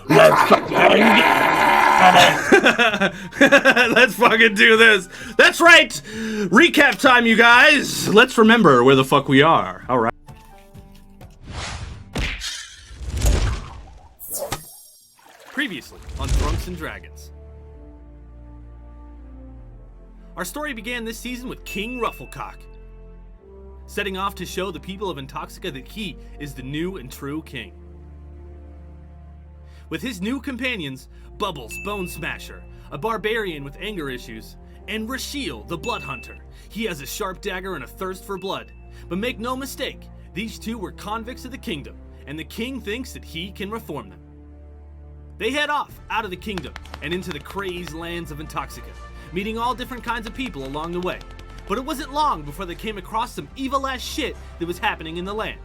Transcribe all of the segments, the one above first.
Let's fucking do this. That's right. Recap time, you guys. Let's remember where the fuck we are. All right. Previously on Drunks and Dragons. Our story began this season with King Rufflecock, setting off to show the people of Intoxica that he is the new and true king. With his new companions, Bubbles, Bone Smasher, a barbarian with anger issues, and Rashiel, the Blood Hunter. He has a sharp dagger and a thirst for blood. But make no mistake, these two were convicts of the kingdom, and the king thinks that he can reform them. They head off out of the kingdom and into the crazed lands of Intoxica, meeting all different kinds of people along the way. But it wasn't long before they came across some evil-ass shit that was happening in the land.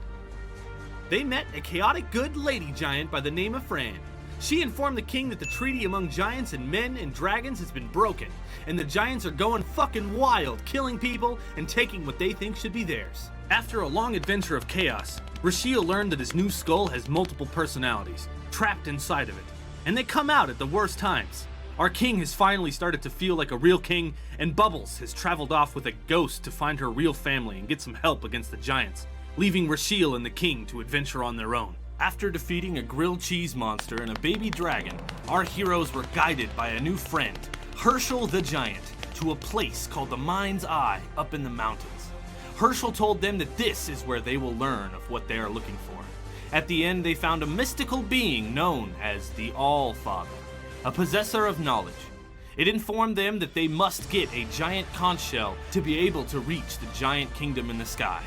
They met a chaotic good lady giant by the name of Fran. She informed the king that the treaty among giants and men and dragons has been broken, and the giants are going fucking wild, killing people and taking what they think should be theirs. After a long adventure of chaos, Rashiel learned that his new skull has multiple personalities, trapped inside of it, and they come out at the worst times. Our king has finally started to feel like a real king, and Bubbles has traveled off with a ghost to find her real family and get some help against the giants, leaving Rashiel and the king to adventure on their own. After defeating a grilled cheese monster and a baby dragon, our heroes were guided by a new friend, Herschel the Giant, to a place called the Mind's Eye up in the mountains. Herschel told them that this is where they will learn of what they are looking for. At the end, they found a mystical being known as the All-Father, a possessor of knowledge. It informed them that they must get a giant conch shell to be able to reach the giant kingdom in the sky.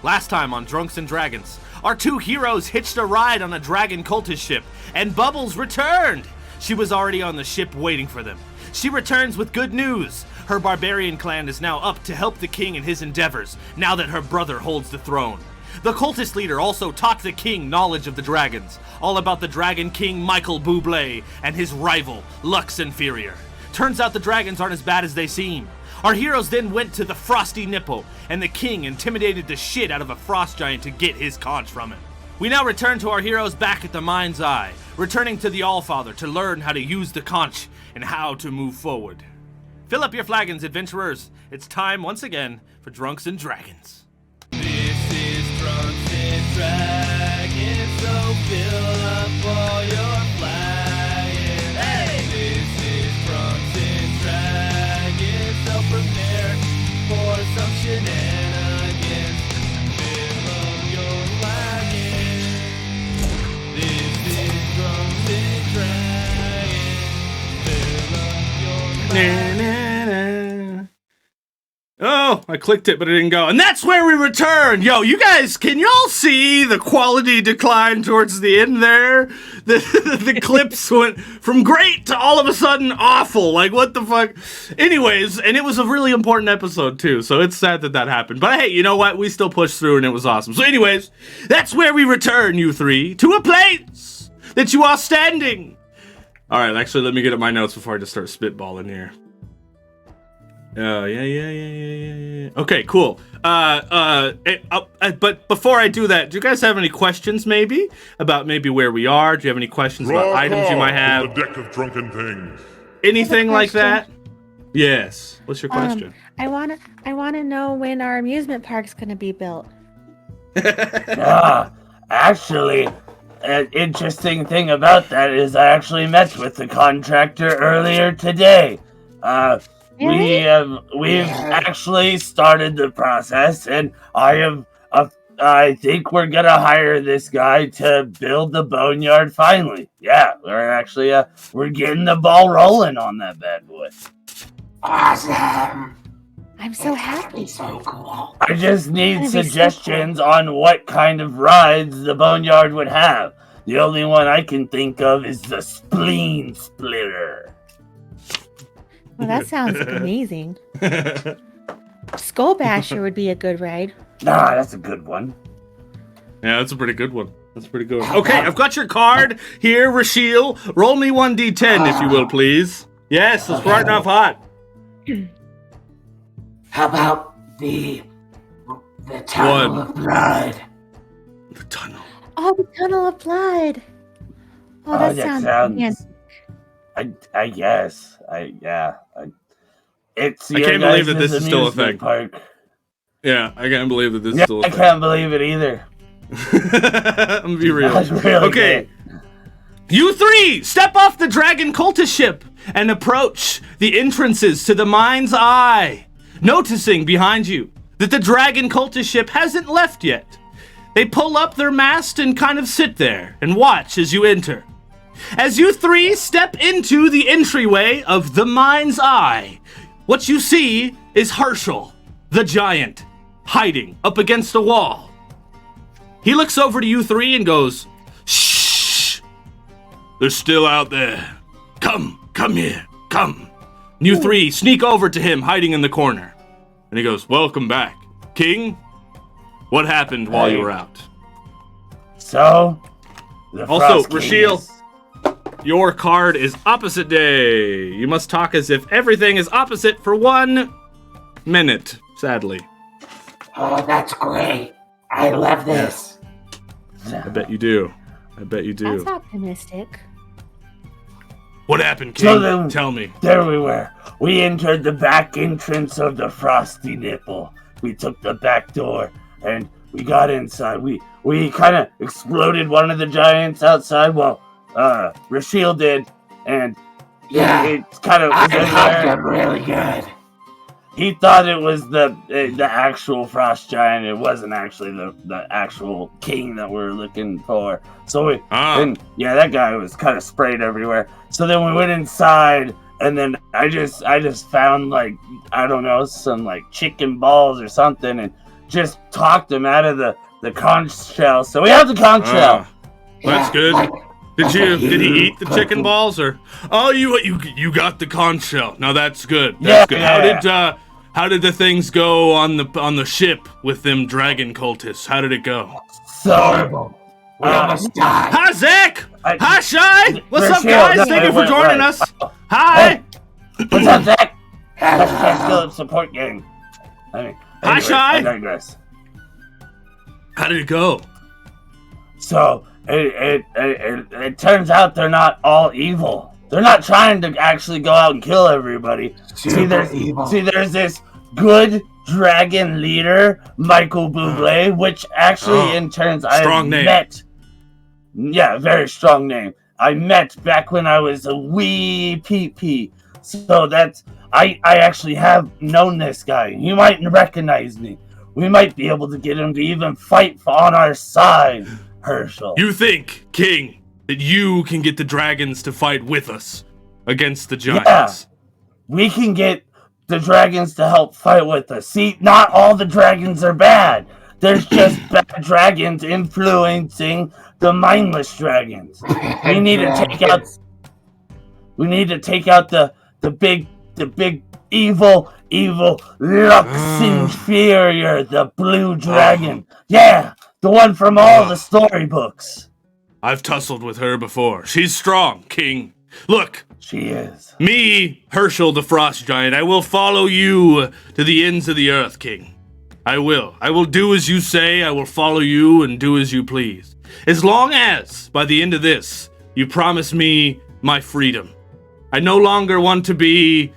Last time on Drunks and Dragons, our two heroes hitched a ride on a dragon cultist ship, and Bubbles returned! She was already on the ship waiting for them. She returns with good news. Her barbarian clan is now up to help the king in his endeavors, now that her brother holds the throne. The cultist leader also taught the king knowledge of the dragons, all about the Dragon King Michael Bublé and his rival, Lux Inferior. Turns out the dragons aren't as bad as they seem. Our heroes then went to the Frosty Nipple, and the king intimidated the shit out of a frost giant to get his conch from him. We now return to our heroes back at the Mind's Eye, returning to the All-Father to learn how to use the conch and how to move forward. Fill up your flagons, adventurers. It's time once again for Drunks and Dragons. This is Drunks and Dragons, so fill up all your flagons. Hey! This is Drunks and Dragons, so prepare for some shenanigans. Fill up your flagons. This is Drunks and Dragons, fill up your flagons. Oh, I clicked it, but it didn't go. And that's where we return! Yo, you guys, can y'all see the quality decline towards the end there? The clips went from great to all of a sudden awful. Like, what the fuck? Anyways, and it was a really important episode, too, so it's sad that that happened. But hey, you know what? We still pushed through, and it was awesome. So anyways, that's where we return, you three, to a place that you are standing. All right, actually, let me get at my notes before I just start spitballing here. Oh, yeah. Okay, cool. But before I do that, do you guys have any questions, maybe? About maybe where we are? Do you have any questions about items you might have? The deck of drunken things. Anything like that? Yes. What's your question? I wanna know when our amusement park's gonna be built. Actually, an interesting thing about that is I actually met with the contractor earlier today. We've actually started the process, and I think we're gonna hire this guy to build the boneyard finally. Yeah, we're getting the ball rolling on that bad boy. Awesome. I'm so happy. So cool. I just need suggestions on what kind of rides the boneyard would have. The only one I can think of is the spleen splitter. Well, that sounds amazing. Skull Basher would be a good ride. Nah, that's a good one. Yeah, that's a pretty good one. Okay, I've got your card here, Rashiel. Roll me 1d10, if you will, please. Yes, it's starting off hot. How about the Tunnel of Blood? The tunnel. Oh, the Tunnel of Blood. Oh, that sounds fancy. I guess. It's. I can't believe that this is still a thing. Park. Yeah, I can't believe that this is still a thing. I can't believe it either. I'm gonna be real. Really okay. Good. You three, step off the dragon cultist ship and approach the entrances to the Mind's Eye, noticing behind you that the dragon cultist ship hasn't left yet. They pull up their mast and kind of sit there and watch as you enter. As you three step into the entryway of the Mind's Eye, what you see is Herschel, the giant, hiding up against a wall. He looks over to you three and goes, "Shh! They're still out there. Come here, come." And you three sneak over to him, hiding in the corner. And he goes, "Welcome back. King, what happened while you were out?" So, also, Rashiel, your card is opposite day. You must talk as if everything is opposite for 1 minute, sadly. Oh, that's great. I love this. I bet you do. That's optimistic. What happened, King? So then, tell me. There we were. We entered the back entrance of the Frosty Nipple. We took the back door, and we got inside. We kind of exploded one of the giants outside. Well, Rashiel did, and it kind of I hugged him really good. He thought it was the actual frost giant. It wasn't actually the actual king that we were looking for. So that guy was kind of sprayed everywhere. So then we went inside, and then I just found, like, I don't know, some like chicken balls or something, and just talked him out of the conch shell. So we have the conch shell. That's good. Did he eat the chicken balls, or you got the conch shell? Now that's good. That's good. How did the things go on the ship with them dragon cultists? How did it go? So we almost died. Hi, Zach. Hi, Shy. What's up, Rashiel, guys? Thank you for joining us. Hi. What's up, Zach? That's Phillips support gang. Hi, Shy. I digress. How did it go? So it turns out they're not all evil. They're not trying to actually go out and kill everybody. See, there's this good dragon leader, Michael Bublé, which actually in turns I met. Yeah, very strong name. I met back when I was a wee PP. So I actually have known this guy. You might recognize me. We might be able to get him to even fight on our side, Herschel. You think, King, that you can get the dragons to fight with us against the giants? Yeah, we can get the dragons to help fight with us. See, not all the dragons are bad. There's just bad dragons influencing the mindless dragons. We need to take out the big evil Lux Inferior, the blue dragon. Yeah, the one from all the storybooks. I've tussled with her before. She's strong, King. Look. She is. Me, Herschel the Frost Giant, I will follow you to the ends of the earth, King. I will. I will do as you say. I will follow you and do as you please. As long as, by the end of this, you promise me my freedom. I no longer want to be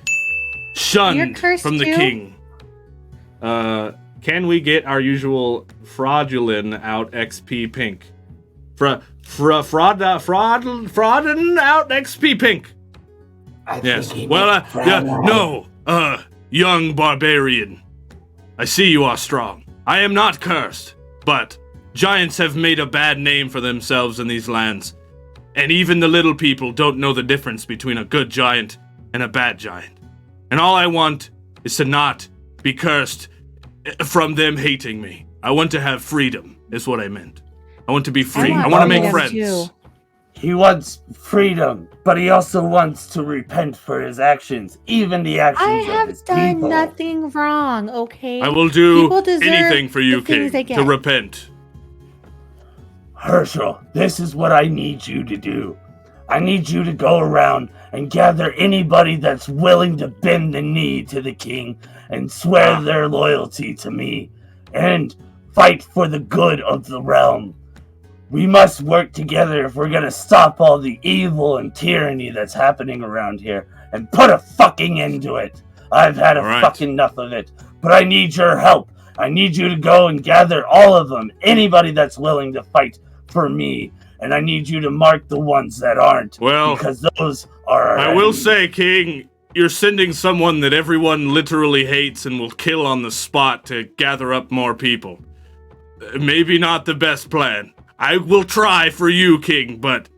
shunned from the king. Can we get our usual fraudulent out XP pink? Fraudin out XP pink. Yes. Well, no, young barbarian. I see you are strong. I am not cursed, but giants have made a bad name for themselves in these lands. And even the little people don't know the difference between a good giant and a bad giant. And all I want is to not be cursed from them hating me. I want to have freedom, is what I meant. I want to be free. I want to make friends. Too. He wants freedom, but he also wants to repent for his actions, even the actions of his people. I have done nothing wrong, okay? I will do anything for you, King, to repent. Herschel, this is what I need you to do. I need you to go around and gather anybody that's willing to bend the knee to the king and swear their loyalty to me and fight for the good of the realm. we must work together if we're gonna stop all the evil and tyranny that's happening around here and put a fucking end to it. I've had fucking enough of it, but I need your help. I need you to go and gather all of them, anybody that's willing to fight for me, and I need you to mark the ones that aren't, because those are I will say, King, you're sending someone that everyone literally hates and will kill on the spot to gather up more people. Maybe not the best plan. I will try for you, King, but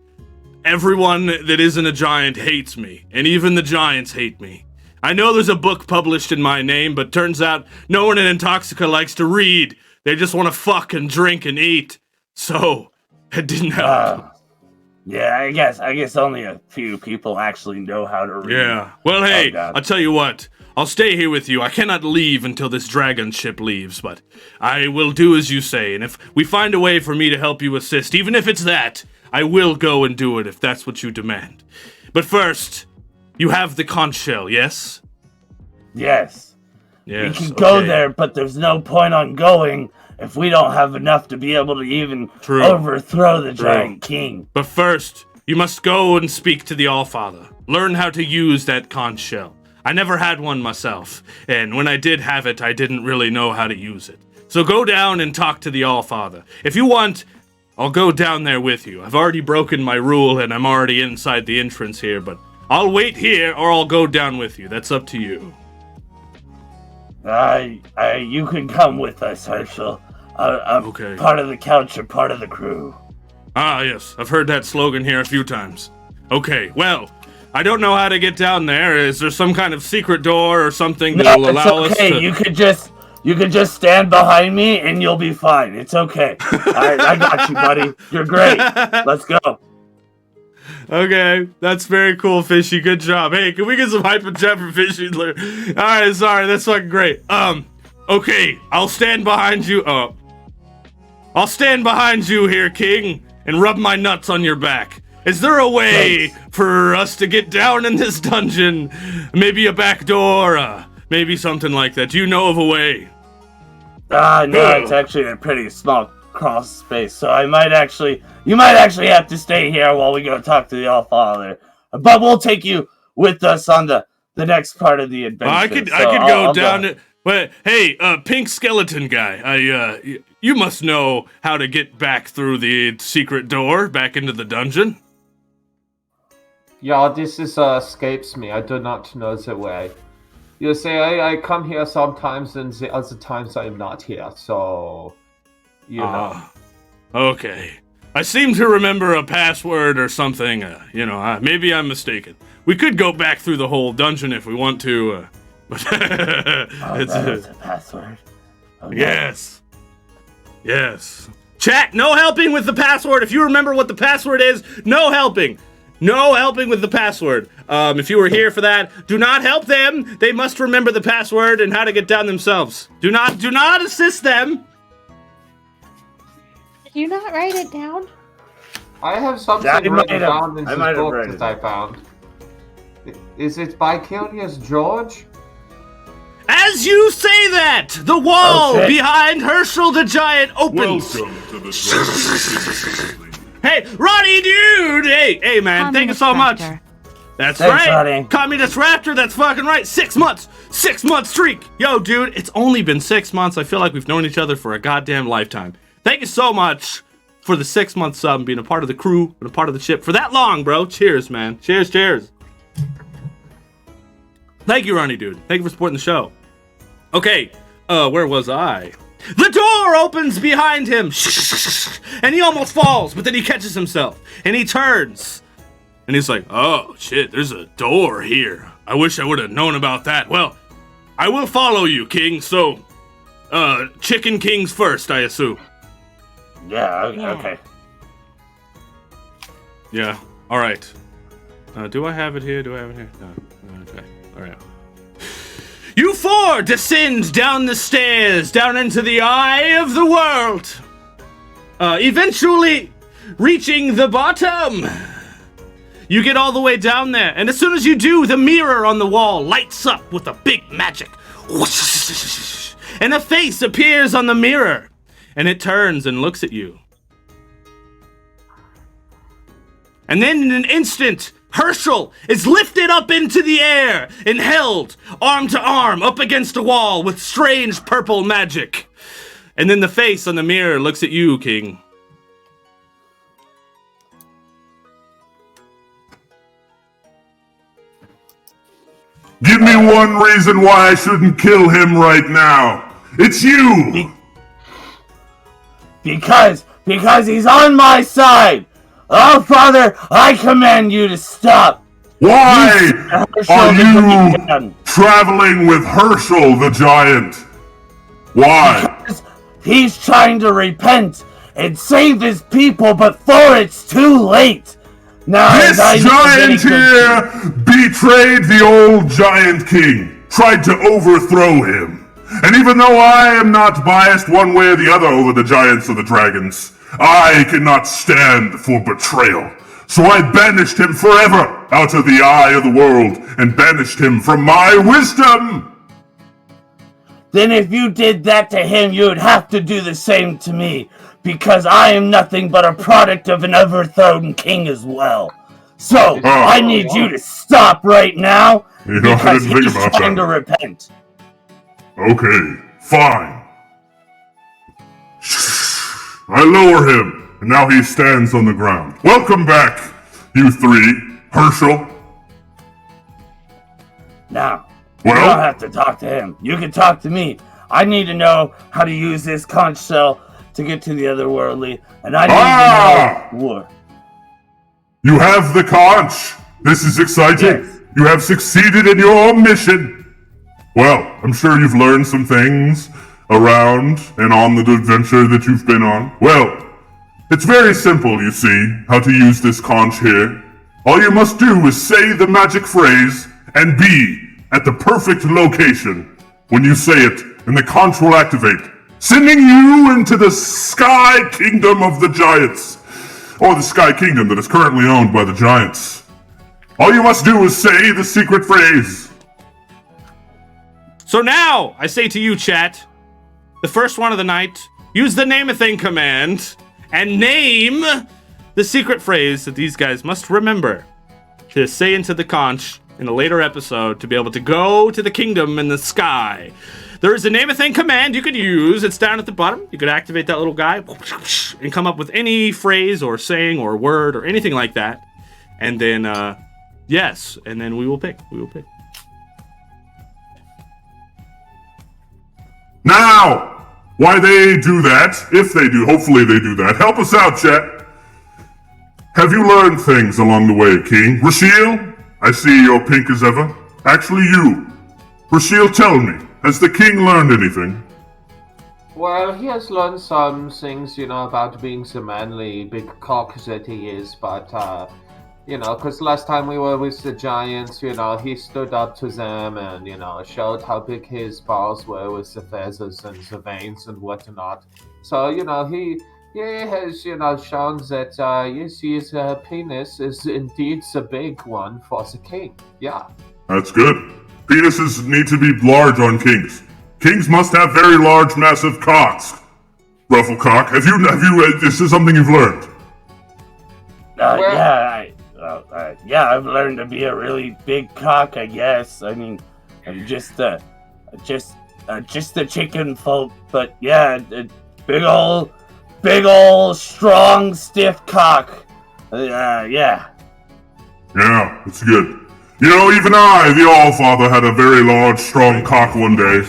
everyone that isn't a giant hates me, and even the giants hate me. I know there's a book published in my name, but turns out no one in Intoxica likes to read. They just want to fuck and drink and eat. So, it didn't help. Yeah, I guess only a few people actually know how to read. Yeah. Well, hey, I'll tell you what. I'll stay here with you. I cannot leave until this dragon ship leaves, but I will do as you say. And if we find a way for me to help you assist, even if it's that, I will go and do it if that's what you demand. But first, you have the conch shell, yes? Yes. Yes. We can go there, but there's no point on going if we don't have enough to be able to even overthrow the giant king. But first, you must go and speak to the Allfather. Learn how to use that conch shell. I never had one myself, and when I did have it, I didn't really know how to use it. So go down and talk to the Allfather. If you want, I'll go down there with you. I've already broken my rule, and I'm already inside the entrance here, but I'll wait here, or I'll go down with you. That's up to you. You can come with us, Herschel. I'm part of the couch or part of the crew. Ah, yes. I've heard that slogan here a few times. Okay, well, I don't know how to get down there. Is there some kind of secret door or something that will allow us to... You could just stand behind me and you'll be fine. It's okay. I got you, buddy. You're great. Let's go. Okay, that's very cool, Fishy. Good job. Hey, can we get some hype and chat for Fishy? Alright, sorry, that's fucking great. Okay, I'll stand behind you. I'll stand behind you here, King, and rub my nuts on your back. Is there a way for us to get down in this dungeon? Maybe a back door, maybe something like that. Do you know of a way? No, it's actually a pretty small crawl space, so you might actually have to stay here while we go talk to the Allfather. But we'll take you with us on the next part of the adventure. I could go down. But hey, pink skeleton guy, you must know how to get back through the secret door back into the dungeon. Yeah, this escapes me. I do not know the way. You see, I come here sometimes, and the other times I'm not here. So, you know. Okay. I seem to remember a password or something. Maybe I'm mistaken. We could go back through the whole dungeon if we want to. But it's a password. Okay. Yes. Chat, no helping with the password. If you remember what the password is, no helping. No helping with the password. If you were here for that, do not help them. They must remember the password and how to get down themselves. Do not assist them. Did you not write it down? I have something written down in this book that I found. Is it by Curious George? As you say that, the wall behind Herschel the Giant opens. Welcome to the Hey, Ronnie, dude! Hey, man, thank you so much. That's right. Ronnie. Communist Raptor, that's fucking right. 6 months. 6 month streak. Yo, dude, it's only been 6 months. I feel like we've known each other for a goddamn lifetime. Thank you so much for the 6 month sub and being a part of the crew and a part of the ship for that long, bro. Cheers, man. Cheers. Thank you, Ronnie, dude. Thank you for supporting the show. Okay, where was I? The door opens behind him, and he almost falls, but then he catches himself, and he turns, and he's like, oh, shit, there's a door here. I wish I would have known about that. Well, I will follow you, King, so, Chicken Kings first, I assume. Yeah, okay. Yeah, all right. Do I have it here? No, okay, all right. You four descend down the stairs, down into the eye of the world. Eventually reaching the bottom. You get all the way down there, and as soon as you do, the mirror on the wall lights up with a big magic. And a face appears on the mirror, and it turns and looks at you. And then in an instant, Herschel is lifted up into the air and held arm to arm up against a wall with strange purple magic. And then the face on the mirror looks at you, King. Give me one reason why I shouldn't kill him right now. It's you! Because he's on my side! Oh, Father, I command you to stop! Why Herschel are the you Giant. traveling with Herschel the Giant? Why? Because he's trying to repent and save his people before it's too late! Now, This giant here betrayed the old Giant King, tried to overthrow him. And even though I am not biased one way or the other over the giants or the dragons, I cannot stand for betrayal. So I banished him forever out of the eye of the world and banished him from my wisdom. Then if you did that to him, you would have to do the same to me, because I am nothing but a product of an overthrown king as well. So, I need you to stop right now, You know, I because didn't think he's about trying that. to repent. Okay, fine. I lower him, and now he stands on the ground. Welcome back, you three. Herschel. Now, you Well? don't have to talk to him. You can talk to me. I need to know how to use this conch shell to get to the otherworldly, and I need to know war. You have the conch. This is exciting. Yes. You have succeeded in your mission. Well, I'm sure you've learned some things around and on the adventure that you've been on. Well, it's very simple, you see, how to use this conch here. All you must do is say the magic phrase and be at the perfect location when you say it, and the conch will activate, sending you into the Sky Kingdom of the Giants, or the Sky Kingdom that is currently owned by the Giants. All you must do is say the secret phrase. So now, I say to you, chat, the first one of the night, use the name-a-thing command and name the secret phrase that these guys must remember to say into the conch in a later episode to be able to go to the kingdom in the sky. There is a name-a-thing command you could use. It's down at the bottom. You could activate that little guy and come up with any phrase or saying or word or anything like that. And then, yes, and then we will pick. Now, why they do that, if they do, hopefully they do that. Help us out, chat. Have you learned things along the way, King? Rashiel, I see you're pink as ever. Actually, you. Rashiel, tell me, has the king learned anything? Well, he has learned some things, about being the manly big cock that he is, but, because last time we were with the Giants, he stood up to them and, showed how big his balls were with the feathers and the veins and whatnot. So, he has, shown that, yes, his penis is indeed the big one for the king. Yeah. That's good. Penises need to be large on kings. Kings must have very large, massive cocks. Rufflecock, have you, this is something you've learned? I've learned to be a really big cock, I guess. I mean, I'm just a chicken folk, but yeah, a big old, strong, stiff cock. Yeah. Yeah, that's good. Even I, the Allfather, had a very large, strong cock one day.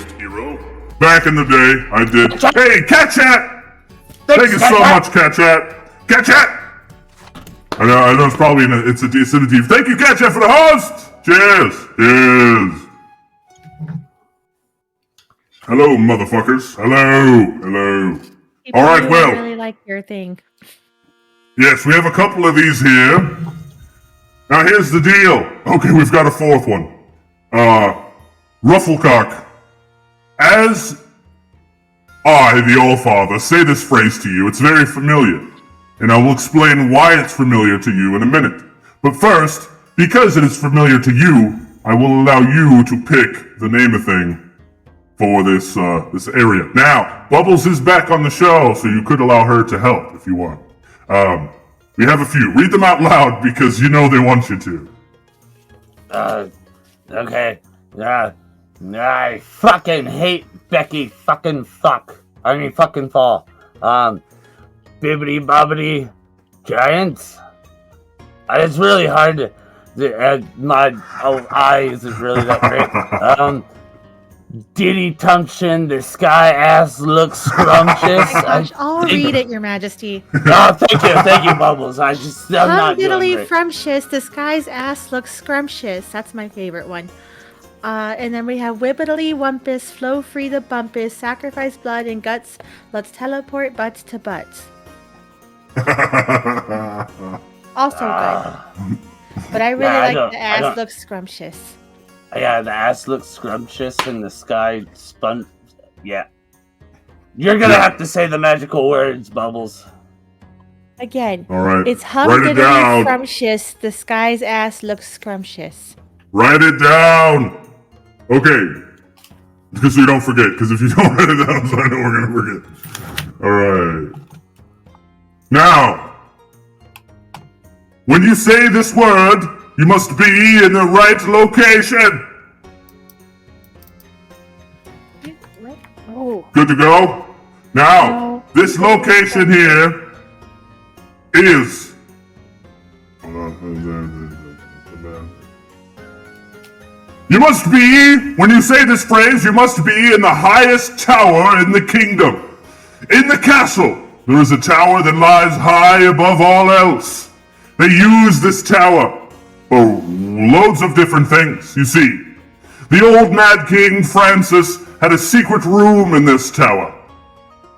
Back in the day, I did. Hey, Cat Chat! Thank you so much, Cat Chat. Cat Chat! I know it's probably it's a deep. Thank you, Cat Chat, for the host! Cheers! Hello, motherfuckers. Hello. People All right, really, well. really like your thing. Yes, we have a couple of these here. Now here's the deal. Okay, we've got a fourth one. Rufflecock. As I, the Allfather, say this phrase to you, it's very familiar. And I will explain why it's familiar to you in a minute. But first, because it is familiar to you, I will allow you to pick the name-a-thing for this area. Now, Bubbles is back on the show, so you could allow her to help if you want. We have a few. Read them out loud because you know they want you to. Okay. I fucking hate Becky fucking fuck. I mean fucking fall. Bibbity bobbity giants. It's really hard to my eye isn't really that great. Diddy Tunction, the sky ass looks scrumptious. Oh my gosh, I'll read it, Your Majesty. Oh, thank you, Bubbles. I'm not doing Diddly great. frumptious, the sky's ass looks scrumptious. That's my favorite one. And then we have Wibbitly Wumpus, Flow Free the Bumpus, Sacrifice Blood and Guts, Let's Teleport Butts to Butts. Also good. But I really like the ass looks scrumptious. Yeah, the ass looks scrumptious and the sky spun. Yeah. You're gonna have to say the magical words, Bubbles. Again, All right. it's Write it Diddly down. frumptious, the sky's ass looks scrumptious. Write it down. Okay. Because we don't forget. Because if you don't write it down, so I know we're gonna forget. All right. Now, when you say this word, you must be in the right location. Oh. Good to go? Now, this location here is... Hold on. You must be, when you say this phrase, you must be in the highest tower in the kingdom. In the castle, there is a tower that lies high above all else. They use this tower for loads of different things, you see. The old Mad King Francis had a secret room in this tower.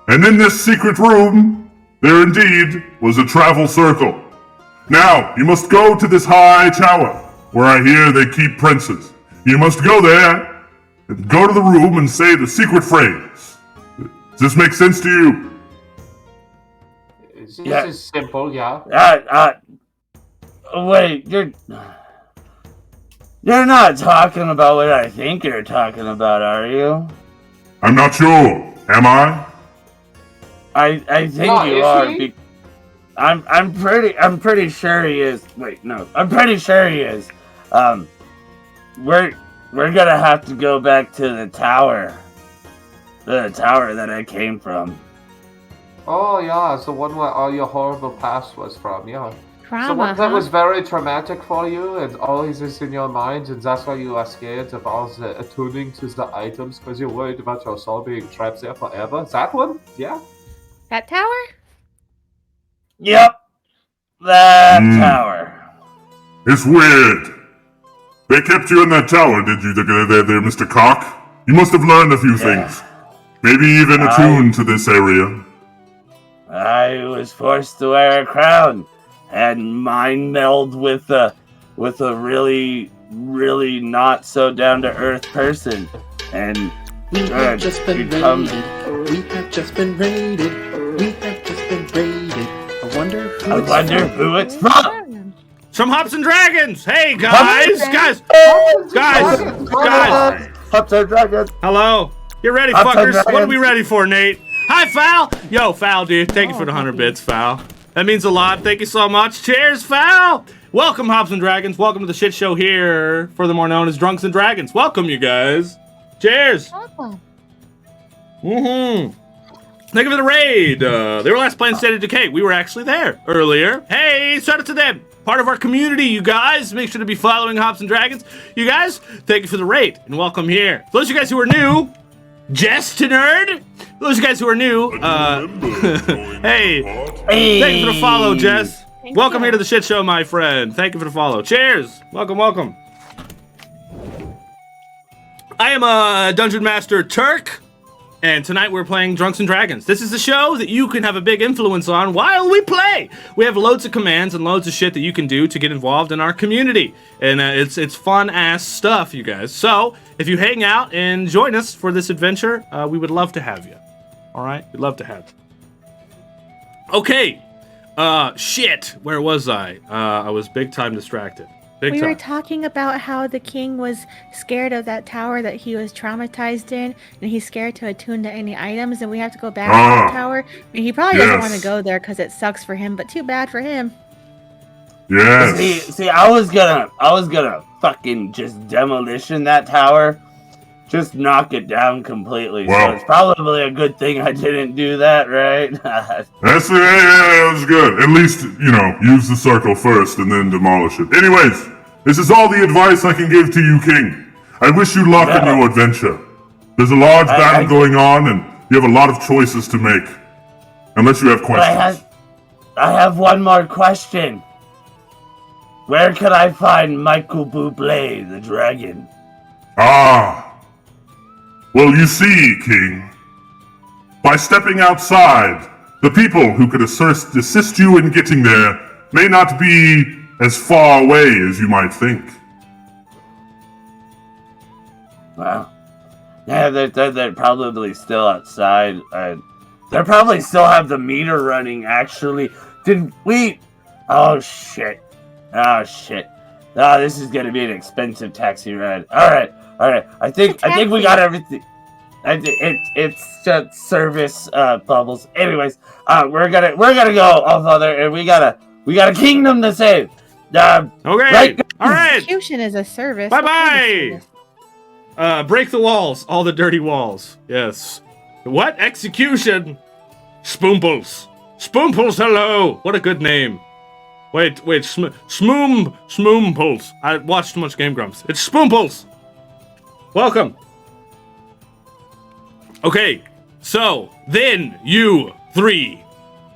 And in this secret room, there indeed was a travel circle. Now, you must go to this high tower, where I hear they keep princes. You must go there, and go to the room and say the secret phrase. Does this make sense to you? This is simple, yeah. Wait, you're not talking about what I think you're talking about, are you? I'm not sure. Am I? I think you are. I'm pretty sure he is. Wait, no. I'm pretty sure he is. We're gonna have to go back to the tower. The tower that I came from. Oh, yeah, it's the one where all your horrible past was from, yeah. Trauma, So one that was very traumatic for you, and always is in your mind, and that's why you are scared of all the attuning to the items, because you're worried about your soul being trapped there forever. That one? Yeah? That tower? Yep. That tower. It's weird. They kept you in that tower, did you, there, Mr. Cock? You must have learned a few things. Maybe even attuned to this area. I was forced to wear a crown and mind meld with a really, really not so down to earth person. And we have just been raided. We have just been raided. We have just been raided. I wonder who it's from. Some Hops and Dragons! Hey, guys! Guys! Hops and Dragons! Hello! You ready, fuckers? What are we ready for, Nate? Hi, Foul! Yo, Foul, dude. Thank you for the 100 bits, Foul. That means a lot. Thank you so much. Cheers, Foul! Welcome, Hops and Dragons. Welcome to the shit show here, furthermore known as Drunks and Dragons. Welcome, you guys. Cheers! Welcome. Thank you for the raid. They were last playing State of Decay. We were actually there earlier. Hey, shout out to them. Part of our community, you guys. Make sure to be following Hops and Dragons. You guys, thank you for the raid and welcome here. For those of you guys who are new, Jess to Nerd. For those of you guys who are new, hey, thank you for the follow, Jess. Welcome here to the shit show, my friend. Thank you for the follow. Cheers. Welcome. I am a Dungeon Master Turk. And tonight we're playing Drunks and Dragons. This is a show that you can have a big influence on while we play. We have loads of commands and loads of shit that you can do to get involved in our community. And it's fun-ass stuff, you guys. So, if you hang out and join us for this adventure, we would love to have you. All right? We'd love to have you. Okay. Shit. Where was I? I was big-time distracted. We were talking about how the king was scared of that tower that he was traumatized in, and he's scared to attune to any items, and we have to go back to the tower. And he probably doesn't want to go there because it sucks for him, but too bad for him. Yes. See, I was gonna fucking just demolition that tower, just knock it down completely. Wow. So it's probably a good thing I didn't do that, right? Yeah, that was good. At least, use the circle first and then demolish it. Anyways, this is all the advice I can give to you, King. I wish you luck in your adventure. There's a large battle going on, and you have a lot of choices to make. Unless you have questions. I have one more question. Where can I find Michael Bublé, the dragon? Well, you see, King, by stepping outside, the people who could assist you in getting there may not be as far away as you might think. Well, yeah, they're probably still outside. They probably still have the meter running, actually. Did we... Oh, shit. Oh, this is gonna be an expensive taxi ride. Alright. I think we got everything. It's just service, Bubbles. Anyways, we're gonna go off other, and we got a kingdom to save. Okay. Right? Alright. Execution is a service. Bye-bye. Break the walls. All the dirty walls. Yes. What? Execution? Spoomples. Spoomples, hello. What a good name. Wait. Smoomples. I watched too much Game Grumps. It's Spoomples. Welcome. Okay, so then you three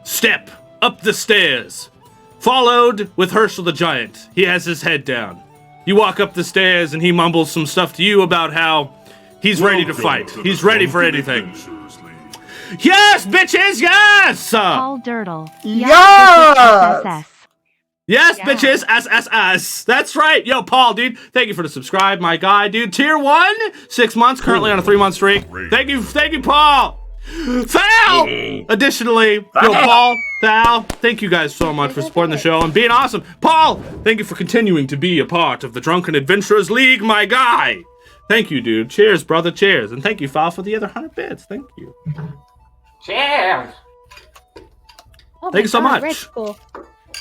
step up the stairs, followed with Herschel the Giant. He has his head down. You walk up the stairs and he mumbles some stuff to you about how he's ready to fight. He's ready for anything. Yes, bitches, yes! Paul Dirtle. Yeah! Yes, bitches, S. That's right. Yo, Paul, dude, thank you for the subscribe, my guy, dude. Tier 1, 6 months, currently on a 3-month streak. Thank you, Paul. Thal! Additionally, yo, Paul, Thal, thank you guys so much for supporting the show and being awesome. Paul, thank you for continuing to be a part of the Drunken Adventurers League, my guy. Thank you, dude. Cheers, brother, cheers. And thank you, Thal, for the other 100 bits. Thank you. Cheers! Oh Thank you so much. Red School.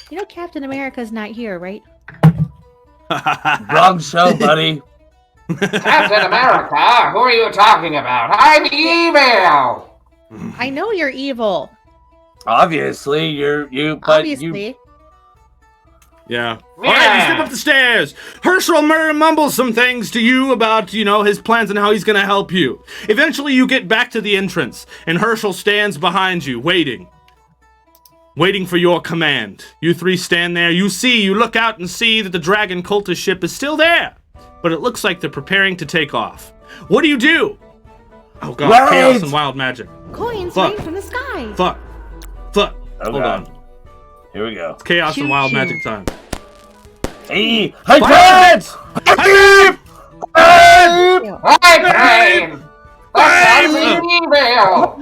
You know Captain America's not here, right? Wrong show, buddy. Captain America? Who are you talking about? I'm evil! I know you're evil. Obviously, Obviously. Yeah. Alright, you step up the stairs. Herschel mumbles some things to you about, his plans and how he's gonna help you. Eventually, you get back to the entrance, and Herschel stands behind you, waiting for your command. You three stand there. You look out and see that the dragon cultist ship is still there, but it looks like they're preparing to take off. What do you do? Oh god, Right. Chaos and wild magic. Coins Fuck. rain from the sky. Fuck. Oh, Hold God. on. Here we go. It's chaos and wild Choo-choo. magic time. Hey, hydrant! Hydrant! I'm evil!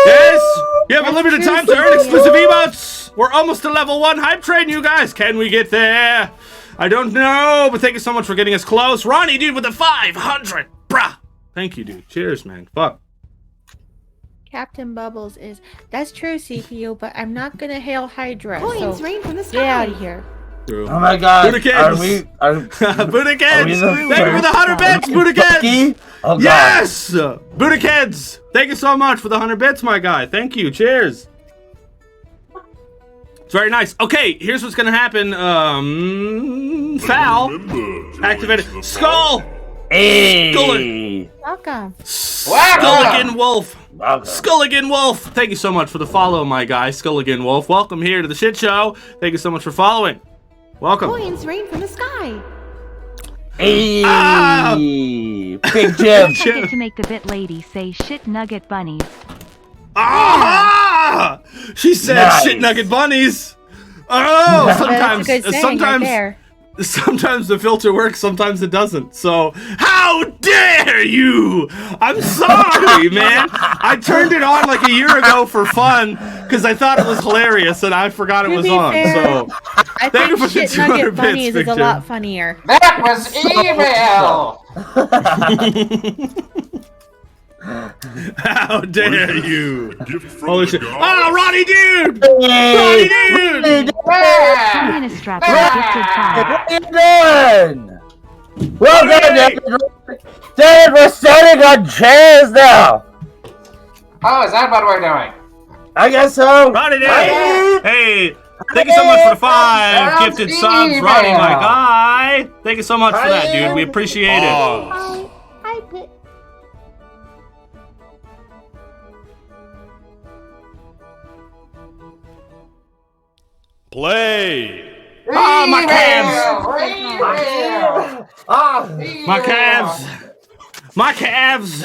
Yes! You have a limited time to earn exclusive emotes! We're almost to level 1 hype train, you guys! Can we get there? I don't know, but thank you so much for getting us close. Ronnie, dude, with the 500! Bruh! Thank you, dude. Cheers, man. Fuck. Captain Bubbles is... That's true, CPU, but I'm not gonna hail Hydra, Coins so rain from the sky. get out of here. True. Oh my god. Buddha kids. Are we... Buddha kids! Are we the Thank you for the 100 bits, Buddha kids! Bucky? Oh, God. Yes! Buddha kids! Thank you so much for the 100 bits, my guy. Thank you. Cheers. It's very nice. Okay, here's what's gonna happen. Foul. Activated. Skull! Hey! Welcome. Skulligan Wolf. Welcome. Skulligan Wolf. Thank you so much for the follow, my guy. Skulligan Wolf. Welcome here to the shit show. Thank you so much for following. Welcome. Coins rain from the sky. Hey! Ah! Big Jim! Don't forget to make the bit lady say shit nugget bunnies. Ah! She said Nice. shit nugget bunnies. Oh, That's a sometimes, good saying right there. sometimes the filter works, sometimes it doesn't. So, how dare you? I'm sorry, man. I turned it on like a year ago for fun because I thought it was hilarious and I forgot it To was be on. fair, So, I thank you think for the shit 200 nugget bits, bunnies is a Victor. lot funnier. That was evil! How dare you? Gift from Holy the shit. gods. Oh, Ronnie dude! Ronnie dude! Communist strap gifted time. What are you doing? Well done, David, we're standing on chairs now. Oh, is that what we're doing? I guess so. Ronnie dude! Hey, thank you so much for the 5 gifted subs, Ronnie, my guy. Thank you so much for that, dude. We appreciate it. Hi, Pit. Play! Oh, my calves! My calves! My calves!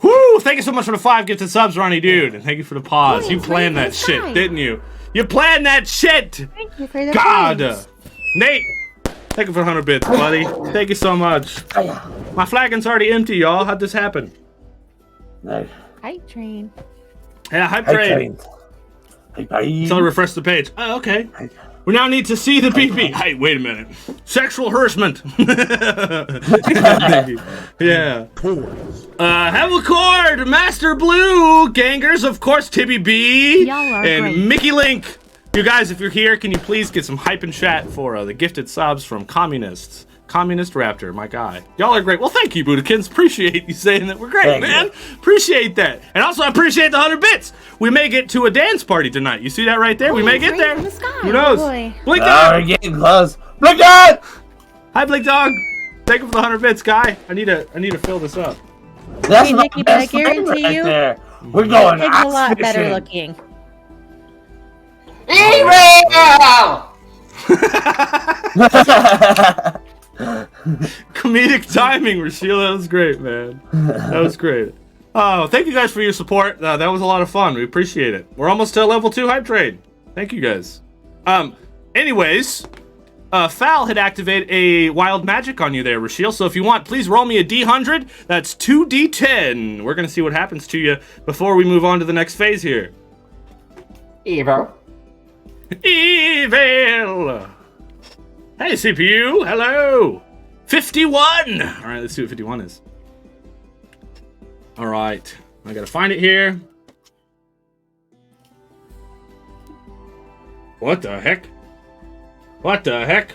Woo! Thank you so much for the 5 gifted subs, Ronnie dude. And thank you for the pause. You planned that shit, didn't you? You planned that shit! Thank you for the God! points. Nate! Thank you for 100 bits, buddy. Thank you so much. My flagon's already empty, y'all. How'd this happen? Hype train. Yeah, hype train. So refresh the page. Oh, okay. We now need to see the PP. Hey, wait a minute. Sexual harassment. Yeah. Helicord, Master Blue, Gangers, of course, Tibby B, Y'all are and great. Mickey Link. You guys, if you're here, can you please get some hype in chat for the gifted subs from Communists? Communist Raptor, my guy. Y'all are great. Well, thank you, Budakins. Appreciate you saying that we're great, Thank man. you. Appreciate that. And also, I appreciate the 100 bits. We may get to a dance party tonight. You see that right there? We may get Rain there. in the sky. Who knows? Oh, boy. Blink Oh, Dog. we're getting close. Look out! Hi, Blink Dog. Thank you for the 100 bits, guy. I need to fill this up. That's Hey, my Nikki, but I best friend guarantee right you, there. We're going Pig's a ass lot better fishing. looking. Evil! Comedic timing, Rasheal. That was great, man. That was great. Oh, thank you guys for your support. That was a lot of fun. We appreciate it. We're almost to level 2 hype trade. Thank you guys. Anyways, Foul had activated a wild magic on you there, Rasheal. So if you want, please roll me a D100. That's 2D10. We're gonna see what happens to you before we move on to the next phase here. Evil. Evil. Hey, CPU. Hello. 51. All right, let's see what 51 is. All right, I gotta find it here. What the heck? What the heck?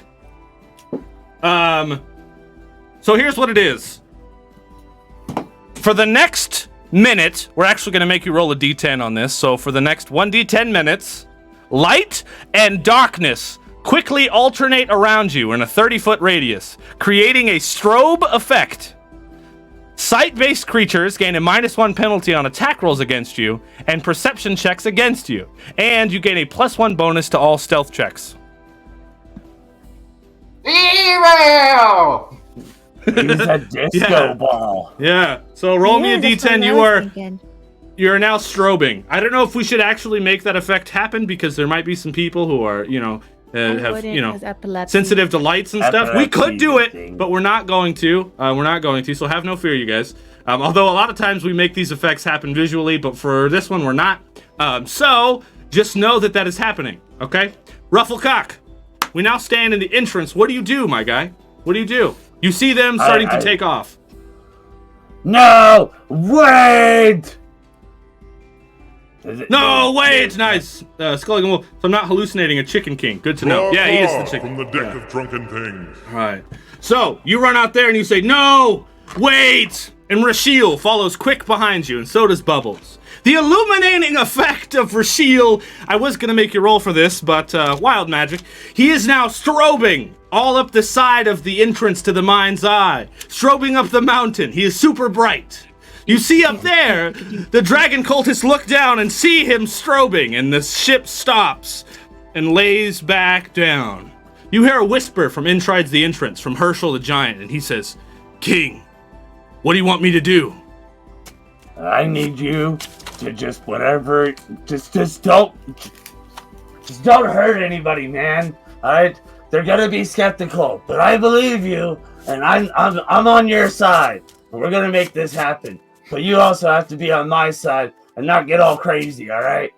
So here's what it is. For the next minute, we're actually gonna make you roll a D10 on this. So for the next 1D10 minutes, light and darkness quickly alternate around you in a 30-foot radius, creating a strobe effect. Sight-based creatures gain a -1 penalty on attack rolls against you and perception checks against you. And you gain a +1 bonus to all stealth checks. Evil! Use a disco Yeah. ball. Yeah, so roll me a Yeah, that's what D10. I was thinking. You're now strobing. I don't know if we should actually make that effect happen because there might be some people who are, have, wouldn't, 'cause epilepsy. sensitive to lights and stuff. We could do it, Epilepsy. but we're not going to. So have no fear, you guys. Although a lot of times we make these effects happen visually, but for this one we're not. So just know that is happening, okay? Rufflecock, we now stand in the entrance. What do you do, my guy? What do you do? You see them starting to take off. No! Wait! No, wait, nice. Skulling Wolf. So I'm not hallucinating a Chicken King. Good to know. Yeah, he is the Chicken From the deck of drunken things. All right. So you run out there and you say, "No, wait!" And Rasheal follows quick behind you, and so does Bubbles. The illuminating effect of Rasheal. I was gonna make you roll for this, but wild magic. He is now strobing all up the side of the entrance to the mind's eye, strobing up the mountain. He is super bright. You see up there, the dragon cultists look down and see him strobing, and the ship stops and lays back down. You hear a whisper from inside the entrance, from Herschel the Giant, and he says, "King, what do you want me to do?" I need you to just don't hurt anybody, man. Alright? They're gonna be skeptical, but I believe you, and I'm on your side. And we're gonna make this happen. But you also have to be on my side and not get all crazy, alright?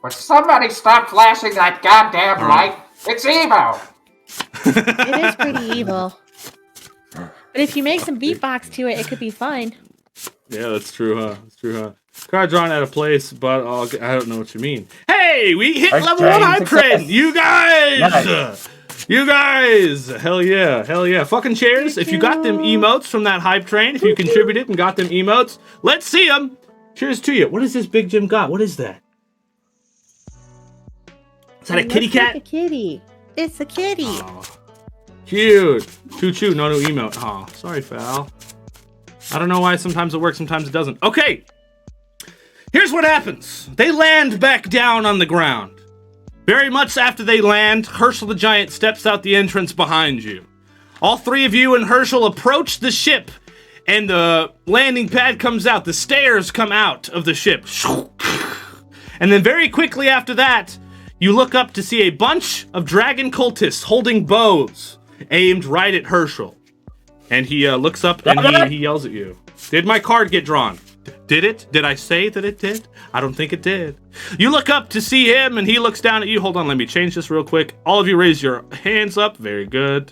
Will somebody stop flashing that goddamn light? It's evil! It is pretty evil. But if you make some beatbox to it, it could be fun. Yeah, that's true, huh? Card drawn out of place, but I don't know what you mean. Hey, we hit level 1 hype train! You guys! Nice. You guys! Hell yeah. Fucking cheers. If you got them emotes from that hype train, if you contributed and got them emotes, let's see them. Cheers to you. What is this Big Jim got? What is that? Is that a kitty cat? Like a kitty. It's a kitty. Oh, cute. Choo-choo, no emote. Aw, sorry, Fal. I don't know why sometimes it works, sometimes it doesn't. Okay. Here's what happens. They land back down on the ground. Very much after they land, Herschel the Giant steps out the entrance behind you. All three of you and Herschel approach the ship, and the landing pad comes out. The stairs come out of the ship. And then very quickly after that, you look up to see a bunch of dragon cultists holding bows aimed right at Herschel. And he looks up and he yells at you. Did my card get drawn? Did it? Did I say that it did? I don't think it did. You look up to see him and he looks down at you. Hold on, let me change this real quick. All of you raise your hands up. Very good.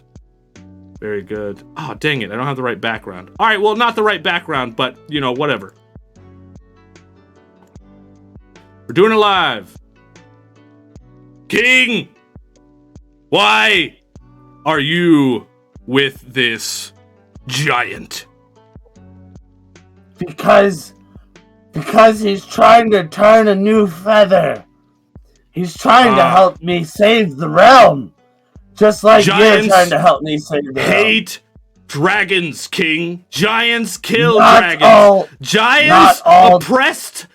Very good. Oh, dang it. I don't have the right background. All right, well, not the right background, but, you know, whatever. We're doing it live. King, why are you with this giant? Because he's trying to turn a new feather. He's trying to help me save the realm. Just like you're trying to help me save the realm. Hate dragons, King. Giants kill dragons. Giants oppressed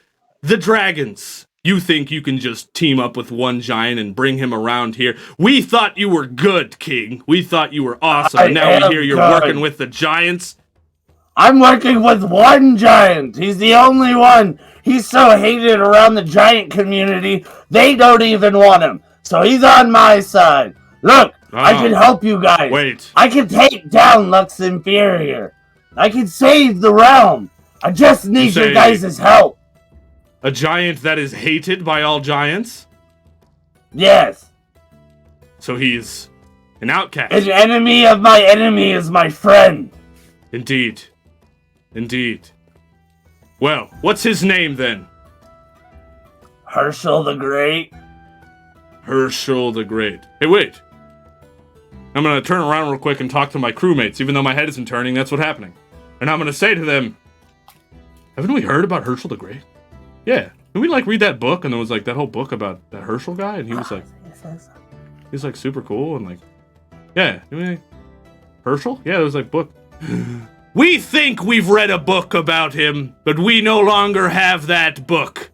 the dragons. You think you can just team up with one giant and bring him around here? We thought you were good, King. We thought you were awesome. Now we hear you're working with the giants. I'm working with one giant. He's the only one. He's so hated around the giant community, they don't even want him. So he's on my side. Look, I can help you guys. Wait. I can take down Lux Inferior. I can save the realm. I just need your guys' help. A giant that is hated by all giants? Yes. So he's an outcast. An enemy of my enemy is my friend. Indeed. Indeed. Well, what's his name then? Herschel the Great. Herschel the Great. Hey, wait. I'm gonna turn around real quick and talk to my crewmates, even though my head isn't turning, that's what's happening. And I'm gonna say to them, haven't we heard about Herschel the Great? Yeah. Did we read that book? And there was that whole book about that Herschel guy, and he was super cool and yeah. Herschel? Yeah, there was book. We think we've read a book about him, but we no longer have that book.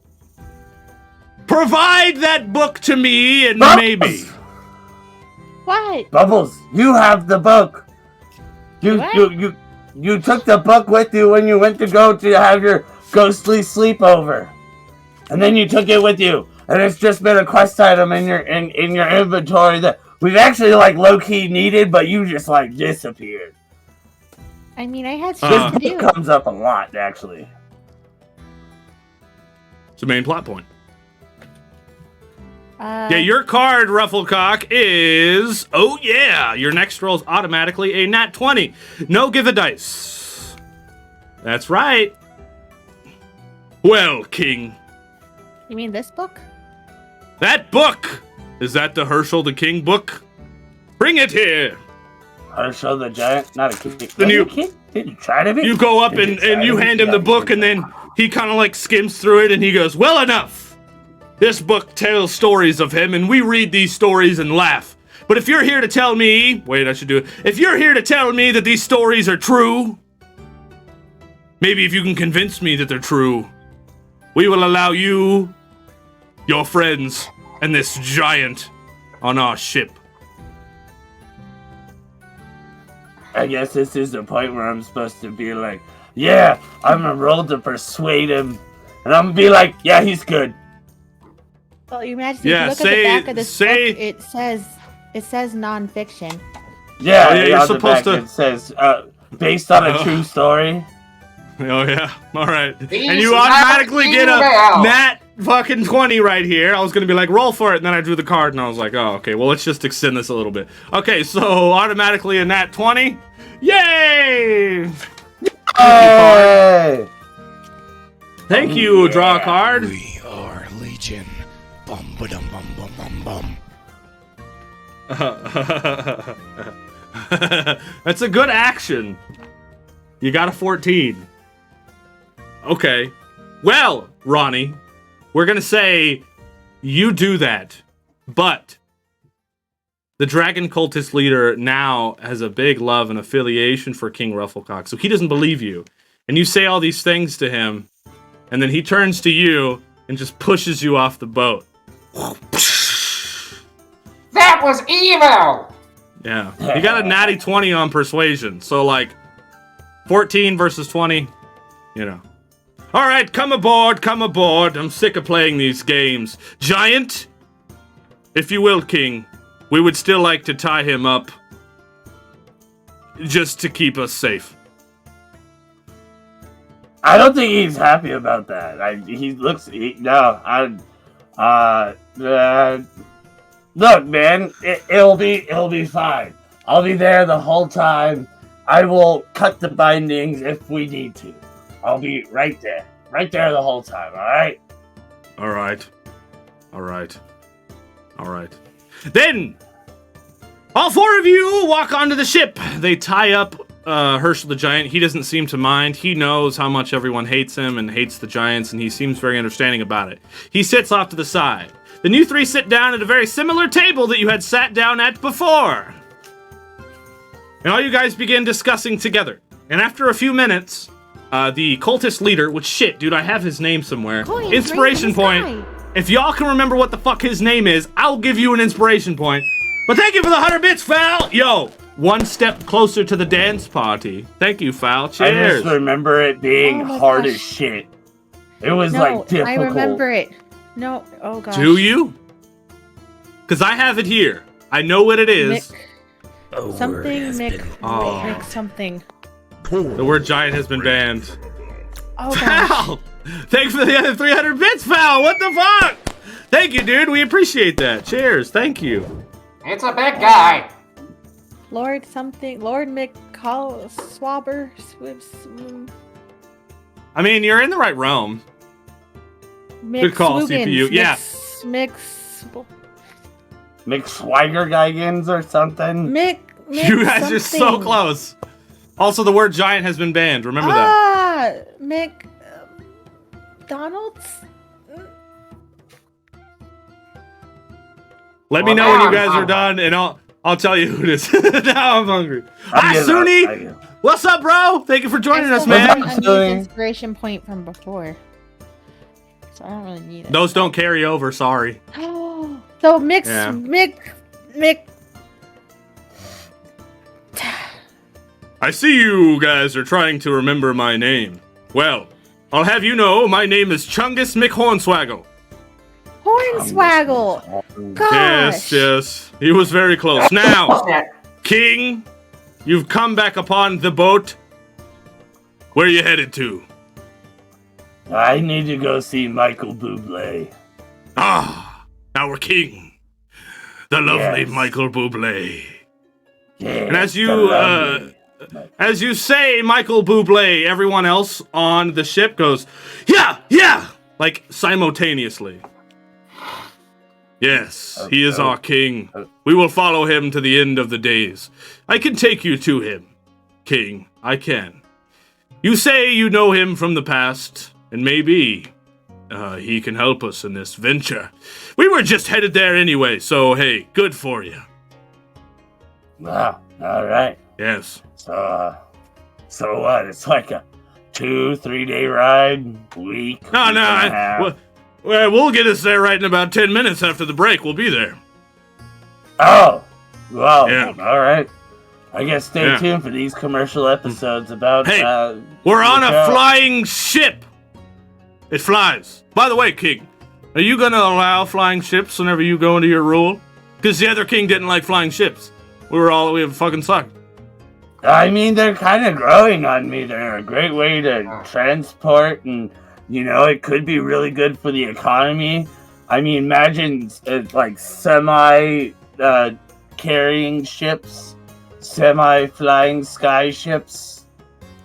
Provide that book to me and maybe. What? Bubbles, you have the book. You took the book with you when you went to go to have your ghostly sleepover. And then you took it with you. And it's just been a quest item in your inventory that we've actually low-key needed, but you just disappeared. I mean, I had stuff to do. This book comes up a lot, actually. It's the main plot point. Yeah, your card, Rufflecock, is... Oh, yeah! Your next roll is automatically a nat 20. No give a dice. That's right. Well, King. You mean this book? That book! Is that the Herschel the King book? Bring it here! Herschel the Giant? Not a king. Then Did you try to be? You go up and you hand him the book, and then he kind of skims through it, and he goes, well enough! This book tells stories of him, and we read these stories and laugh. But if you're here to tell me... Wait, I should do it. If you're here to tell me that these stories are true, maybe if you can convince me that they're true, we will allow you, your friends, and this giant on our ship. I guess this is the point where I'm supposed to be yeah, I'm gonna roll to persuade him. And I'm gonna be yeah, he's good. Well, you imagine if you look at the back of this book, it says non-fiction. Yeah, you're supposed to... It says, based on a true story. Oh, yeah. All right. And you automatically get a nat fucking 20 right here. I was going to be roll for it, and then I drew the card, and I was oh, okay, well, let's just extend this a little bit. Okay, so automatically a nat 20. Yay! Hey! Thank you, draw a card. We are Legion. Bum ba dum bum bum bum bum. That's a good action. You got a 14. Okay. Well, Ronnie, we're gonna say you do that, but the dragon cultist leader now has a big love and affiliation for King Rufflecock, so he doesn't believe you. And you say all these things to him, and then he turns to you and just pushes you off the boat. That was evil! Yeah. You got a natty 20 on persuasion, so like 14 versus 20, you know. All right, come aboard, come aboard. I'm sick of playing these games. Giant, if you will, King, we would still like to tie him up just to keep us safe. I don't think he's happy about that. Look, man, it'll be fine. I'll be there the whole time. I will cut the bindings if we need to. I'll be right there the whole time. All right. Then, all four of you walk onto the ship. They tie up Herschel the Giant. He doesn't seem to mind. He knows how much everyone hates him and hates the Giants, and he seems very understanding about it. He sits off to the side. Then you three sit down at a very similar table that you had sat down at before. And all you guys begin discussing together. And after a few minutes, the cultist leader, which shit, dude, I have his name somewhere. Coins, inspiration right in the point. sky. If y'all can remember what the fuck his name is, I'll give you an inspiration point. But thank you for the 100 bits, Fal! Yo, one step closer to the dance party. Thank you, Fal. I Cheers. just remember it being Oh my hard gosh. as shit. It was No, like difficult. I remember it. No, oh gosh. Do you? Because I have it here. I know what it is. Mick something. The word giant has been banned. Oh gosh. Fal! Thanks for the other 300 bits, Fal! What the fuck? Thank you, dude. We appreciate that. Cheers. Thank you. It's a big guy. Lord Mick Swabber. I mean, you're in the right realm. Mick Good call, Swoogans, CPU. Yeah. Mick Swagger or something. Mick You guys are so something. close. Also, the word giant has been banned. Remember that. Mick Donalds? Let me know when you guys are done, and I'll tell you who it is. Now I'm hungry. Suni! What's up, bro? Thank you for joining us, man. I need an inspiration point from before. So I don't really need it. Those don't carry over, sorry. So Mick. I see you guys are trying to remember my name. Well, I'll have you know my name is Chungus McHornswaggle. Hornswaggle. Gosh. Yes. He was very close. Now, King, you've come back upon the boat. Where are you headed to? I need to go see Michael Bublé. Ah, our king. The lovely Yes. Michael Bublé. Yes, And as the you lovely as you say Michael Bublé, everyone else on the ship goes, yeah, like simultaneously. Yes, he is our king. We will follow him to the end of the days. I can take you to him, King. I can. You say you know him from the past, and maybe he can help us in this venture. We were just headed there anyway, so hey, good for you. Wow, all right. Yes. So what? It's like a 2-3 day ride, week. No, week and a half. we'll get us there right in about 10 minutes after the break. We'll be there. Oh, well, Yeah. all right. I guess stay Yeah. tuned for these commercial episodes about. Hey, we're on the a show. flying ship. It flies. By the way, King, are you going to allow flying ships whenever you go into your rule? Because the other king didn't like flying ships. We fucking sucked. I mean, they're kind of growing on me. They're a great way to transport, and it could be really good for the economy. I mean, imagine like semi carrying ships semi-flying sky ships.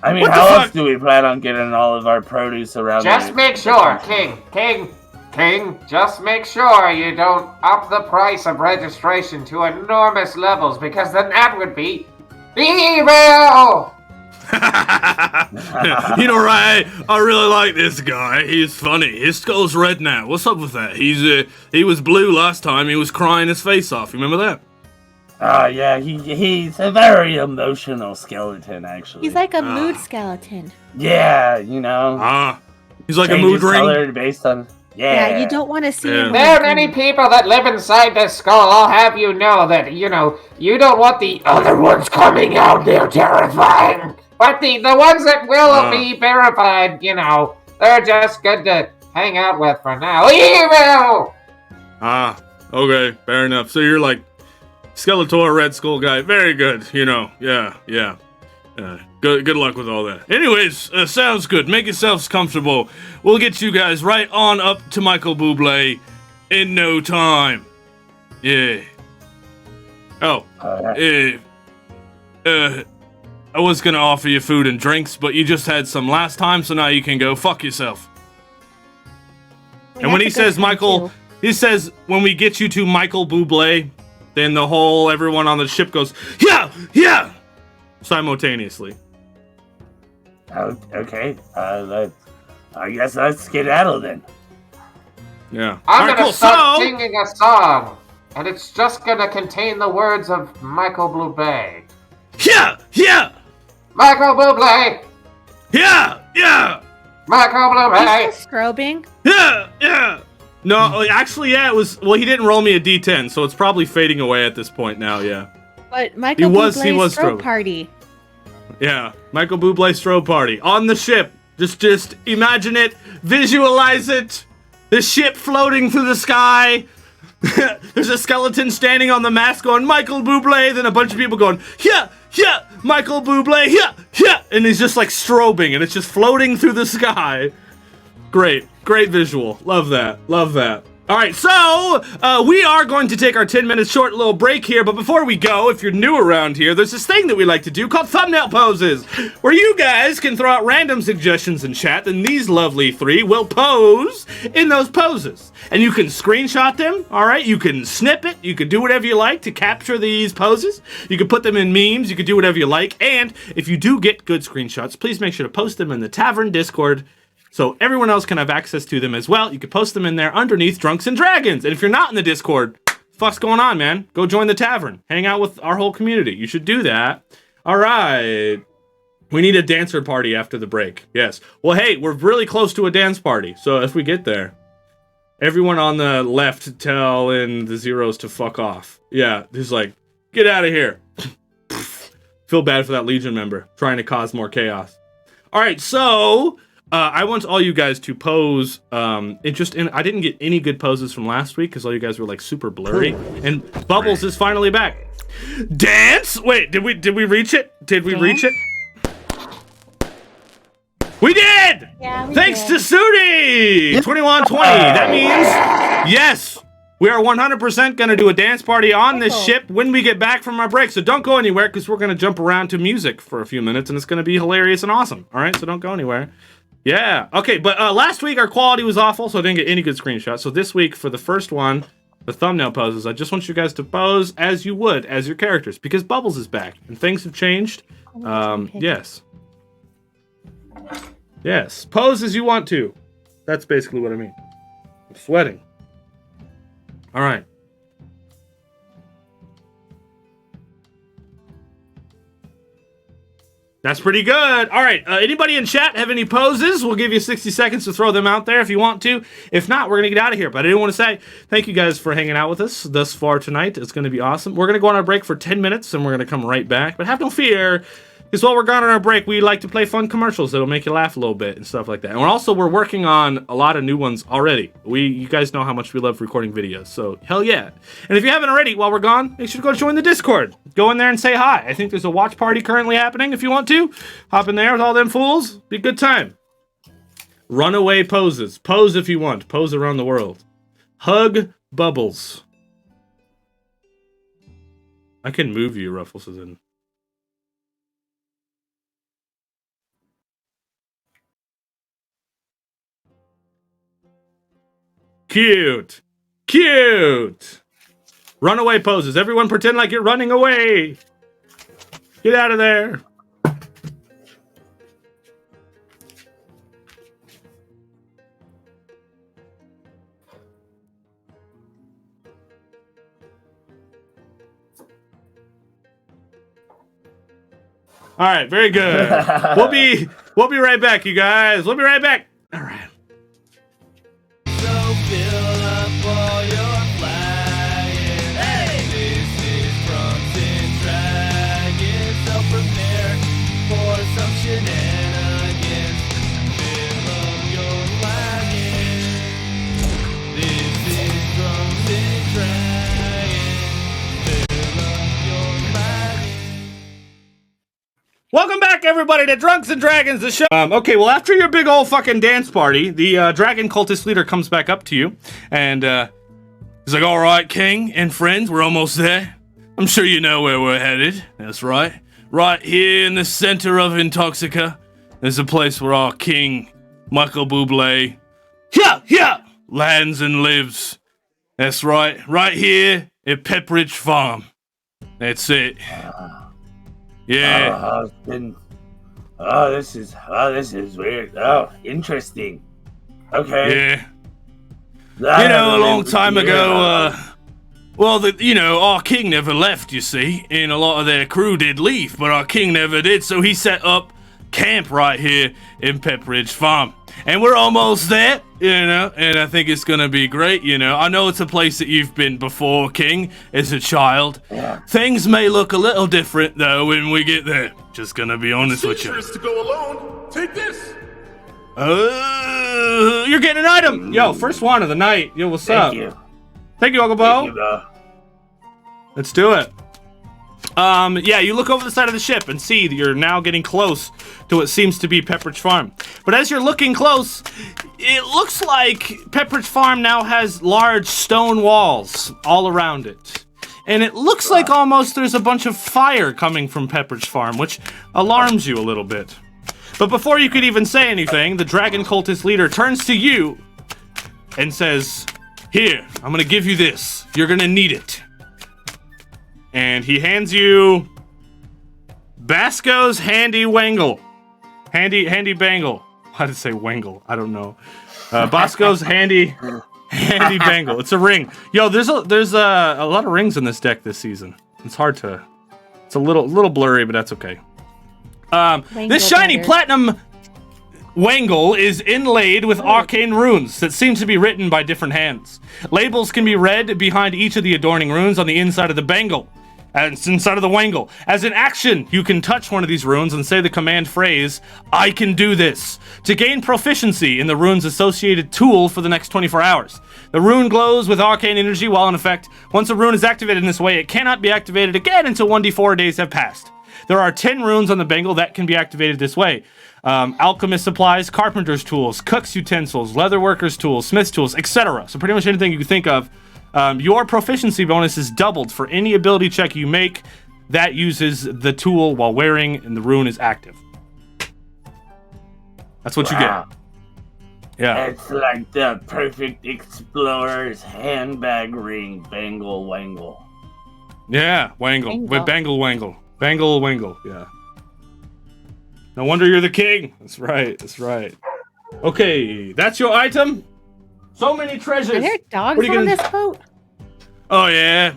I mean, What the how fuck? else do we plan on getting all of our produce around? Just make sure, King, just make sure you don't up the price of registration to enormous levels, because then that would be evil! You know, Ray, I really like this guy. He's funny. His skull's red now. What's up with that? He was blue last time. He was crying his face off. You remember that? Yeah, he's a very emotional skeleton, actually. He's like a mood skeleton. Yeah, you know. He's like a changes mood ring. colored based on. Yeah, you don't want to see him. There are many people that live inside this skull. I'll have you know that, you don't want the other ones coming out. They're terrifying. But the ones that will be verified, they're just good to hang out with for now. Evil! Okay, fair enough. So you're like Skeletor, Red Skull guy. Very good, yeah. Good luck with all that. Anyways, sounds good. Make yourselves comfortable. We'll get you guys right on up to Michael Bublé in no time. Yeah. Oh. I was gonna offer you food and drinks, but you just had some last time, so now you can go fuck yourself. And when he says Michael, he says when we get you to Michael Bublé, then everyone on the ship goes, yeah! Simultaneously. Okay. I guess let's skedaddle then. Yeah. I'm gonna start singing a song, and it's just gonna contain the words of Michael Bublé. Yeah! Michael Bublé! Yeah! Michael Bublé! He's strobing. Yeah! No, actually, yeah, it was. Well, he didn't roll me a D10, so it's probably fading away at this point now. Yeah. But Michael he was Bublé's strobe strobing. party. Yeah, Michael Bublé strobe party on the ship. Just imagine it, visualize it. The ship floating through the sky. There's a skeleton standing on the mast going, Michael Bublé. Then a bunch of people going, yeah, Michael Bublé, yeah. And he's just like strobing, and it's just floating through the sky. Great visual. Love that. All right, so we are going to take our 10-minute short little break here, but before we go, if you're new around here, there's this thing that we like to do called thumbnail poses, where you guys can throw out random suggestions in chat, and these lovely three will pose in those poses. And you can screenshot them, all right? You can snip it. You can do whatever you like to capture these poses. You can put them in memes. You can do whatever you like. And if you do get good screenshots, please make sure to post them in the Tavern Discord, so everyone else can have access to them as well. You can post them in there underneath Drunks and Dragons. And if you're not in the Discord, fuck's going on, man? Go join the tavern. Hang out with our whole community. You should do that. All right. We need a dancer party after the break. Yes. Well, hey, we're really close to a dance party. So if we get there, everyone on the left telling the zeros to fuck off. Yeah, he's like, get out of here. Feel bad for that Legion member trying to cause more chaos. All right, so I want all you guys to pose. I didn't get any good poses from last week because all you guys were like super blurry. And Bubbles is finally back. Dance? Wait, did we reach it? Did we reach it? We did! Yeah, Thanks to Sudi! 2120. That means, yes, we are 100% going to do a dance party on this ship when we get back from our break. So don't go anywhere because we're going to jump around to music for a few minutes and it's going to be hilarious and awesome. All right, so don't go anywhere. Yeah, okay, but last week our quality was awful, so I didn't get any good screenshots. So this week, for the first one, the thumbnail poses, I just want you guys to pose as you would, as your characters, because Bubbles is back, and things have changed. Yes. Yes, pose as you want to. That's basically what I mean. I'm sweating. All right. That's pretty good. All right, anybody in chat have any poses? We'll give you 60 seconds to throw them out there if you want to. If not, we're going to get out of here. But I didn't want to say thank you guys for hanging out with us thus far tonight. It's going to be awesome. We're going to go on our break for 10 minutes, and we're going to come right back. But have no fear, because while we're gone on our break, we like to play fun commercials that'll make you laugh a little bit and stuff like that. And we're working on a lot of new ones already. You guys know how much we love recording videos, so hell yeah. And if you haven't already, while we're gone, make sure to go join the Discord. Go in there and say hi. I think there's a watch party currently happening if you want to. Hop in there with all them fools. Be a good time. Runaway poses. Pose if you want. Pose around the world. Hug Bubbles. I can move you, Ruffles is in. Cute. Cute. Runaway poses. Everyone pretend like you're running away. Get out of there. All right, very good. We'll be right back, you guys. We'll be right back. All right. So fill up all your flagging. Hey! This is Drunks and Dragons. So prepare for some shenanigans. Fill up your flagging. This is Drunks and Dragons. Fill up your flagging. Welcome back, everybody, to Drunks and Dragons, the show. Okay, well, after your big old fucking dance party, the dragon cultist leader comes back up to you, and he's like, all right, King and friends, we're almost there. I'm sure you know where we're headed. That's right. Right here in the center of Intoxica, there's a place where our king, Michael Bublé, lands and lives. That's right. Right here at Pepperidge Farm. That's it. Yeah. This is weird. Oh, interesting. Okay. Yeah. A long time ago, our king never left, you see, and a lot of their crew did leave, but our king never did, so he set up camp right here in Pepperidge Farm. And we're almost there, and I think it's gonna be great, I know it's a place that you've been before, King, as a child. Yeah. Things may look a little different, though, when we get there. Just gonna be honest with you. To go alone. Take this. You're getting an item! Yo, first one of the night. Yo, what's up? Thank you, Uncle Bo. Thank you, Bo. Let's do it. You look over the side of the ship and see that you're now getting close to what seems to be Pepperidge Farm. But as you're looking close, it looks like Pepperidge Farm now has large stone walls all around it. And it looks like almost there's a bunch of fire coming from Pepperidge Farm, which alarms you a little bit. But before you could even say anything, the dragon cultist leader turns to you and says, "Here, I'm gonna give you this. You're gonna need it." And he hands you Basco's handy wangle. Handy bangle. Why did it say wangle? I don't know. Basco's handy bangle. It's a ring. Yo, there's a lot of rings in this deck this season. It's a little blurry, but that's okay. This shiny platinum wangle is inlaid with arcane runes that seem to be written by different hands. Labels can be read behind each of the adorning runes on the inside of the bangle. And it's inside of the wangle. As an action, you can touch one of these runes and say the command phrase, "I can do this," to gain proficiency in the rune's associated tool for the next 24 hours. The rune glows with arcane energy while in effect. Once a rune is activated in this way, it cannot be activated again until 1d4 days have passed. There are 10 runes on the bangle that can be activated this way. Alchemist supplies, carpenter's tools, cook's utensils, leatherworker's tools, smith's tools, etc. So pretty much anything you can think of. Your proficiency bonus is doubled for any ability check you make that uses the tool while wearing and the rune is active. That's what you get. Yeah. It's like the perfect explorer's handbag ring, bangle wangle. Yeah, wangle. With bangle wangle. Bangle wangle, yeah. No wonder you're the king. That's right. Okay, that's your item. So many treasures. Are there dogs on this boat? Oh, yeah.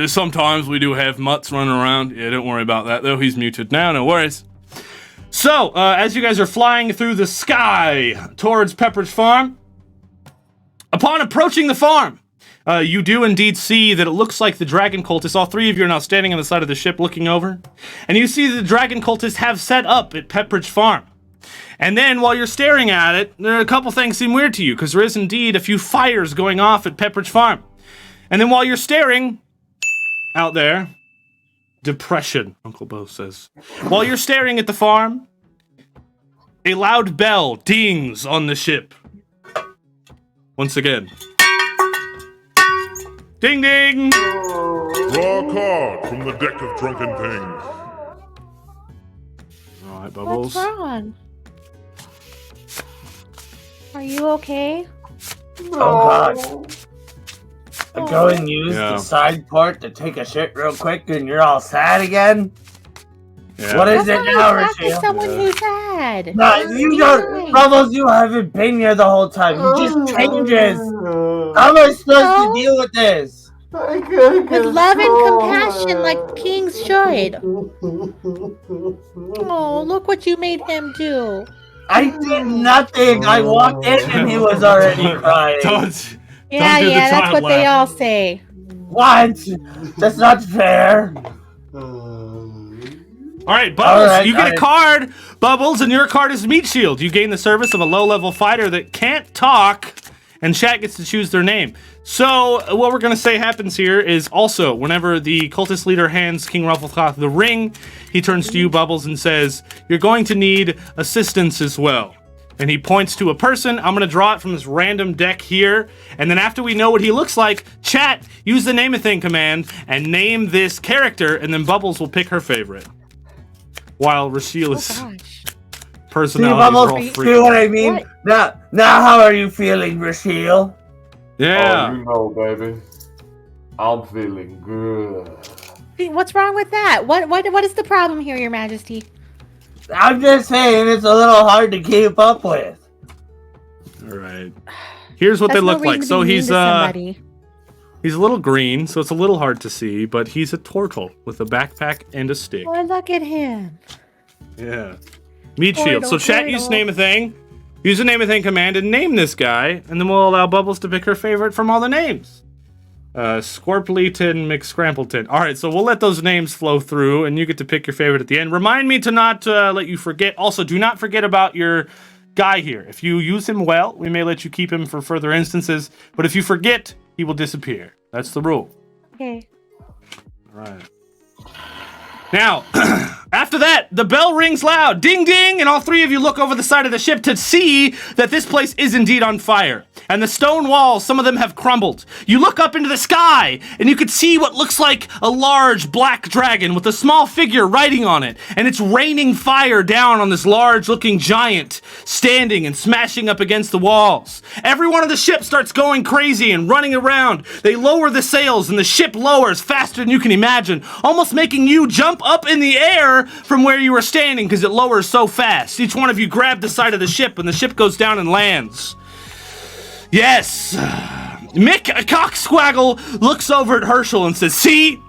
Sometimes we do have mutts running around. Yeah, don't worry about that, though. He's muted now. No worries. So, as you guys are flying through the sky towards Pepperidge Farm, upon approaching the farm, you do indeed see that it looks like the dragon cultists, all three of you are now standing on the side of the ship looking over, and you see the dragon cultists have set up at Pepperidge Farm. And then, while you're staring at it, there are a couple things seem weird to you, because there is indeed a few fires going off at Pepperidge Farm. And then while you're staring out there, depression, Uncle Bo says. While you're staring at the farm, a loud bell dings on the ship. Once again. Ding ding! Draw a card from the deck of drunken things. Alright, Bubbles. What's wrong? Are you okay? Oh God. Go and use the side port to take a shit real quick, and you're all sad again. Yeah. What is That's it not now, how to talk to Rachel? someone who's sad. No, you don't, Bubbles. You haven't been here the whole time. He just changes. How am I supposed to deal with this? With love and compassion, like kings should. Oh, look what you made him do. I did nothing. I walked in and he was already crying. Yeah, that's what they all say. What? That's not fair. All right, Bubbles, you get a card, Bubbles, and your card is Meat Shield. You gain the service of a low-level fighter that can't talk, and chat gets to choose their name. So what we're going to say happens here is also, whenever the cultist leader hands King Rufflecloth the ring, he turns to you, Bubbles, and says, you're going to need assistance as well. And he points to a person. I'm going to draw it from this random deck here. And then after we know what he looks like, chat, use the Name a Thing command and name this character, and then Bubbles will pick her favorite. While Rashiel's personalities are all freaking. See what I mean? Now how are you feeling, Rashiel? Yeah. Oh, you know, baby. I'm feeling good. What's wrong with that? What is the problem here, Your Majesty? I'm just saying it's a little hard to keep up with. All right. Here's what they look like. So he's a little green, so it's a little hard to see, but he's a turtle with a backpack and a stick. Oh, look at him. Yeah. Meat Shield. So chat, use Name a Thing. Use the Name a Thing command and name this guy, and then we'll allow Bubbles to pick her favorite from all the names. Scorpleton McScrampleton. All right, so we'll let those names flow through, and you get to pick your favorite at the end. Remind me to not let you forget. Also, do not forget about your guy here. If you use him well, we may let you keep him for further instances, but if you forget, he will disappear. That's the rule. Okay. All right. Now, after that, the bell rings loud. Ding, ding, and all three of you look over the side of the ship to see that this place is indeed on fire. And the stone walls, some of them have crumbled. You look up into the sky, and you can see what looks like a large black dragon with a small figure riding on it. And it's raining fire down on this large-looking giant, standing and smashing up against the walls. Everyone on the ship starts going crazy and running around. They lower the sails, and the ship lowers faster than you can imagine, almost making you jump up in the air from where you were standing because it lowers so fast. Each one of you grab the side of the ship, and the ship goes down and lands. Yes! Mick Cocksquaggle looks over at Herschel and says, See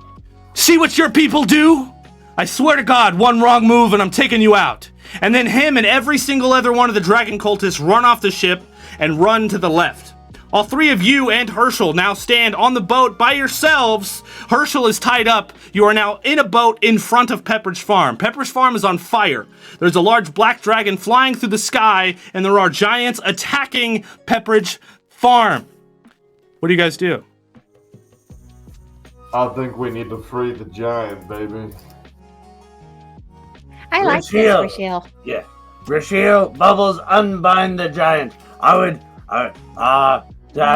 what your people do? I swear to God, one wrong move and I'm taking you out. And then him and every single other one of the dragon cultists run off the ship and run to the left. All three of you and Herschel now stand on the boat by yourselves. Herschel is tied up. You are now in a boat in front of Pepperidge Farm. Pepperidge Farm is on fire. There's a large black dragon flying through the sky, and there are giants attacking Pepperidge Farm. What do you guys do? I think we need to free the giant, baby. I like this, Rashiel. Yeah. Rashiel, Bubbles, unbind the giant.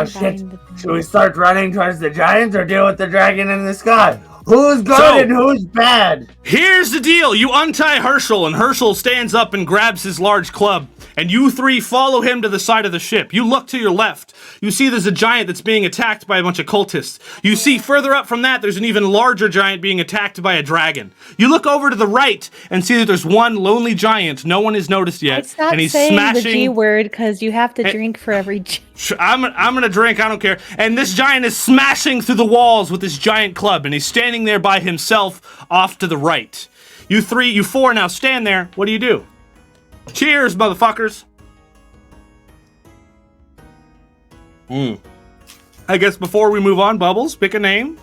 Shit. Should we start running towards the giant or deal with the dragon in the sky? Who's good and who's bad? Here's the deal. You untie Herschel, and Herschel stands up and grabs his large club, and you three follow him to the side of the ship. You look to your left. You see there's a giant that's being attacked by a bunch of cultists. You see further up from that, there's an even larger giant being attacked by a dragon. You look over to the right and see that there's one lonely giant no one has noticed yet, and he's saying smashing the G word because you have to drink for every G. I'm gonna drink, I don't care. And this giant is smashing through the walls with this giant club, and he's standing there by himself off to the right. You four now stand there. What do you do? Cheers, motherfuckers. I guess before we move on, Bubbles, pick a name.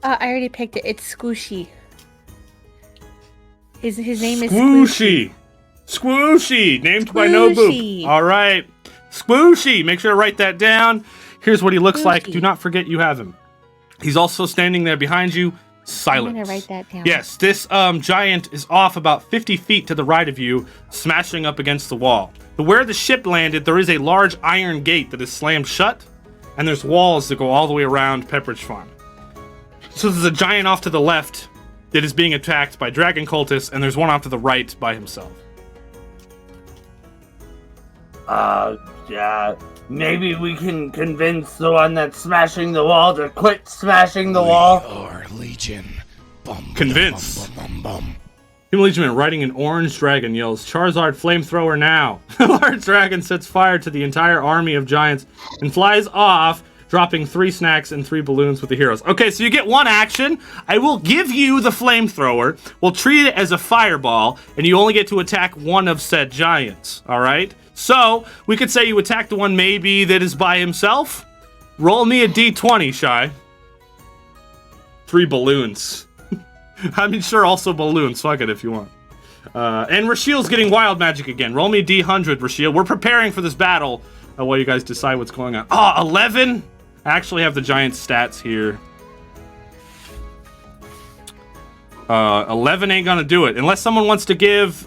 I already picked it. It's Squishy. His name is Squishy. Squishy, named by Nobu. All right. Squishy. Make sure to write that down. Here's what he looks like. Do not forget you have him. He's also standing there behind you, silent. I'm gonna write that down. Yes, this giant is off about 50 feet to the right of you, smashing up against the wall. But where the ship landed, there is a large iron gate that is slammed shut, and there's walls that go all the way around Pepperidge Farm. So there's a giant off to the left that is being attacked by dragon cultists, and there's one off to the right by himself. Yeah. maybe we can convince the one that's smashing the wall to quit smashing the wall. Our Legion. Convince. Human Legionman riding an orange dragon yells, Charizard flamethrower now. The large dragon sets fire to the entire army of giants and flies off, dropping 3 snacks and 3 balloons with the heroes. Okay, so you get 1 action. I will give you the flamethrower. We'll treat it as a fireball, and you only get to attack 1 of said giants, all right? So, we could say you attack the one maybe that is by himself. Roll me a d20, Shy. 3 balloons. I mean, sure, also balloons. Fuck it if you want. And Rashiel's getting wild magic again. Roll me d100, Rashiel. We're preparing for this battle while you guys decide what's going on. Oh, 11? I actually have the giant stats here. 11 ain't gonna do it. Unless someone wants to give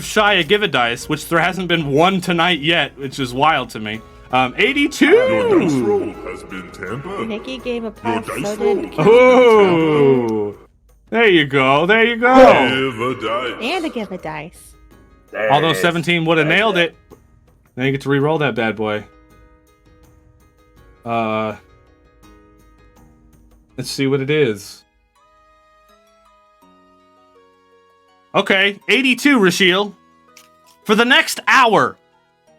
Shy a give a dice, which there hasn't been one tonight yet, which is wild to me. 82! Your dice roll has been tampered. Nikki gave a Your plus, dice so roll did has Oh! There you go, there you go. Give a dice. and to give a dice. There Although it is. 17 would have nailed it. Then you get to re-roll that bad boy. Let's see what it is. Okay, 82, Rashiel. For the next hour,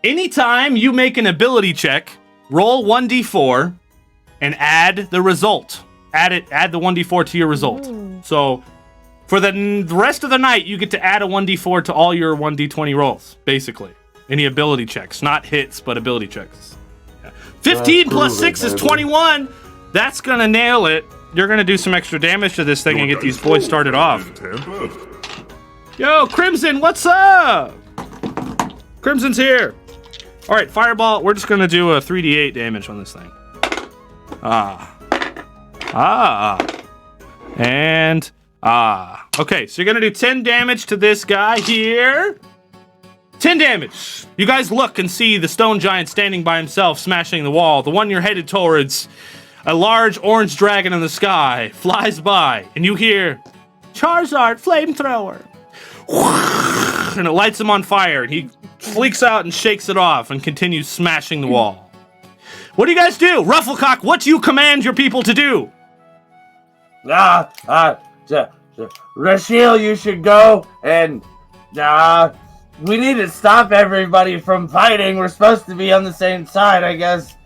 anytime you make an ability check, roll 1d4 and add the result. Add the 1d4 to your result. Ooh. So for the rest of the night, you get to add a 1d4 to all your 1d20 rolls, basically. Any ability checks, not hits, but ability checks. Yeah. 15 plus 6 is 21. That's gonna nail it. You're gonna do some extra damage to this thing and get these boys started off. Yo, Crimson, what's up? Crimson's here. All right, Fireball. We're just gonna do a 3d8 damage on this thing. And okay, so you're gonna do 10 damage to this guy here. 10 damage. You guys look and see the stone giant standing by himself, smashing the wall. The one you're headed towards, a large orange dragon in the sky, flies by, and you hear, Charizard flamethrower. And it lights him on fire, and he fleeks out and shakes it off and continues smashing the wall. What do you guys do? Rufflecock, what do you command your people to do? Rashiel, you should go and we need to stop everybody from fighting. We're supposed to be on the same side, I guess.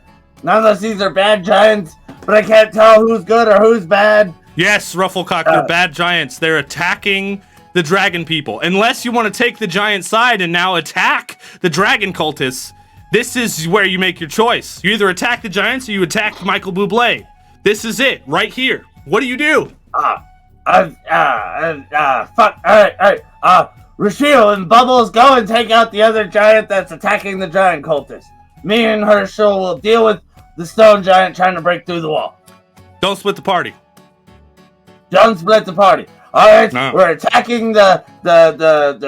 Not unless these are bad giants, but I can't tell who's good or who's bad. Yes, Rufflecock, they're bad giants. They're attacking the dragon people. Unless you want to take the giant side and now attack the dragon cultists, this is where you make your choice. You either attack the giants or you attack Michael Bublé. This is it, right here. What do you do? Fuck. Alright. Rashiel and Bubbles, go and take out the other giant that's attacking the giant cultist. Me and Herschel will deal with the stone giant trying to break through the wall. Don't split the party. Don't split the party. Alright, No. We're attacking the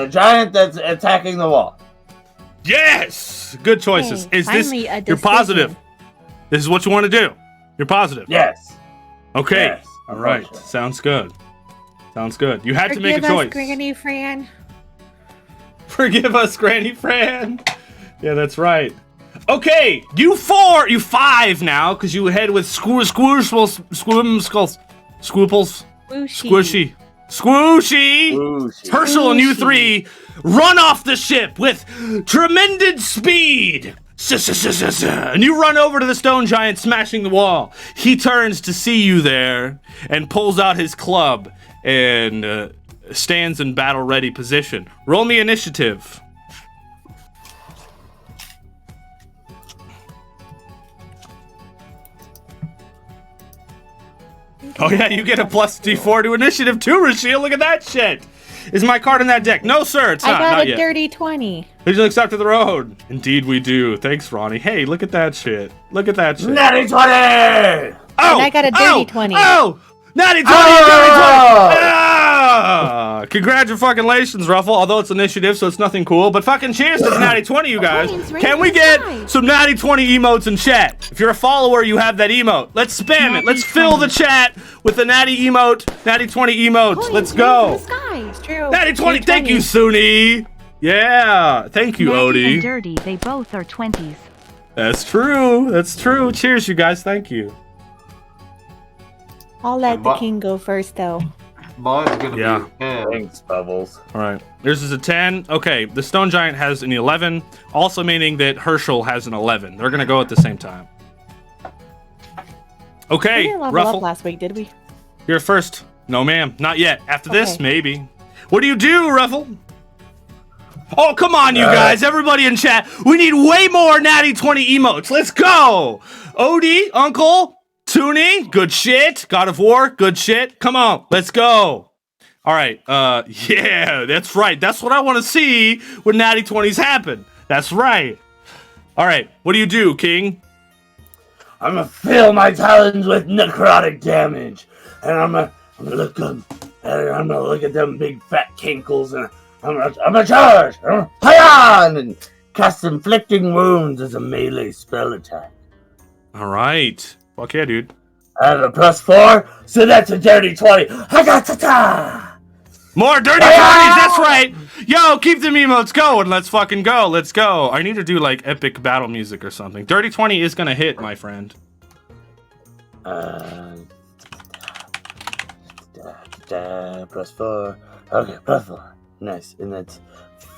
giant that's attacking the wall. Yes! Good choices. Hey, Is this, finally a you're positive? decision. This is what you want to do? You're positive? Yes. Okay. Yes, All right. unfortunately. Sounds good. Sounds good. You had to make a Forgive us, choice. Granny Fran. Forgive us, Granny Fran. Yeah, that's right. Okay, you 5 now, because you head with Squooples. Squishy. Herschel and you 3 run off the ship with tremendous speed. And you run over to the stone giant, smashing the wall. He turns to see you there and pulls out his club and stands in battle-ready position. Roll me initiative. Oh yeah, you get a plus D4 to initiative too, Rashiel. Look at that shit. Is my card in that deck? No, sir, it's I not. got Not a yet. dirty 20. Please look up to the road. Indeed we do. Thanks, Ronnie. Hey, look at that shit. Look at that shit. Natty 20! Oh! And I got a dirty 20. Oh! Natty 20! Oh! Dirty 20! Ah! Congratulations, Ruffle. Although it's initiative, so it's nothing cool. But fucking cheers to the Natty 20, you guys. Coins right Can we in the get sky. some Natty 20 emotes in chat? If you're a follower, you have that emote. Let's spam it. Natty Let's fill the 20. chat with the Natty emote. Natty 20 emotes. Coins Let's right go. in the sky. It's true. Natty 20. You're Thank you, Suni. Yeah. Thank you, Natty Odie. and Dirty, they both are 20s. That's true. That's true. Cheers, you guys. Thank you. I'll let the king go first, though. Mine's gonna be a 10. Thanks, Bubbles. All right. Yours is a 10. Okay, the Stone Giant has an 11, also meaning that Herschel has an 11. They're going to go at the same time. We Okay, didn't level Ruffle. up last week, did we? You're first. No, ma'am. Not yet. After this, Okay. maybe. What do you do, Ruffle? Oh, come on, you guys. Everybody in chat. We need way more Natty 20 emotes. Let's go. Odie, Uncle, Toonie, good shit. God of War, good shit. Come on, let's go. All right. Yeah, that's right. That's what I want to see when Natty 20s happen. That's right. All right. What do you do, King? I'm gonna fill my talons with necrotic damage, and I'm gonna look them, and I'm gonna look at them big fat kinkles, and I'm gonna charge, hi on, and cast inflicting wounds as a melee spell attack. All right. Fuck yeah, dude. I have a +4, so that's a dirty 20. Ha-ga-ta-ta! More dirty 20s, that's right! Yo, keep the emotes going. Let's fucking go. Let's go. I need to do like epic battle music or something. Dirty 20 is gonna hit, my friend. +4. Okay, +4. Nice, and that's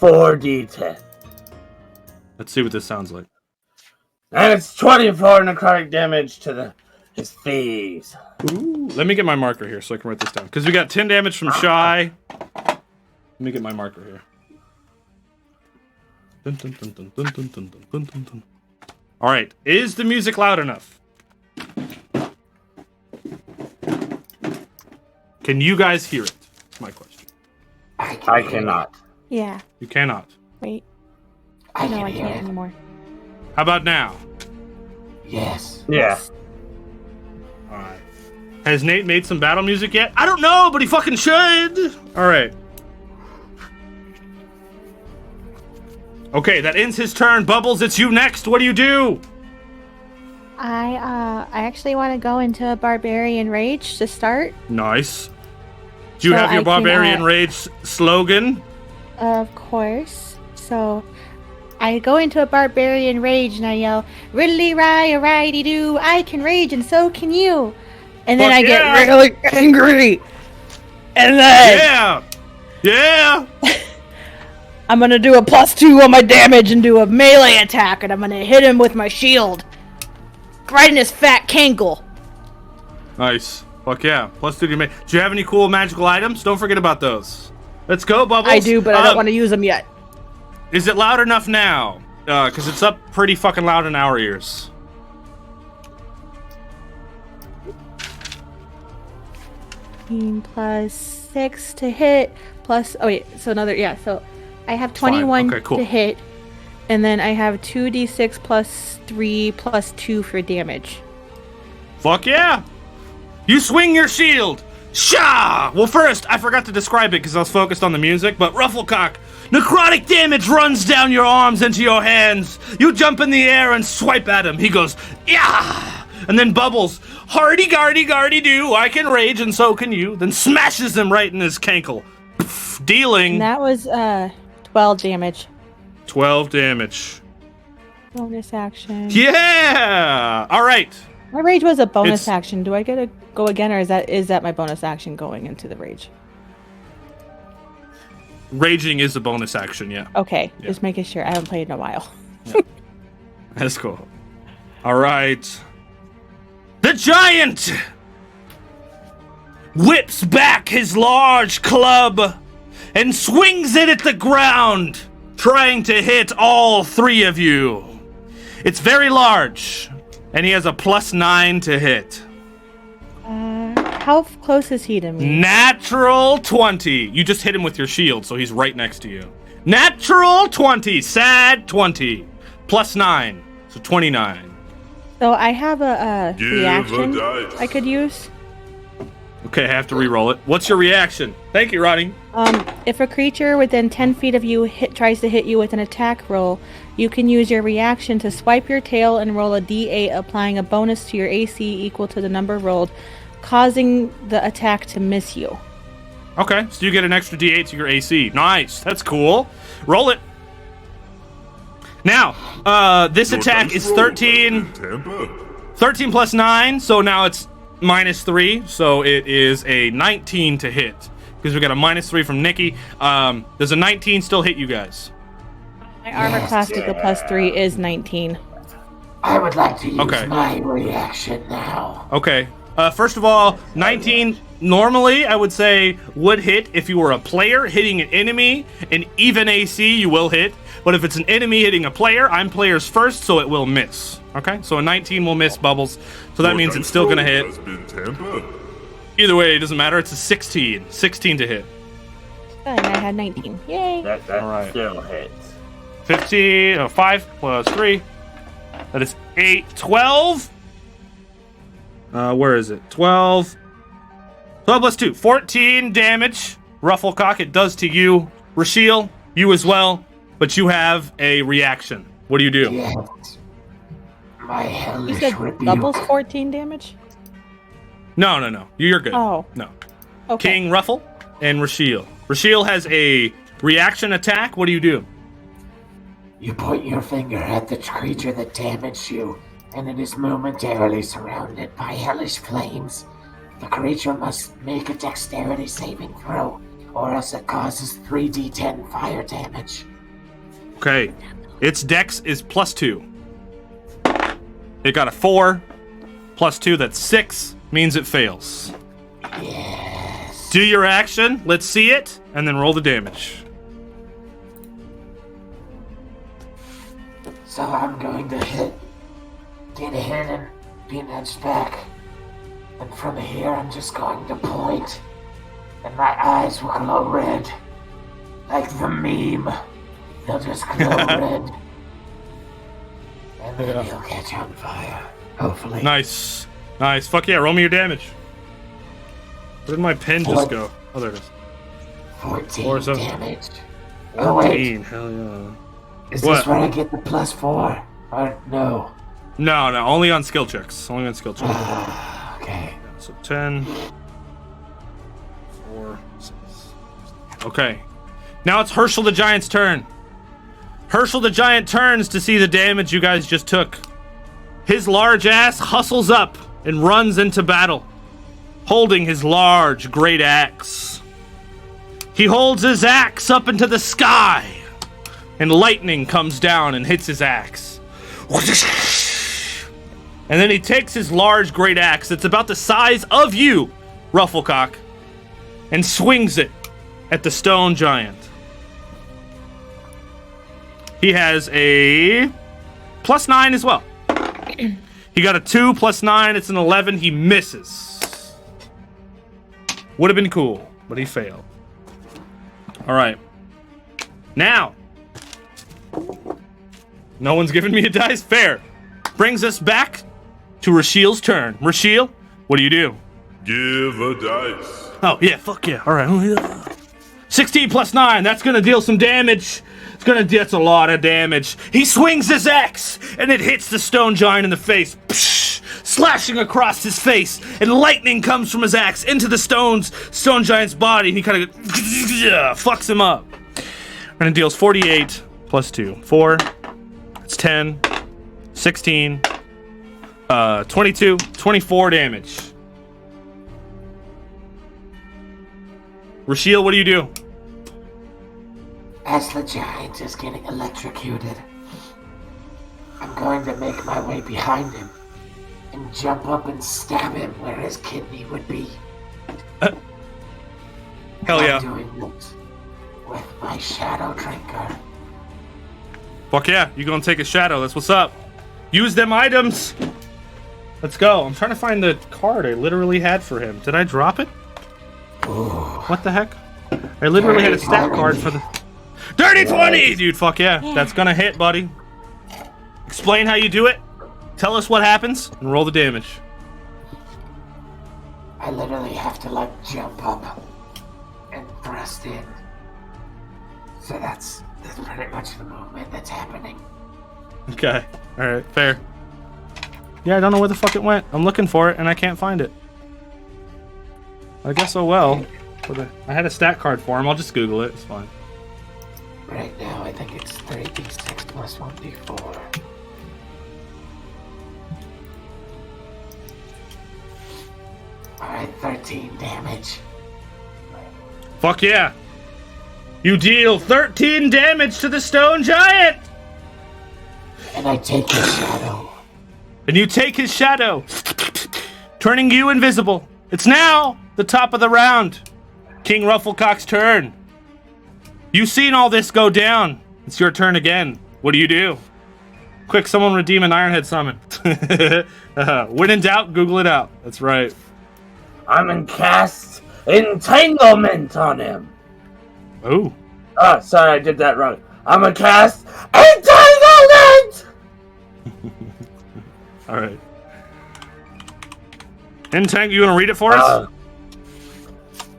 4d10. Let's see what this sounds like. And it's 24 necrotic damage to his face. Ooh, let me get my marker here so I can write this down. Because we got 10 damage from Shy. Let me get my marker here. Dun, dun, dun, dun, dun, dun, dun, dun, dun, dun. All right, is the music loud enough? Can you guys hear it? That's my question. I cannot. Yeah. You cannot. Wait. I No, can I hear can't it. anymore. How about now? Yes. Yeah. All right. Has Nate made some battle music yet? I don't know, but he fucking should. All right. Okay, that ends his turn. Bubbles, it's you next. What do you do? I actually want to go into a barbarian rage to start. Nice. Do you So have your I can, barbarian rage slogan? Of course. So I go into a barbarian rage and I yell, "Riddly ry righty do, I can rage and so can you." And then Fuck I get yeah. really angry. And then Yeah. Yeah. I'm gonna do a +2 on my damage and do a melee attack, and I'm gonna hit him with my shield. Right in his fat kinkle. Nice. Fuck yeah. +2 to your do you have any cool magical items? Don't forget about those. Let's go, Bubbles. I do, but I don't want to use them yet. Is it loud enough now? Because it's up pretty fucking loud in our ears. +6 to hit, so another, so I have 21 Okay, cool. to hit, and then I have 2d6 +3 +2 for damage. Fuck yeah! You swing your shield! Shah! Well, first, I forgot to describe it because I was focused on the music, but Rufflecock, necrotic damage runs down your arms into your hands. You jump in the air and swipe at him. He goes, yeah! And then Bubbles, hardy-gardy do, I can rage and so can you, then smashes him right in his cankle. Pff, dealing And that was 12 damage. 12 damage. Bonus action. Yeah! All right. My rage was a bonus It's- action. Do I get to go again, or is that my bonus action going into the rage? Raging is a bonus action, yeah. Okay, Yeah. just making sure. I haven't played in a while. That's cool. All right. The giant whips back his large club and swings it at the ground, trying to hit all three of you. It's very large, and he has a +9 to hit. How close is he to me? Natural 20. You just hit him with your shield, so he's right next to you. Natural 20. Sad 20. +9. So 29. So I have a Give reaction a dice. I could use. Okay, I have to re-roll it. What's your reaction? Thank you, Rodney. If a creature within 10 feet of you tries to hit you with an attack roll, you can use your reaction to swipe your tail and roll a d8, applying a bonus to your AC equal to the number rolled, causing the attack to miss you. Okay, so you get an extra d8 to your AC. Nice, that's cool. Roll it. Now, this attack is 13 plus 9, so now it's -3, so it is a 19 to hit. Because we got a -3 from Nikki. Does a 19 still hit you guys? My armor class with the +3 is 19. I would like to use my reaction now. Okay. First of all, 19 normally I would say would hit if you were a player hitting an enemy. An even AC you will hit. But if it's an enemy hitting a player, I'm players first, so it will miss. Okay? So a 19 will miss, Bubbles. So that means it's still going to hit. Either way, it doesn't matter. It's a 16. 16 to hit. And I had 19. Yay! That still hits. 15, 5 plus 3. That is 8, 12. Where is it? 12. 12 plus 2. 14 damage. Rufflecock, it does to you. Rashiel, you as well. But you have a reaction. What do you do? Yes. My hellish You said rebuke. Bubbles 14 damage? No. You're good. Oh. No. Okay. King Ruffle and Rashiel. Rashiel has a reaction attack. What do you do? You point your finger at the creature that damaged you, and it is momentarily surrounded by hellish flames. The creature must make a dexterity saving throw, or else it causes 3d10 fire damage. Okay. Its dex is +2. It got a 4. +2, that's 6. Means it fails. Yes. Do your action. Let's see it. And then roll the damage. So I'm going to get ahead and be nudged back. And from here I'm just going to point. And my eyes will glow red. Like the meme. They'll just glow red. And then he'll catch on fire. Hopefully. Nice. Fuck yeah, roll me your damage. Where did my pen just go? Oh, there it is. 14 damage. 14, Oh, wait. hell yeah. Is What? this where I get the +4? Or no? No, only on skill checks. Only on skill checks. Okay. So 10, 4, 6. Okay. Now it's Herschel the Giant's turn. Herschel the Giant turns to see the damage you guys just took. His large ass hustles up and runs into battle, holding his large great axe. He holds his axe up into the sky, and lightning comes down and hits his axe. And then he takes his large great axe that's about the size of you, Rufflecock, and swings it at the stone giant. He has a +9 as well. He got a 2 + 9. It's an 11. He misses. Would have been cool, but he failed. All right. Now, no one's giving me a dice. Fair. Brings us back to Rashiel's turn. Rashiel, what do you do? Give a dice. Oh, yeah, fuck yeah. All right. 16 + 9. That's going to deal some damage. That's a lot of damage. He swings his axe, and it hits the stone giant in the face, slashing across his face, and lightning comes from his axe into the stone giant's body, and he kind of fucks him up. And it deals 48 + 2. 4. It's 10. 16. 22. 24 damage. Rashiel, what do you do? As the giant is getting electrocuted, I'm going to make my way behind him and jump up and stab him where his kidney would be. Hell yeah. I'm doing this with my shadow drinker. Fuck yeah, you gonna take a shadow, that's what's up. Use them items! Let's go. I'm trying to find the card I literally had for him. Did I drop it? Ooh. What the heck? I literally had a stat card for the... Dirty 20! Dude, fuck yeah. That's gonna hit, buddy. Explain how you do it. Tell us what happens, and roll the damage. I literally have to, jump up and thrust in. So that's pretty much the movement that's happening. Okay. Alright, fair. Yeah, I don't know where the fuck it went. I'm looking for it, and I can't find it. I guess oh well. I had a stat card for him. I'll just Google it. It's fine. Right now, I think it's 3d6 plus 1d4. Alright, 13 damage. Fuck yeah. You deal 13 damage to the stone giant! And I take his shadow. And you take his shadow, turning you invisible. It's now the top of the round. King Rufflecock's turn. You've seen all this go down. It's your turn again. What do? Quick, someone redeem an Ironhead summon. When in doubt, Google it out. That's right. I'm gonna cast Entanglement on him. Oh. Oh, sorry, I did that wrong. I'm gonna cast Entanglement! All right. Entang, you gonna read it for us?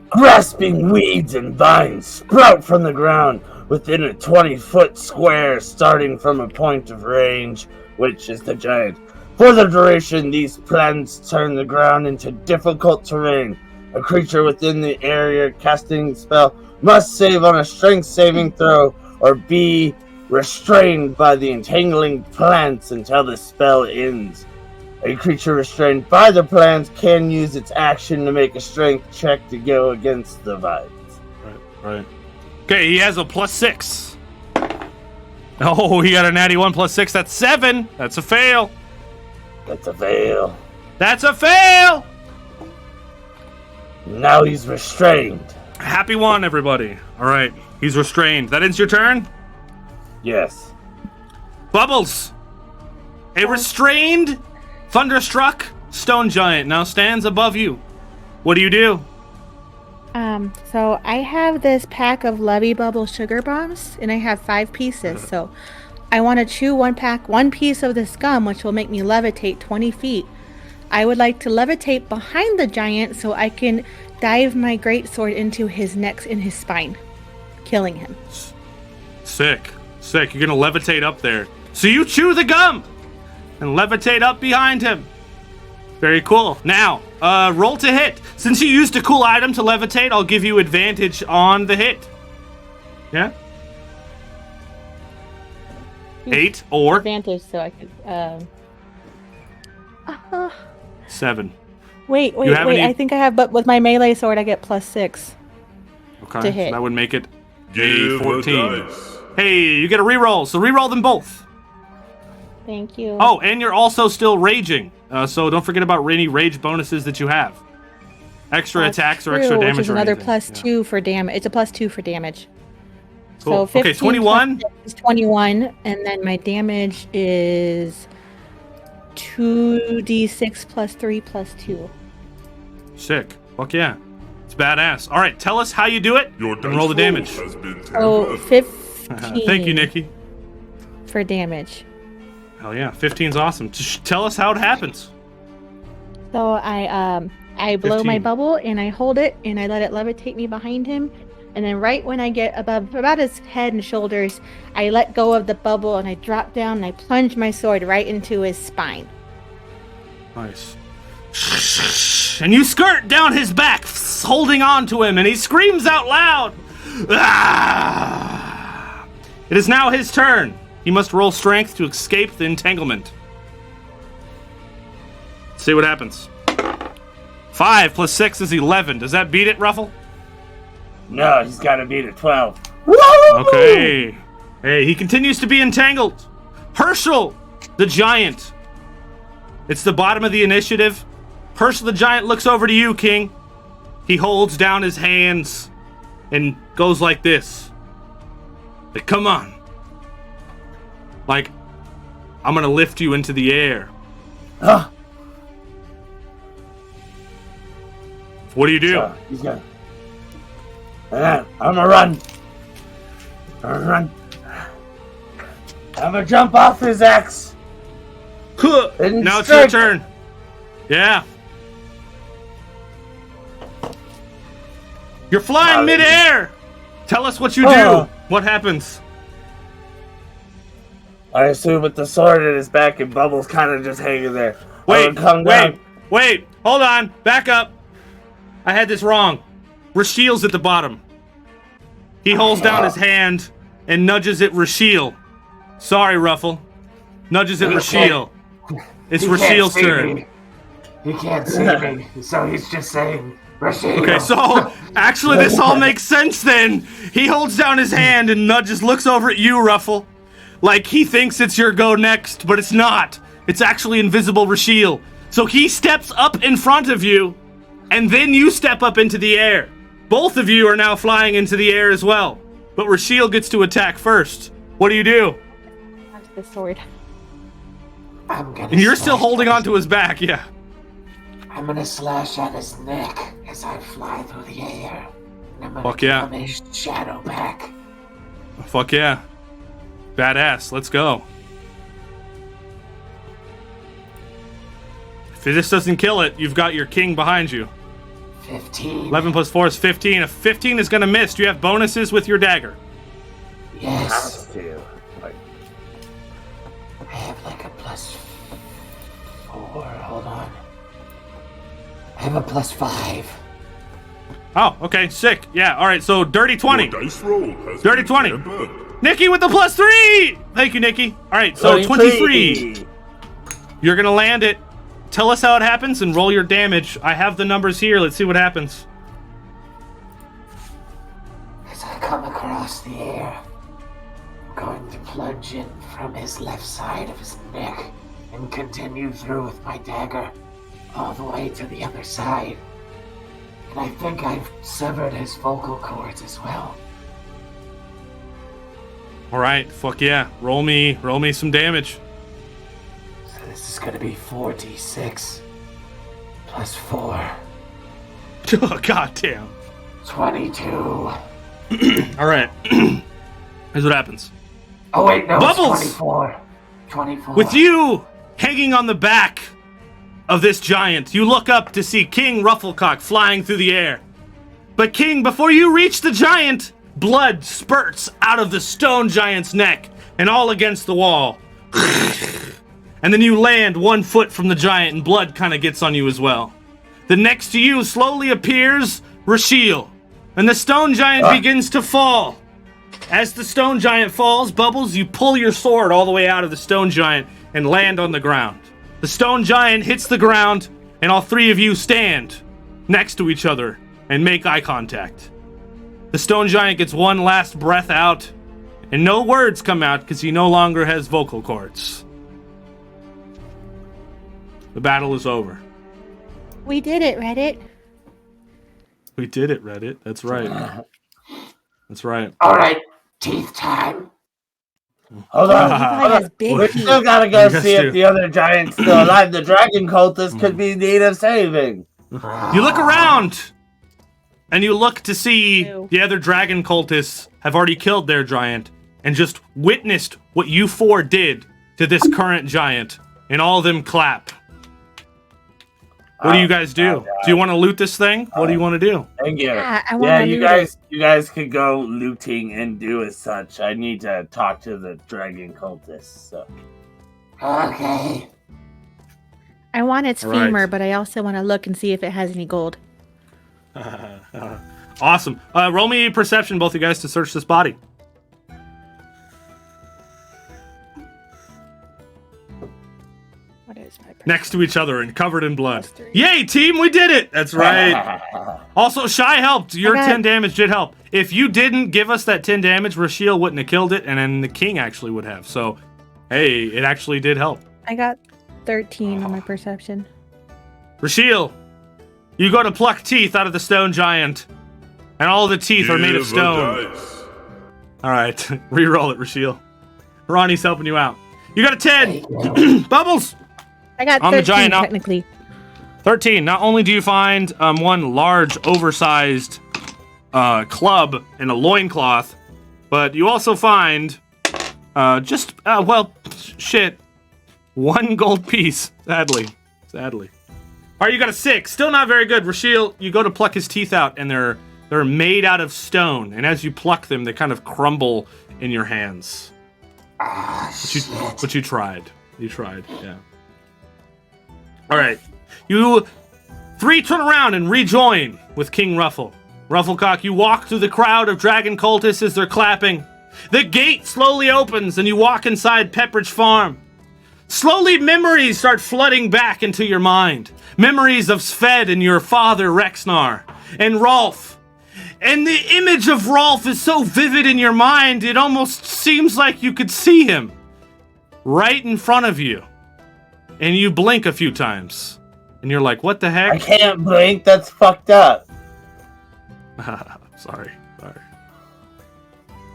Grasping weeds and vines sprout from the ground within a 20-foot square starting from a point of range, which is the giant. For the duration, these plants turn the ground into difficult terrain. A creature within the area casting the spell must save on a strength saving throw or be restrained by the entangling plants until the spell ends. A creature restrained by the plants can use its action to make a strength check to go against the vines. Right. Okay, he has a +6. Oh, he got a natty 1 +6. That's 7. That's a fail. That's a fail. That's a fail! Now he's restrained. Happy one, everybody. All right, he's restrained. That ends your turn? Yes. Bubbles! A restrained, thunderstruck stone giant now stands above you. What do? So I have this pack of Levy Bubble sugar bombs, and I have 5 pieces. So I want to chew one piece of this gum, which will make me levitate 20 feet. I would like to levitate behind the giant so I can dive my greatsword into his neck and his spine, killing him. Sick. You're gonna levitate up there. So you chew the gum and levitate up behind him. Very cool. Now, roll to hit. Since you used a cool item to levitate, I'll give you advantage on the hit. Yeah? 8 or advantage, so I could. 7. Wait. I think I have, but with my melee sword, I get +6. Okay, to hit. So that would make it Give a 14. dice. Hey, you get a reroll, so reroll them both. Thank you. Oh, and you're also still raging, so don't forget about any rage bonuses that you have. Extra That's attacks or true, extra damage which is or another anything. +2 for damage. It's a +2 for damage. Cool. So 15 Okay, 21. is 21, and then my damage is 2d6 +3 +2. Sick. Fuck yeah. It's badass. All right, tell us how you do it Your and roll the damage. Has been Oh, 15. Thank you, Nikki. For damage. Hell yeah, 15's awesome. Just tell us how it happens. So I blow my 15. bubble and I hold it and I let it levitate me behind him, and then right when I get above about his head and shoulders, I let go of the bubble and I drop down and I plunge my sword right into his spine. Nice. And you skirt down his back, holding on to him, and he screams out loud. Ah! It is now his turn. He must roll strength to escape the entanglement. Let's see what happens. 5 + 6 is 11. Does that beat it, Ruffle? No, he's got to beat a 12. Okay. Hey, he continues to be entangled. Herschel, the giant. It's the bottom of the initiative. Herschel the giant looks over to you, King. He holds down his hands and goes like this. Like, come on. Like, I'm gonna lift you into the air. Huh. What do you do? So he's gonna. I'm gonna run. I'm gonna jump off his axe. And Now it's your strike. turn. Yeah. You're flying midair. Tell us what you do. Oh. What happens? I assume with the sword in his back and Bubbles kind of just hanging there. Wait, Come down. wait. Hold on. Back up. I had this wrong. Rashiel's at the bottom. He holds down his hand, and nudges at Rashiel. Sorry, Ruffle. Nudges at Rashiel. It's Rashiel's turn. He can't see me, so he's just saying, Rashiel. Okay, so actually this all makes sense then. He holds down his hand and looks over at you, Ruffle. Like he thinks it's your go next, but it's not. It's actually invisible Rashiel. So he steps up in front of you, and then you step up into the air. Both of you are now flying into the air as well. But Rashiel gets to attack first. What do you do? That's the sword. And you're still holding onto his back, yeah. I'm gonna slash at his neck as I fly through the air. And I'm gonna Fuck yeah. become his shadow back. Fuck yeah. Badass. Let's go. If this doesn't kill it, you've got your king behind you. 15. 11 plus 4 is 15. If 15 is going to miss, do you have bonuses with your dagger? Yes. Two. I have like a +4. Hold on. I have a +5. Oh, okay. Sick. Yeah. All right. So dirty 20. Your dice roll has Dirty been 20. tampered. Nikki with the +3. Thank you, Nikki. All right. So 23. You're going to land it. Tell us how it happens and roll your damage. I have the numbers here. Let's see what happens. As I come across the air, I'm going to plunge in from his left side of his neck and continue through with my dagger all the way to the other side. And I think I've severed his vocal cords as well. All right. Fuck yeah. Roll me some damage. So this is gonna be 4d6 plus 4. Oh, goddamn. 22. All right. Here's what happens. Oh wait, no, Bubbles! it's 24. 24. With you hanging on the back of this giant, you look up to see King Rufflecock flying through the air. But King, before you reach the giant, blood spurts out of the stone giant's neck and all against the wall. And then you land 1 foot from the giant and blood kind of gets on you as well. Then next to you slowly appears Rashiel, and the stone giant begins to fall. As the stone giant falls, Bubbles, you pull your sword all the way out of the stone giant and land on the ground. The stone giant hits the ground, and all three of you stand next to each other and make eye contact. The stone giant gets one last breath out, and no words come out because he no longer has vocal cords. The battle is over. We did it, Reddit. We did it, Reddit. That's right. That's right. Alright, teeth time. Hold on. We still gotta go see if the other giant's still alive. The dragon cultist could be in need of saving. You look around, and you look to see the other dragon cultists have already killed their giant and just witnessed what you four did to this current giant, and all of them clap. What do you guys do? Do you want to loot this thing? What do you want to do? Thank you. Yeah, you guys could go looting and do as such. I need to talk to the dragon cultists. So. Okay. I want its All right. femur, but I also want to look and see if it has any gold. Awesome. Roll me perception, both of you guys, to search this body. What is my Next to each other and covered in blood. Yay, team, we did it! That's right. Also, Shy helped. Your 10 damage did help. If you didn't give us that 10 damage, Rashiel wouldn't have killed it, and then the king actually would have. So, hey, it actually did help. I got 13 on my perception. Rashiel, you go to pluck teeth out of the stone giant, and all the teeth are made of stone. All right, reroll it, Rashiel. Ronnie's helping you out. You got a 10. Bubbles! I got On 13 the giant now. technically. 13. Not only do you find one large, oversized club and a loincloth, but you also find one gold piece. Sadly. All right, you got a 6. Still not very good. Rashiel, you go to pluck his teeth out, and they're made out of stone. And as you pluck them, they kind of crumble in your hands. But you tried. Yeah. All right. You three turn around and rejoin with King Ruffle. Rufflecock, you walk through the crowd of dragon cultists as they're clapping, The gate slowly opens and you walk inside Pepperidge Farm. Slowly, memories start flooding back into your mind. Memories of Sved and your father, Rexnar, and Rolf. And the image of Rolf is so vivid in your mind, it almost seems like you could see him right in front of you. And you blink a few times. And you're like, what the heck? I can't blink, that's fucked up. Sorry.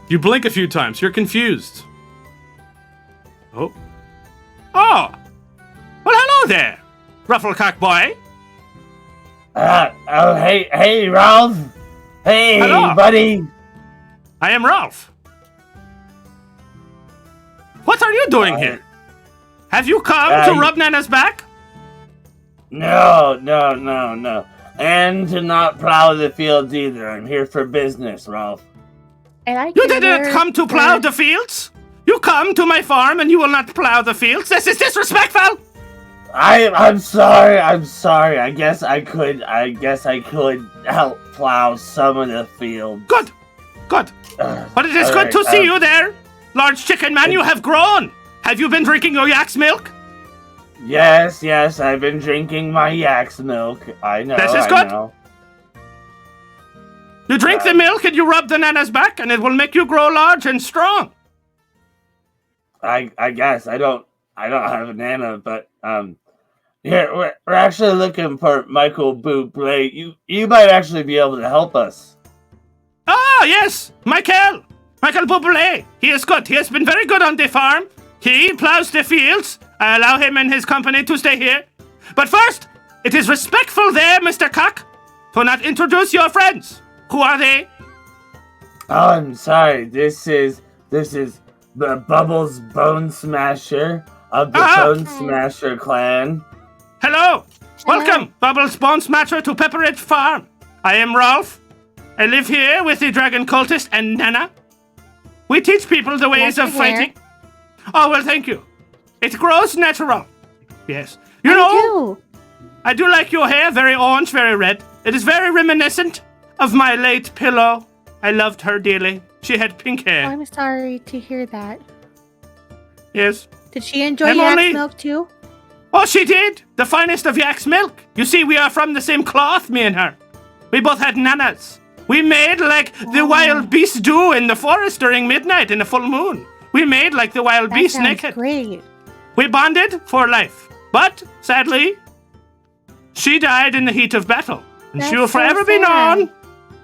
You blink a few times, you're confused. Oh, well, hello there, Rufflecock boy. Hey, Ralph. Hey, hello. buddy. I am Ralph. What are you doing here? Have you come to rub Nana's back? No. And to not plow the fields either. I'm here for business, Ralph. You didn't come to plow the fields? You come to my farm and you will not plow the fields? This is disrespectful! I'm sorry. I guess I could help plow some of the field. Good. But it is good to see you there. Large chicken man, you have grown. Have you been drinking your yak's milk? Yes, I've been drinking my yak's milk. I know. This is good. Know. You drink the milk and you rub the Nana's back and it will make you grow large and strong. I guess I don't have a Nana, but here we're actually looking for Michael Bublé. You might actually be able to help us. Ah, yes, Michael Bublé. He is good. He has been very good on the farm. He plows the fields. I allow him and his company to stay here. But first, it is respectful there, Mr. Cock, to not introduce your friends. Who are they? Oh, I'm sorry. This is the Bubbles Bone Smasher of the Bone Smasher clan. Hello. Welcome, Bubbles Bone Smasher, to Pepperidge Farm. I am Rolf. I live here with the dragon cultist and Nana. We teach people the ways of fighting. Oh, well, thank you. It grows natural. Yes. I do like your hair, very orange, very red. It is very reminiscent of my late pillow. I loved her dearly. She had pink hair. Oh, I'm sorry to hear that. Yes. Did she enjoy yak's milk too? Oh, she did. The finest of yak's milk. You see, we are from the same cloth, me and her. We both had nanas. We made like the wild beasts do in the forest during midnight in the full moon. We made like the wild beasts naked. Great. We bonded for life. But, sadly, she died in the heat of battle. And she will forever be known,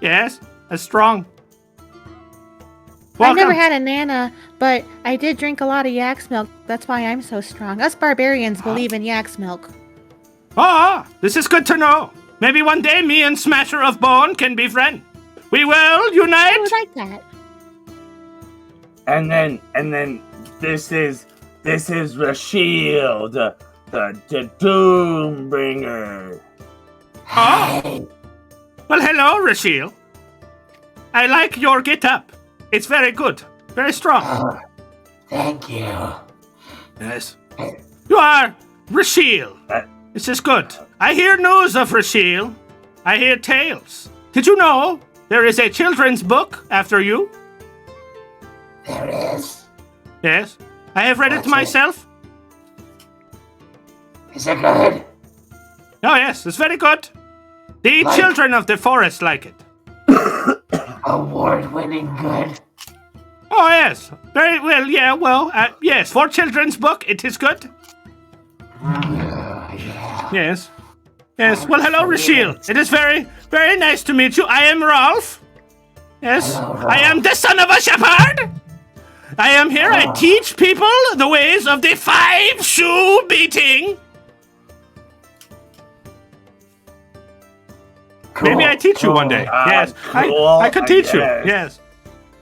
yes, as strong. Welcome. I never had a Nana, but I did drink a lot of yak's milk. That's why I'm so strong. Us barbarians believe in yak's milk. This is good to know. Maybe one day me and Smasher of Bone can be friends. We will unite. I would like that. And then this is Rashiel, the Doombringer. Oh. Well, hello, Rashiel. I like your get-up. It's very good. Very strong. Thank you. Yes. You are Rashiel. This is good. I hear news of Rashiel. I hear tales. Did you know there is a children's book after you? There is. Yes. I have read it myself. Is it good? Oh, yes. It's very good. The children of the forest like it. Award-winning good. Oh, yes. Very well, yeah, well, yes. For children's book, it is good. Yeah. Yes. Yes. Well, hello, Rashiel. It is very, very nice to meet you. I am Rolf. Yes. Hello, Rolf. I am the son of a shepherd. I am here. I teach people the ways of the 5-shoe beating. Cool. Maybe I teach you one day. Yes. Cool, I could teach you. guess. Yes.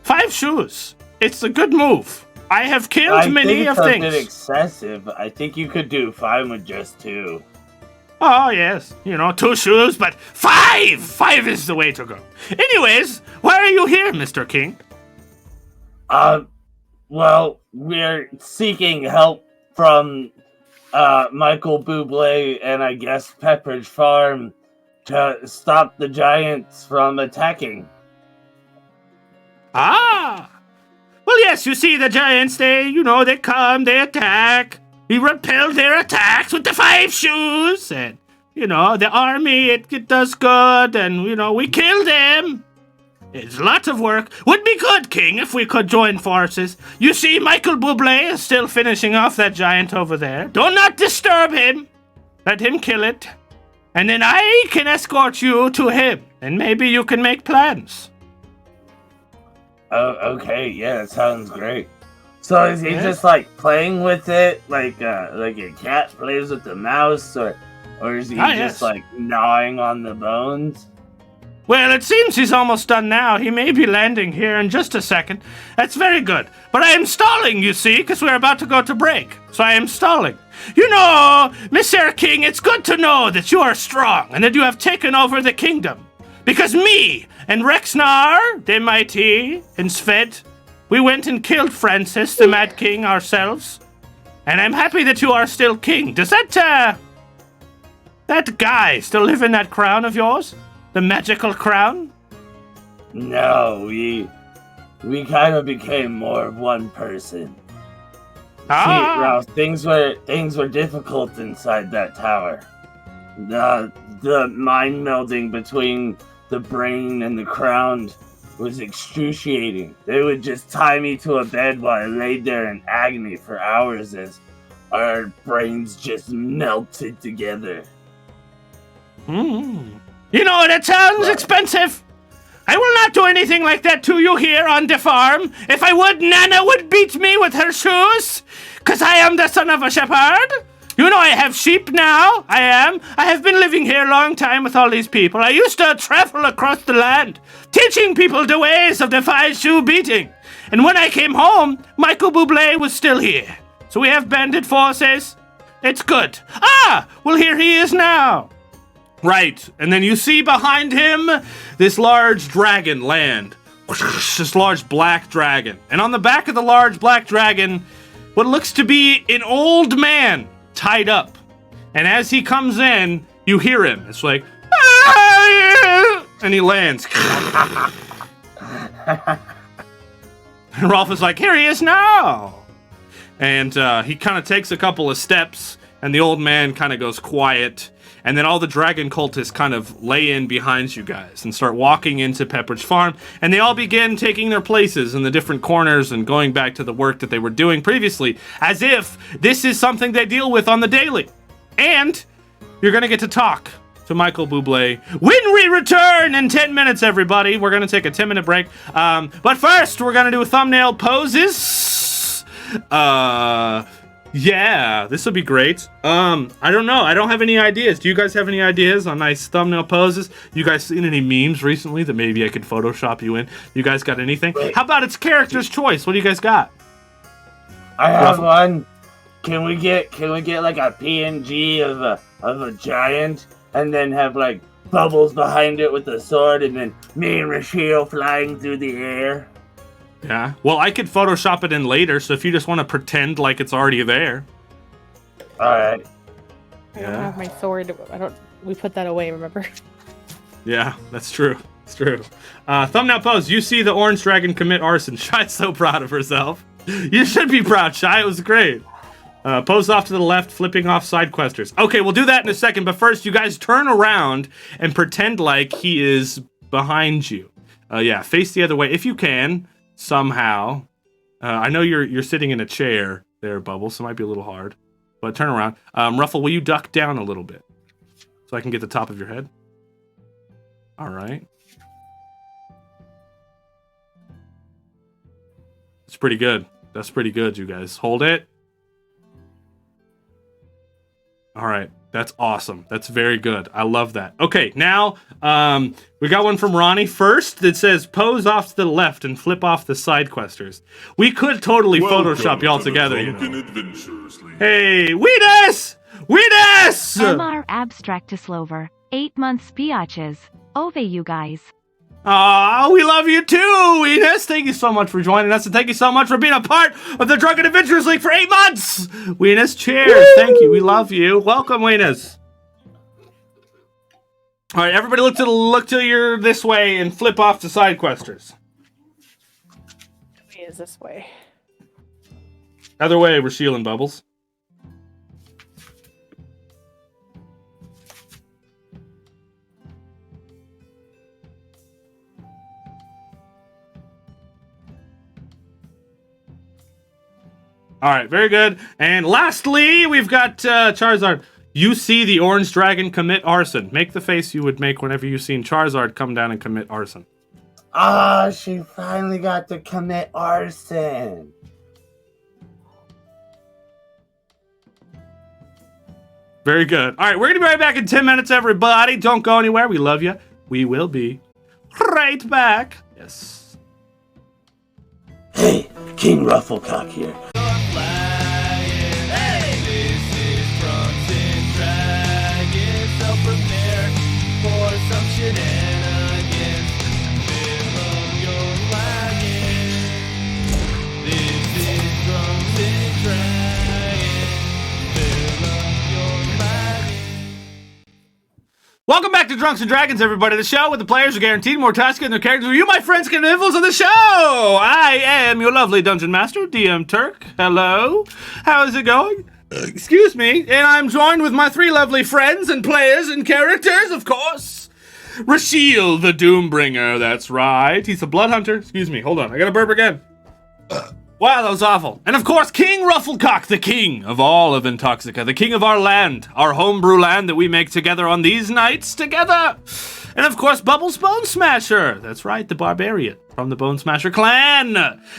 5 shoes. It's a good move. I have killed many of things. I think it's a bit excessive. I think you could do fine with just 2. Oh, yes. 2 shoes, but 5! 5 is the way to go. Anyways, why are you here, Mr. King? Well, we're seeking help from Michael Bublé and I guess Pepperidge Farm to stop the giants from attacking. Well, yes, you see the giants, they come, they attack. We repel their attacks with the 5 shoes. And, the army, it does good. And, we kill them. It's lots of work. Would be good, King, if we could join forces. You see, Michael Bublé is still finishing off that giant over there. Do not disturb him. Let him kill it. And then I can escort you to him. And maybe you can make plans. Oh, okay. Yeah, that sounds great. So is he just like playing with it, like a cat plays with the mouse, or is he just like gnawing on the bones? Well, it seems he's almost done now. He may be landing here in just a second. That's very good. But I am stalling, you see, because we're about to go to break. So I am stalling. Mr. King, it's good to know that you are strong and that you have taken over the kingdom. Because me and Rexnar, the Mighty, and Sved, we went and killed Francis, the Mad King, ourselves. And I'm happy that you are still king. Does that guy still live in that crown of yours? The magical crown? No, we kind of became more of one person. See, Ralph, things were difficult inside that tower. The mind melding between the brain and the crown was excruciating. They would just tie me to a bed while I laid there in agony for hours as our brains just melted together. That sounds expensive. I will not do anything like that to you here on the farm. If I would, Nana would beat me with her shoes, 'cause I am the son of a shepherd. I have sheep now. I have been living here a long time with all these people. I used to travel across the land, teaching people the ways of the 5-shoe beating. And when I came home, Michael Bublé was still here. So we have banded forces. It's good. Well, here he is now. Right, and then you see behind him this large dragon land. This large black dragon. And on the back of the large black dragon, what looks to be an old man tied up. And as he comes in, you hear him. It's like, and he lands. And Rolf is like, here he is now. And he kind of takes a couple of steps, and the old man kind of goes quiet. And then all the dragon cultists kind of lay in behind you guys and start walking into Pepperidge Farm. And they all begin taking their places in the different corners and going back to the work that they were doing previously, as if this is something they deal with on the daily. And you're going to get to talk to Michael Bublé when we return in 10 minutes, everybody. We're going to take a 10-minute break. But first, we're going to do thumbnail poses. Yeah, this will be great. I don't know. I don't have any ideas. Do you guys have any ideas on nice thumbnail poses? You guys seen any memes recently that maybe I could Photoshop you in? You guys got anything? How about it's character's choice? What do you guys got? I have one. Can we get like a PNG of a giant and then have like bubbles behind it with the sword and then me and Rachel flying through the air? Yeah. Well, I could Photoshop it in later, so if you just want to pretend like it's already there. Alright. I don't have my sword. We put that away, remember? Yeah, that's true. It's true. Thumbnail pose. You see the orange dragon commit arson. Shy's so proud of herself. You should be proud, Shy. It was great. Pose off to the left, flipping off side questers. Okay, we'll do that in a second, but first, you guys turn around and pretend like he is behind you. Yeah, face the other way if you can. Somehow. I know you're sitting in a chair there, Bubbles, so it might be a little hard. But turn around. Ruffle, will you duck down a little bit? So I can get the top of your head? Alright. That's pretty good. That's pretty good, you guys. Hold it. Alright. That's awesome. That's very good. I love that. Okay, now we got one from Ronnie first that says pose off to the left and flip off the side questers. We could totally Photoshop y'all together, you know. Hey, Weenus! Weenus! MR Abstractislover. 8 months piaches. Ove you guys. Aw, we love you too, Weenus. Thank you so much for joining us, and thank you so much for being a part of the Drunken Adventurers League for 8 months. Weenus, cheers. Woo! Thank you. We love you. Welcome, Weenus. All right, everybody, look to your this way and flip off the side questers. is this way? Either way, Rashiel and Bubbles. All right, very good. And lastly, we've got Charizard. You see the orange dragon commit arson. Make the face you would make whenever you seen Charizard come down and commit arson. Ah, she finally got to commit arson. Very good. All right, we're going to be right back in 10 minutes, everybody. Don't go anywhere. We love you. We will be right back. Yes. Hey, King Rufflecock here. Welcome back to Drunks and Dragons, everybody. The show with the players are guaranteed more tasks and their characters. You, my friends, can nibbles on the show. I am your lovely Dungeon Master, DM Turk. Hello. How is it going? Excuse me. And I'm joined with my three lovely friends and players and characters, of course. Rashiel, the Doombringer. That's right. He's a blood hunter. Excuse me. Hold on. I gotta burp again. Wow, that was awful. And of course, King Rufflecock, the king of all of Intoxica, the king of our land, our homebrew land that we make together on these nights together. And of course, Bubbles Bone Smasher. That's right, the barbarian from the Bone Smasher clan.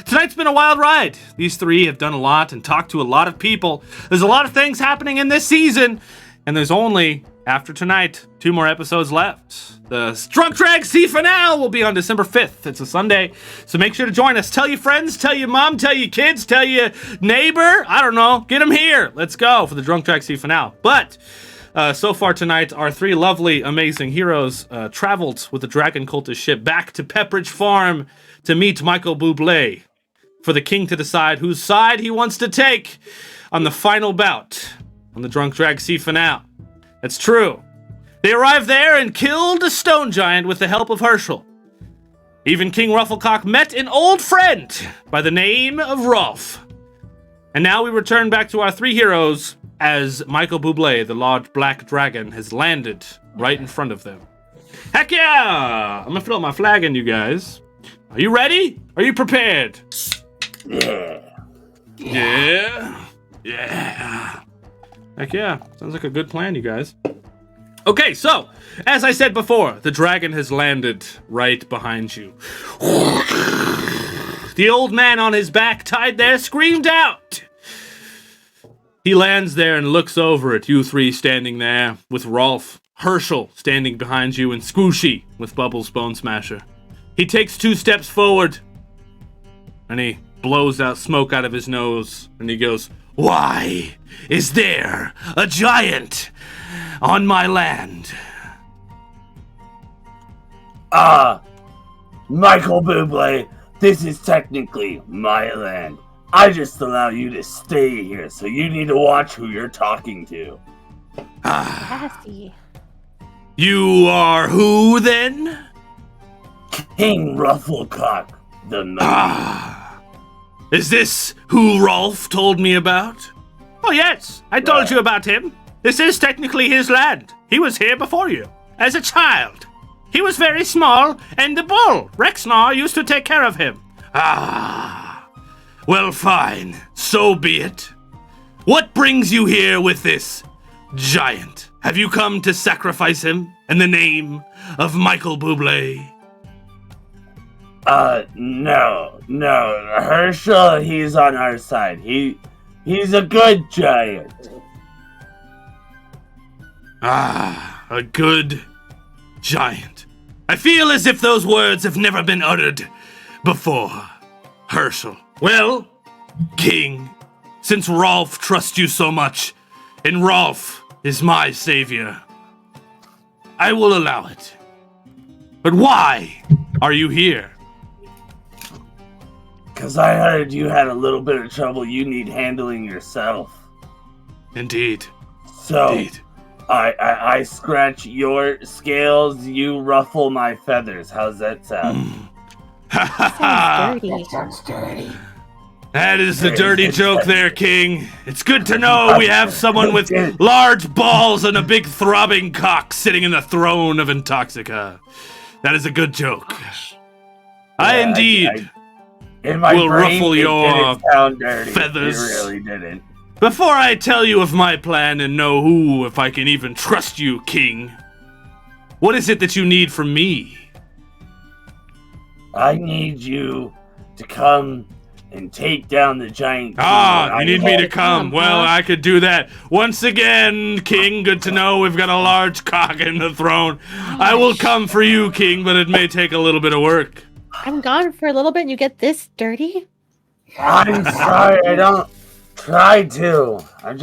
Tonight's been a wild ride. These three have done a lot and talked to a lot of people. There's a lot of things happening in this season, and there's only, after tonight, 2 more episodes left. The Drunk Drag C finale will be on December 5th. It's a Sunday, so make sure to join us. Tell your friends, tell your mom, tell your kids, tell your neighbor. I don't know. Get them here. Let's go for the Drunk Drag C finale. But so far tonight, our 3 lovely, amazing heroes traveled with the Dragon Cultist ship back to Pepperidge Farm to meet Michael Bublé for the king to decide whose side he wants to take on the final bout on the Drunk Drag C finale. That's true. They arrived there and killed a stone giant with the help of Herschel. Even King Rufflecock met an old friend by the name of Rolf. And now we return back to our 3 heroes as Michael Bublé, the large black dragon, has landed right in front of them. Heck yeah! I'm gonna fill up my flagon, you guys. Are you ready? Are you prepared? Yeah. Yeah. Yeah. Heck yeah. Sounds like a good plan, you guys. Okay, so, as I said before, the dragon has landed right behind you. The old man on his back, tied there, screamed out. He lands there and looks over at you 3 standing there, with Rolf, Herschel standing behind you, and Squishy with Bubbles Bone Smasher. He takes 2 steps forward, and he blows out smoke out of his nose, and he goes, "Why is there a giant on my land?" Michael Bublé, this is technically my land. I just allow you to stay here, so you need to watch who you're talking to. Cassie. You are who, then? King Rufflecock, the man. Is this who Rolf told me about? Oh, yes, I told you about him. This is technically his land. He was here before you, as a child. He was very small, and the bull, Rexnar, used to take care of him. Well, fine. So be it. What brings you here with this giant? Have you come to sacrifice him in the name of Michael Bublé? No. Herschel, he's on our side. He's a good giant. A good giant. I feel as if those words have never been uttered before, Herschel. Well, King, since Rolf trusts you so much, and Rolf is my savior, I will allow it. But why are you here? Because I heard you had a little bit of trouble you need handling yourself. Indeed. So, Indeed. I scratch your scales, you ruffle my feathers. How's that sound? Sounds dirty. That sounds dirty. That is the dirty joke there, King. It's good to know we have someone with large balls and a big throbbing cock sitting in the throne of Intoxica. That is a good joke. I indeed will ruffle your feathers. It really didn't. Before I tell you of my plan and know who, if I can even trust you, King, what is it that you need from me? I need you to come and take down the giant. You need me to come. Well, I could do that. Once again, King, good to know we've got a large cock in the throne. I will come for you, King, but it may take a little bit of work. I'm gone for a little bit and you get this dirty? I'm sorry, I don't try to. I'm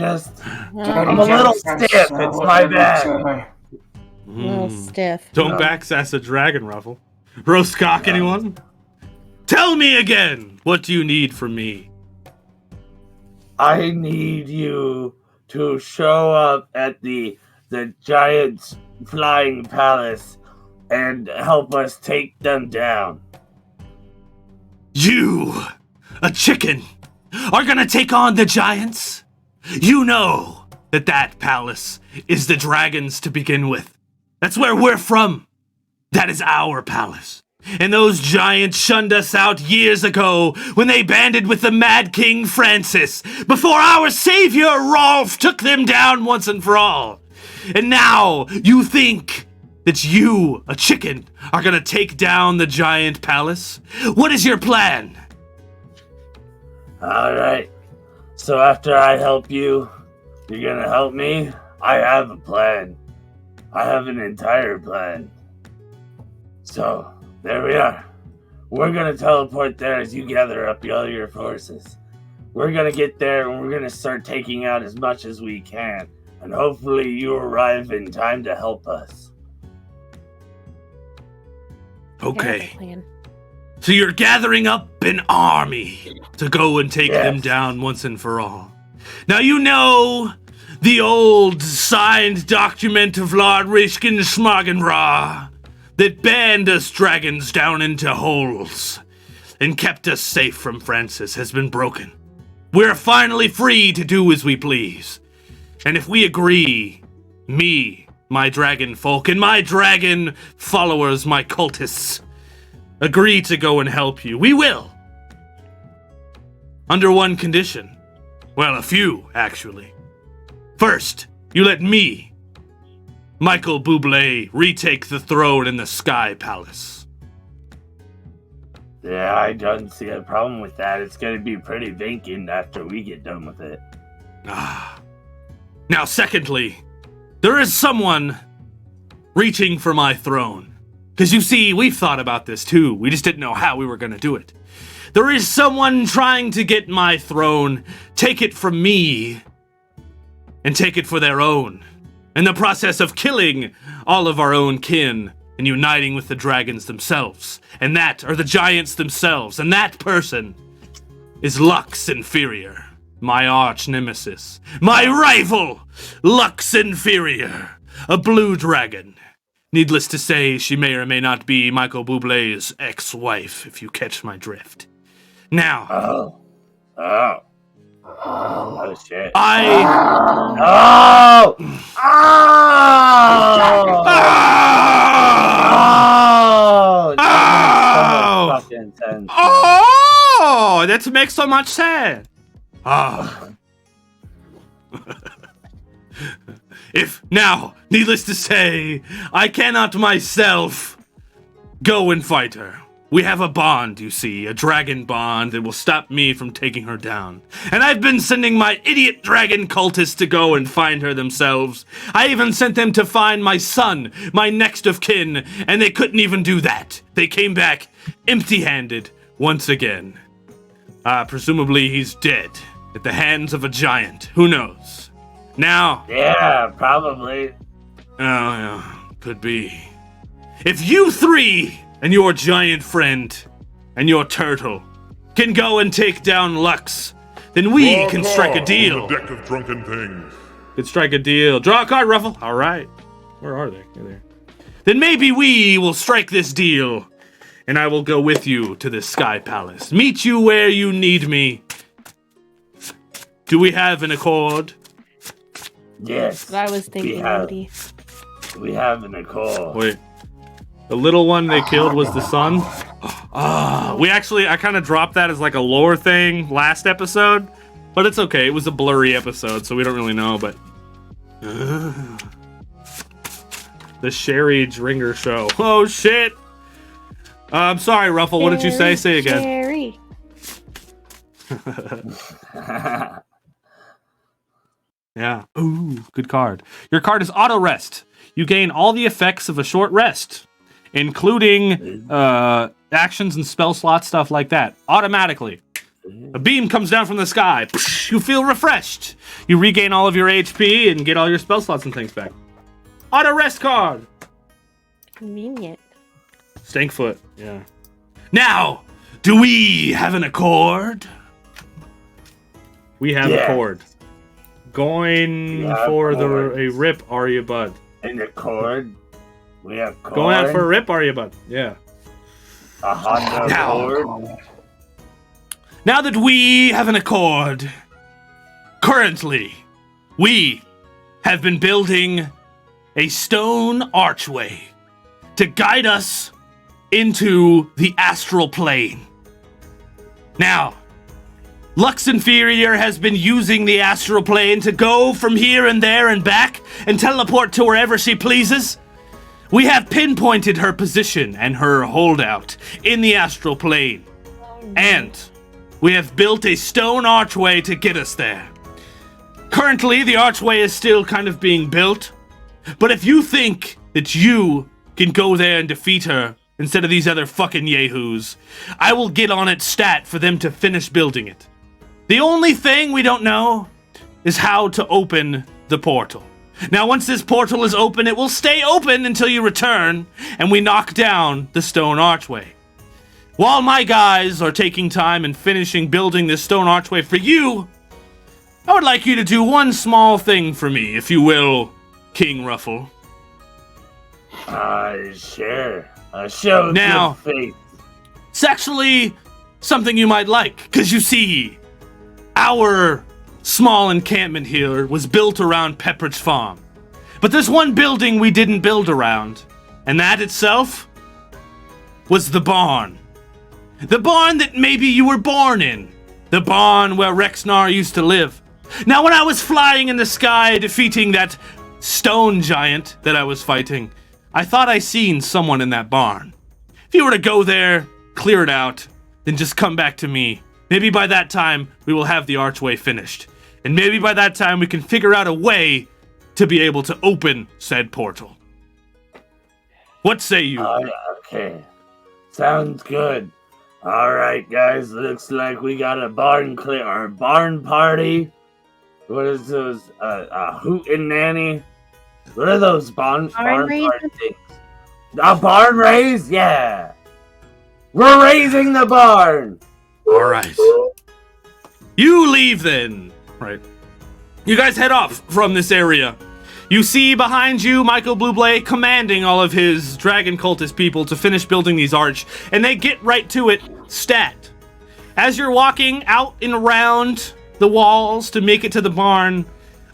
a little stiff. It's my bad. A little stiff. Don't backsass a dragon, Ruffle. Roast cock, anyone? Tell me again, what do you need from me? I need you to show up at the giant's flying palace and help us take them down. You, a chicken, are gonna take on the giants? You know that palace is the dragons to begin with. That's where we're from. That is our palace. And those giants shunned us out years ago when they banded with the Mad King Francis, before our savior Rolf took them down once and for all. And now you think that you, a chicken, are gonna take down the giant palace? What is your plan? Alright, so after I help you, you're gonna help me? I have a plan. I have an entire plan. So, there we are. We're gonna teleport there as you gather up all your forces. We're gonna get there and we're gonna start taking out as much as we can. And hopefully you arrive in time to help us. Okay. So you're gathering up an army to go and take them down once and for all. Now you know the old signed document of Lord Rishkin Schmagenra that banned us dragons down into holes and kept us safe from Francis has been broken. We're finally free to do as we please. And if we agree, me, my dragon folk, and my dragon followers, my cultists, agree to go and help you, we will. Under one condition. Well, a few, actually. First, you let me, Michael Bublé, retake the throne in the Sky Palace. Yeah, I don't see a problem with that. It's gonna be pretty vacant after we get done with it. Now, secondly, there is someone reaching for my throne. Because you see, we've thought about this too. We just didn't know how we were gonna do it. There is someone trying to get my throne, take it from me, and take it for their own. In the process of killing all of our own kin and uniting with the dragons themselves. And that are the giants themselves. And that person is Lux Inferior, my arch nemesis. My rival, Lux Inferior, a blue dragon. Needless to say, she may or may not be Michael Bublé's ex-wife, if you catch my drift. Now... Oh, shit. That makes so much sense. Needless to say, I cannot myself go and fight her. We have a bond, you see, a dragon bond that will stop me from taking her down. And I've been sending my idiot dragon cultists to go and find her themselves. I even sent them to find my son, my next of kin, and they couldn't even do that. They came back empty-handed once again. Presumably he's dead at the hands of a giant. Who knows? Now... Yeah, probably. Oh, yeah, could be. If you three... and your giant friend, and your turtle, can go and take down Lux, then we can strike a deal. The deck of drunken things. Can strike a deal. Draw a card, Ruffle. All right. Where are they? They're there. Then maybe we will strike this deal, and I will go with you to the Sky Palace. Meet you where you need me. Do we have an accord? Yes. That's what I was thinking, Odie. We have an accord. Wait. The little one they killed was the son? I kind of dropped that as like a lore thing last episode, but it's okay. It was a blurry episode, so we don't really know, but... the Sherry Dringer show. Oh, shit! I'm sorry, Ruffle. What did you say? Say again. Sherry. Yeah. Ooh, good card. Your card is Auto Rest. You gain all the effects of a short rest, including actions and spell slots, stuff like that, automatically. A beam comes down from the sky. You feel refreshed. You regain all of your HP and get all your spell slots and things back. Auto Rest card. Convenient. Stankfoot. Yeah. Now, do we have an accord? We have a chord. Going for a rip, are you, bud? And a chord. We have chord. Going out for a rip, are you, bud? Yeah. A Honda chord. Now that we have an accord, currently, we have been building a stone archway to guide us into the astral plane. Now, Lux Inferior has been using the astral plane to go from here and there and back and teleport to wherever she pleases. We have pinpointed her position and her holdout in the astral plane. And we have built a stone archway to get us there. Currently, the archway is still kind of being built. But if you think that you can go there and defeat her instead of these other fucking yahoos, I will get on its stat for them to finish building it. The only thing we don't know is how to open the portal. Now, once this portal is open, it will stay open until you return and we knock down the stone archway. While my guys are taking time and finishing building this stone archway for you, I would like you to do one small thing for me, if you will, King Ruffle. Sure. Show now, good faith. It's actually something you might like, because you see, our small encampment here was built around Pepperidge Farm. But there's one building we didn't build around, and that itself was the barn. The barn that maybe you were born in. The barn where Rexnar used to live. Now, when I was flying in the sky defeating that stone giant that I was fighting, I thought I seen someone in that barn. If you were to go there, clear it out, then just come back to me. Maybe by that time, we will have the archway finished. And maybe by that time, we can figure out a way to be able to open said portal. What say you? Okay. Sounds good. Alright, guys. Looks like we got a barn party. What is those? Hoot and Nanny? What are those barn party things? A barn raise? Yeah. We're raising the barn. All right. You leave then. Right. You guys head off from this area. You see behind you Michael Blueblade commanding all of his dragon cultist people to finish building these arch, and they get right to it stat. As you're walking out and around the walls to make it to the barn,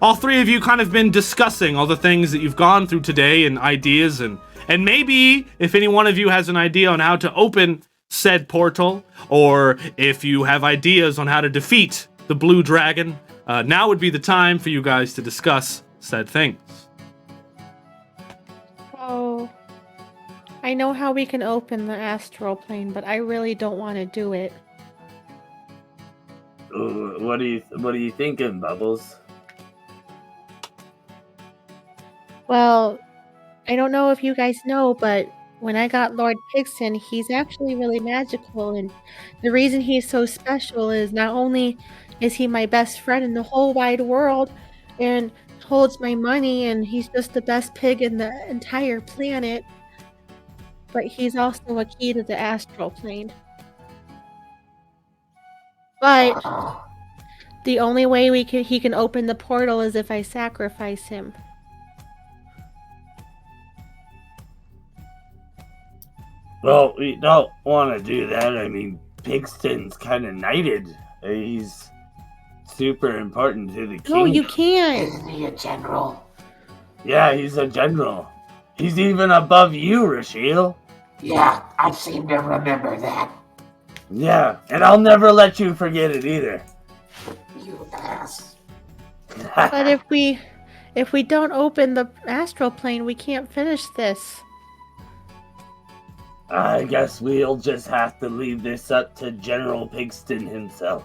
all three of you kind of been discussing all the things that you've gone through today and ideas, and maybe if any one of you has an idea on how to open said portal, or if you have ideas on how to defeat the blue dragon, now would be the time for you guys to discuss said things. Oh, I know how we can open the astral plane, but I really don't want to do it. What are you thinking, Bubbles? Well, I don't know if you guys know, but when I got Lord Pigson, he's actually really magical, and the reason he's so special is not only is he my best friend in the whole wide world and holds my money, and he's just the best pig in the entire planet, but he's also a key to the astral plane. But the only way he can open the portal is if I sacrifice him. Well, we don't want to do that. I mean, Pigston's kind of knighted. He's super important to the king. No, you can't. Isn't he a general? Yeah, he's a general. He's even above you, Rashiel. Yeah, I seem to remember that. Yeah, and I'll never let you forget it either. You ass. But if we don't open the astral plane, we can't finish this. I guess we'll just have to leave this up to General Pigston himself.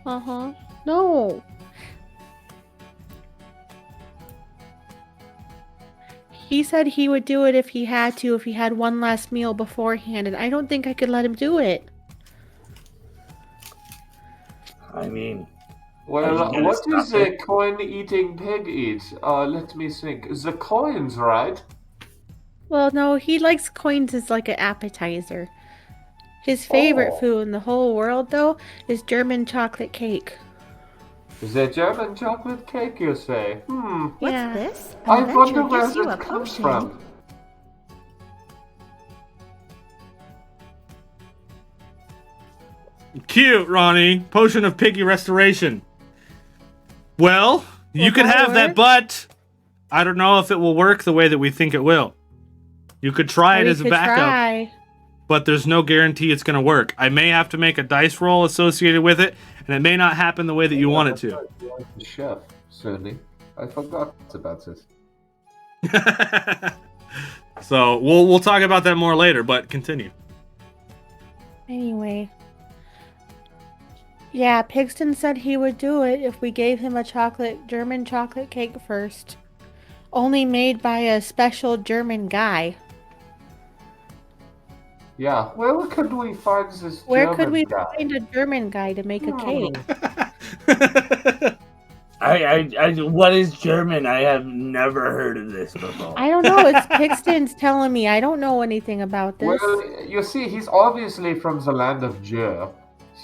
Uh-huh. No. He said he would do it if he had to, if he had one last meal beforehand, and I don't think I could let him do it. I mean... Well, what does a coin-eating pig eat? Let me think. The coins, right? Well, no, he likes coins as like an appetizer. His favorite food in the whole world, though, is German chocolate cake. The German chocolate cake, you say? What's Yeah. this? I An wonder adventure where gives you this a comes potion. from. Cute, Ronnie. Potion of piggy restoration. Well, you could that have that, work? but I don't know if it will work the way that we think it will. You could try it We as a could backup, try. but there's no guarantee it's going to work. I may have to make a dice roll associated with it, and it may not happen the way that you want it to. The chef, certainly. I forgot about this. So we'll talk about that more later, but continue. Anyway. Yeah, Pigston said he would do it if we gave him a German chocolate cake first. Only made by a special German guy. Yeah, where could we find this Where German could we guy? find a German guy to make a cake? What is German? I have never heard of this before. I don't know. It's Pigston's telling me. I don't know anything about this. Well, you see, he's obviously from the land of Jer.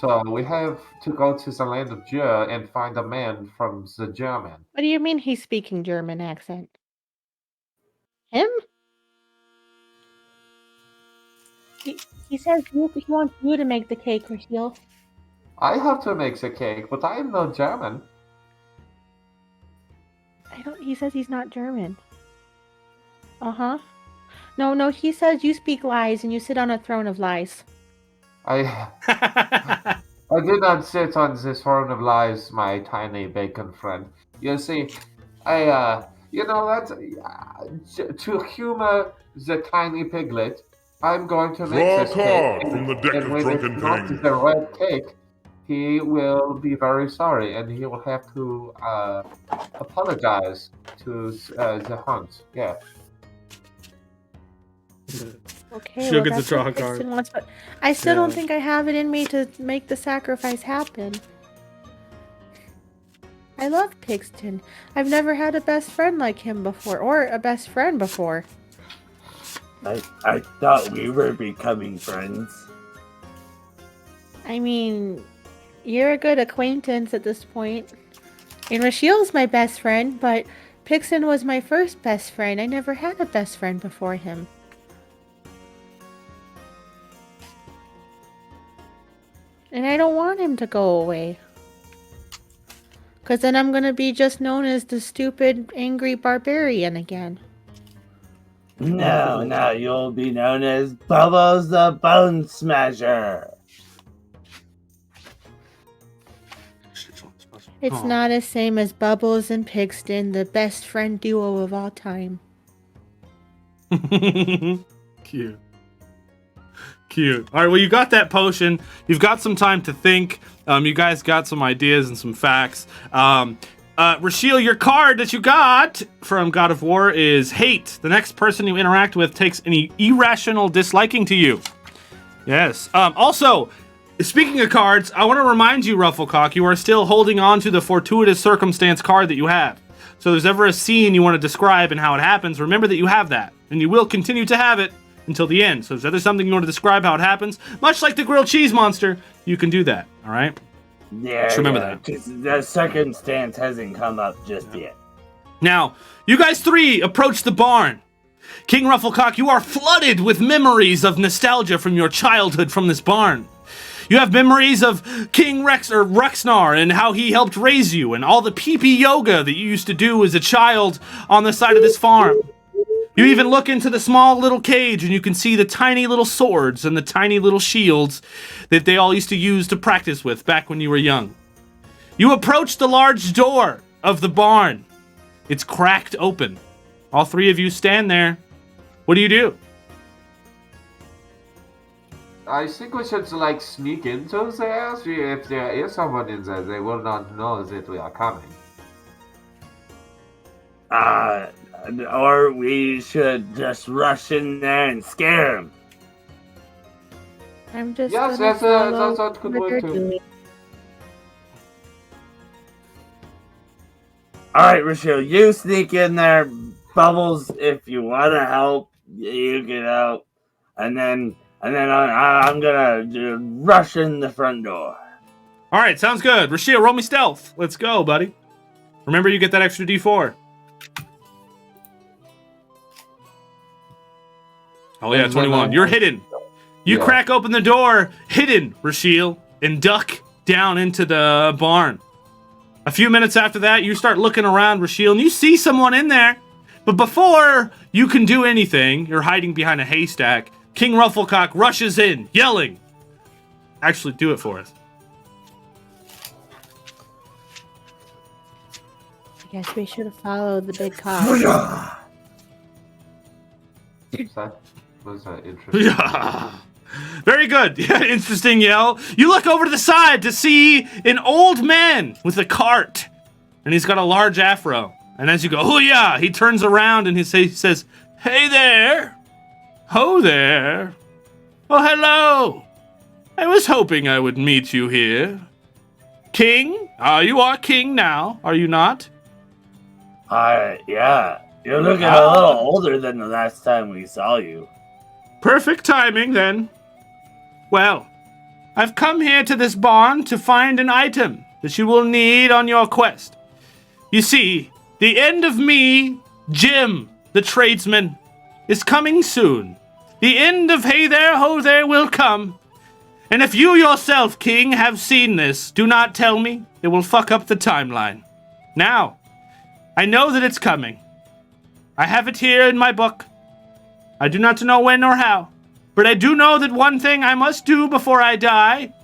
So we have to go to the land of Jer and find a man from the German. What do you mean he's speaking German accent? Him? He says he wants you to make the cake, Rashiel. I have to make the cake, but I am no German. He says he's not German. Uh-huh. No, he says you speak lies and you sit on a throne of lies. I did not sit on this throne of lies, my tiny bacon friend. You see, to humor the tiny piglet, I'm going to make Draw a this card cake. from the deck and of when drunken it's not things. the red cake, he will be very sorry, and he will have to apologize to the hunt. Yeah. Okay, She'll get to that's draw what a card. Pigston wants, but I still don't Yeah. think I have it in me to make the sacrifice happen. I love Pigston. I've never had a best friend like him before, or a best friend before. I thought we were becoming friends. I mean, you're a good acquaintance at this point. And Rashiel's my best friend, but Pigston was my first best friend. I never had a best friend before him. And I don't want him to go away. Because then I'm going to be just known as the stupid, angry barbarian again. No, you'll be known as Bubbles the Bone Smasher. It's not the same as Bubbles and Pigston, the best friend duo of all time. Cute. All right, well, you got that potion. You've got some time to think. You guys got some ideas and some facts. Rashiel, your card that you got from God of War is hate. The next person you interact with takes an irrational disliking to you. Yes. Also, speaking of cards, I want to remind you, Rufflecock, you are still holding on to the fortuitous circumstance card that you have. So if there's ever a scene you want to describe and how it happens, remember that you have that. And you will continue to have it until the end. So if there's something you want to describe how it happens, much like the grilled cheese monster, you can do that. All right? Yeah, Just remember that. 'cause the circumstance hasn't come up just yet. Now, you guys three approach the barn. King Rufflecock, you are flooded with memories of nostalgia from your childhood from this barn. You have memories of King Rexnar and how he helped raise you, and all the pee-pee yoga that you used to do as a child on the side of this farm. You even look into the small little cage and you can see the tiny little swords and the tiny little shields that they all used to use to practice with back when you were young. You approach the large door of the barn. It's cracked open. All three of you stand there. What do? I think we should like sneak into there. If there is someone in there, they will not know that we are coming. Or we should just rush in there and scare them. I'm just Yes, gonna follow that's good what way they're too. doing. Alright, Rochelle, you sneak in there. Bubbles, if you want to help, you get out. And then I'm gonna rush in the front door. All right, sounds good. Rashia, roll me stealth. Let's go, buddy. Remember, you get that extra D4. Oh yeah, 21. You're hidden. You crack open the door, hidden, Rashiel, and duck down into the barn. A few minutes after that, you start looking around, Rashiel, and you see someone in there. But before you can do anything, you're hiding behind a haystack. King Rufflecock rushes in, yelling. Actually, do it for us. I guess we should have followed the big cock. Was that interesting? Yeah. Very good. Yeah, interesting yell. You look over to the side to see an old man with a cart. And he's got a large afro. And as you go, oh yeah, he turns around and he says, hey there. Ho there. Oh, hello. I was hoping I would meet you here. King? You are king now, are you not? Yeah. You're looking a little older than the last time we saw you. Perfect timing, then. Well, I've come here to this barn to find an item that you will need on your quest. You see, the end of me, Jim, the tradesman, is coming soon. The end of Hey There, Ho There will come. And if you yourself, King, have seen this, do not tell me. It will fuck up the timeline. Now, I know that it's coming. I have it here in my book. I do not know when or how, but I do know that one thing I must do before I die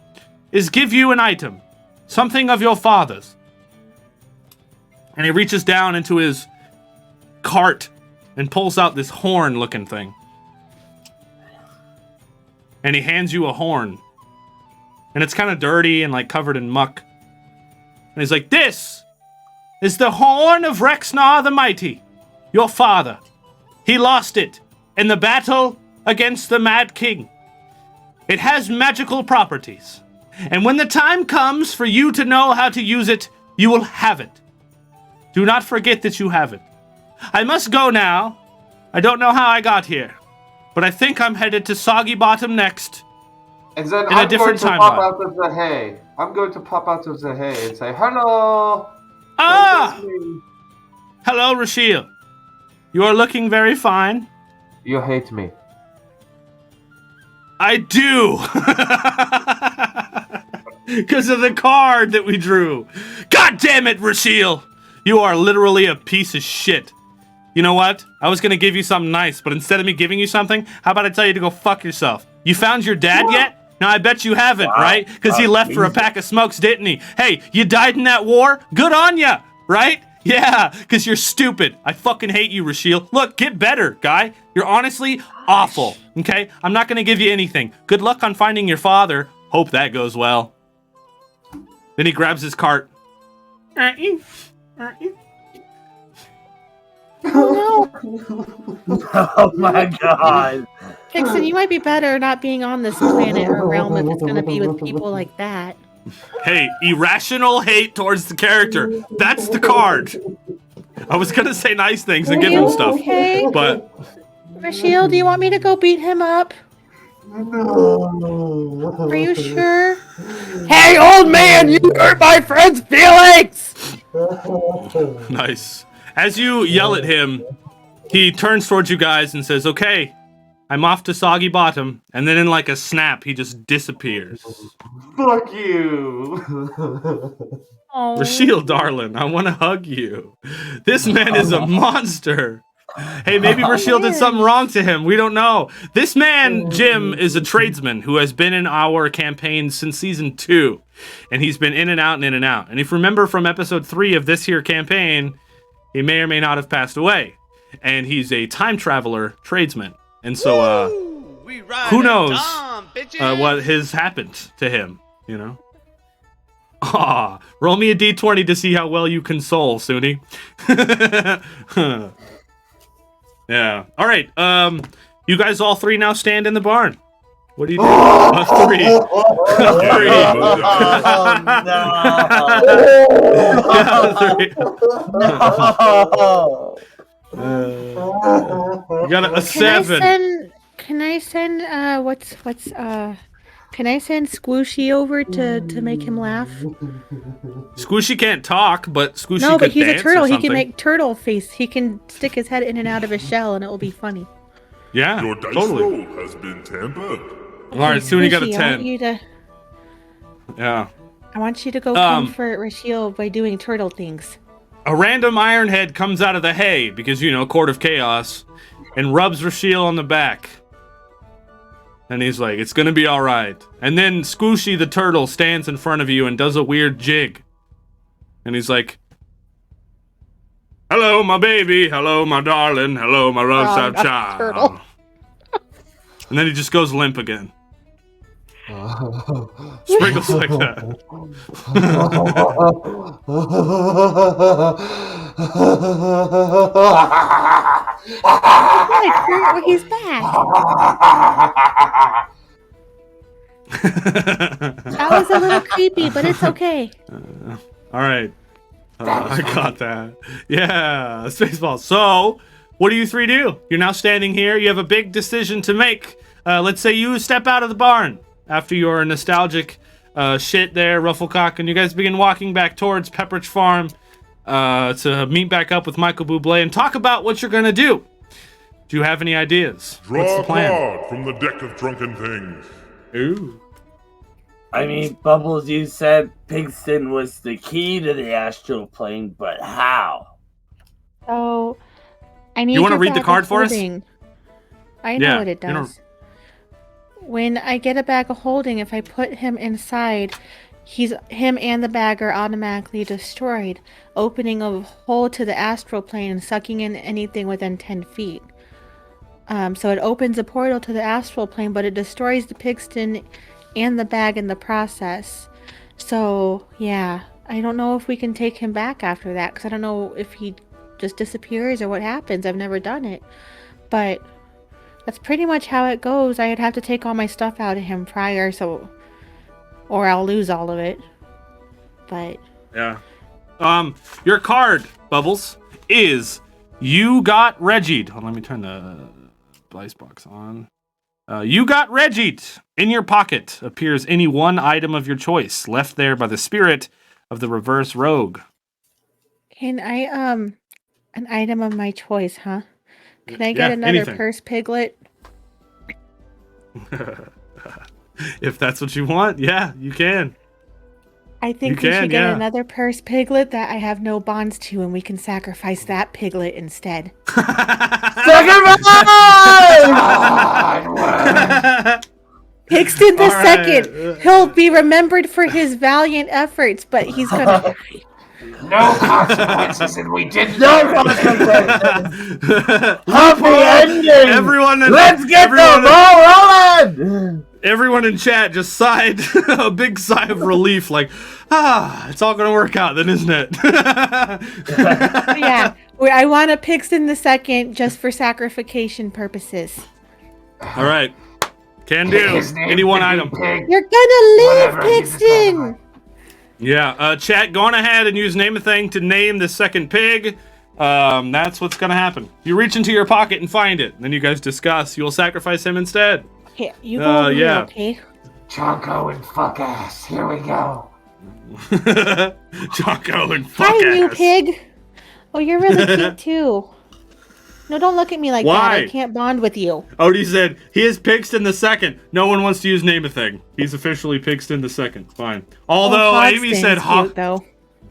is give you an item, something of your father's. And he reaches down into his cart and pulls out this horn-looking thing. And he hands you a horn. And it's kind of dirty and like covered in muck. And he's like, this is the horn of Rexnar the Mighty, your father. He lost it in the battle against the Mad King. It has magical properties. And when the time comes for you to know how to use it, you will have it. Do not forget that you have it. I must go now. I don't know how I got here, but I think I'm headed to Soggy Bottom next. And then in a different timeline. Pop out of the hay. I'm going to pop out of the hay and say, hello. Hello, Rashiel. You are looking very fine. You hate me. I do. Because of the card that we drew. God damn it, Rashiel. You are literally a piece of shit. You know what? I was going to give you something nice, but instead of me giving you something, how about I tell you to go fuck yourself? You found your dad yet? Now, I bet you haven't, right? Because he left for a pack of smokes, didn't he? Hey, you died in that war? Good on ya, right? Yeah, because you're stupid. I fucking hate you, Rashiel. Look, get better, guy. You're honestly awful, okay? I'm not going to give you anything. Good luck on finding your father. Hope that goes well. Then he grabs his cart. Oh my god. Pixon, you might be better not being on this planet or realm if it's going to be with people like that. Hey, irrational hate towards the character. That's the card. I was going to say nice things and give him stuff. Okay? But... Rashiel, do you want me to go beat him up? Are you sure? Hey, old man, you hurt my friend's feelings! Nice. As you yell at him, he turns towards you guys and says, "Okay, I'm off to Soggy Bottom," and then in like a snap, he just disappears. Fuck you. Rashiel, darling, I want to hug you. This man is a monster. Hey, maybe Rashiel did something wrong to him. We don't know. This man, Jim, is a tradesman who has been in our campaign since season 2. And he's been in and out and in and out. And if you remember from episode 3 of this here campaign, he may or may not have passed away. And he's a time traveler tradesman. And so, who knows what has happened to him, you know? Aw, roll me a d20 to see how well you console, Suni. Yeah. All right. You guys all three now stand in the barn. What do you do? Three. Three. You got a 7. Can I send Squishy over to make him laugh? Squishy can't talk, but Squishy No, but could he's a dance turtle. or He can something. make turtle face. He can stick his head in and out of his shell, and it will be funny. Yeah, Your dice totally. roll has been tampered. All right, Suni got a Squishy, 10. I want you to go comfort Rashiel by doing turtle things. A random Ironhead comes out of the hay, because, you know, Court of Chaos, and rubs Rashiel on the back. And he's like, it's gonna be alright. And then Squishy the turtle stands in front of you and does a weird jig. And he's like, hello, my baby. Hello, my darling. Hello, my rose-out child. Turtle. And then he just goes limp again. Sprinkles like that. Look, he's back. That was a little creepy, but it's okay. All right. I got that. Yeah, Spaceball. So, what do you three do? You're now standing here. You have a big decision to make. Let's say you step out of the barn after your nostalgic shit there, Rufflecock, and you guys begin walking back towards Pepperidge Farm to meet back up with Michael Bublé and talk about what you're going to do. Do you have any ideas? Draw What's the plan? a card from the deck of drunken things. Ooh. I mean, Bubbles, you said Pigston was the key to the astral plane, but how? So, I need You want to your read the bag card of for us? holding. I know Yeah, what it you know- does. When I get a bag of holding, if I put him inside, him and the bag are automatically destroyed, opening a hole to the astral plane and sucking in anything within 10 feet. So it opens a portal to the astral plane, but it destroys the Pigston and the bag in the process. So, yeah, I don't know if we can take him back after that, because I don't know if he just disappears or what happens. I've never done it. But that's pretty much how it goes. I'd have to take all my stuff out of him prior, or I'll lose all of it. But Yeah. Your card, Bubbles, is you got Regied. Hold on, let me turn the Blice box on. You got Regied. In your pocket appears any one item of your choice, left there by the spirit of the reverse rogue. can I an item of my choice, huh? Can I get Yeah, another anything. purse piglet? If that's what you want, yeah, you can. I think You we can, should get yeah. another purse piglet that I have no bonds to, and we can sacrifice that piglet instead. Pigston the All right. second. He'll be remembered for his valiant efforts, but he's gonna. No consequences, and we did No consequences! Happy ending! Everyone in, Let's get everyone the ball rolling! Everyone in chat just sighed a big sigh of relief, like, it's all gonna work out then, isn't it? Yeah, I want a Pigston the second just for sacrification purposes. All right, can do. His name Any one could be item. Pig. You're gonna live, Whatever, he's a Pigston. Yeah, chat, go on ahead and use name a thing to name the second pig. That's what's gonna happen. You reach into your pocket and find it, then you guys discuss. You'll sacrifice him instead. Okay, you go over here, yeah. okay? Chonko and fuck ass. Here we go. Jocko and fuck Hi, new ass. pig. Oh, you're really cute too. No, don't look at me like that. Why? I can't bond with you. Odie said, he is Pigston the Second. No one wants to use name a thing. He's officially Pigston the Second. Fine. Although Amy said cute, though.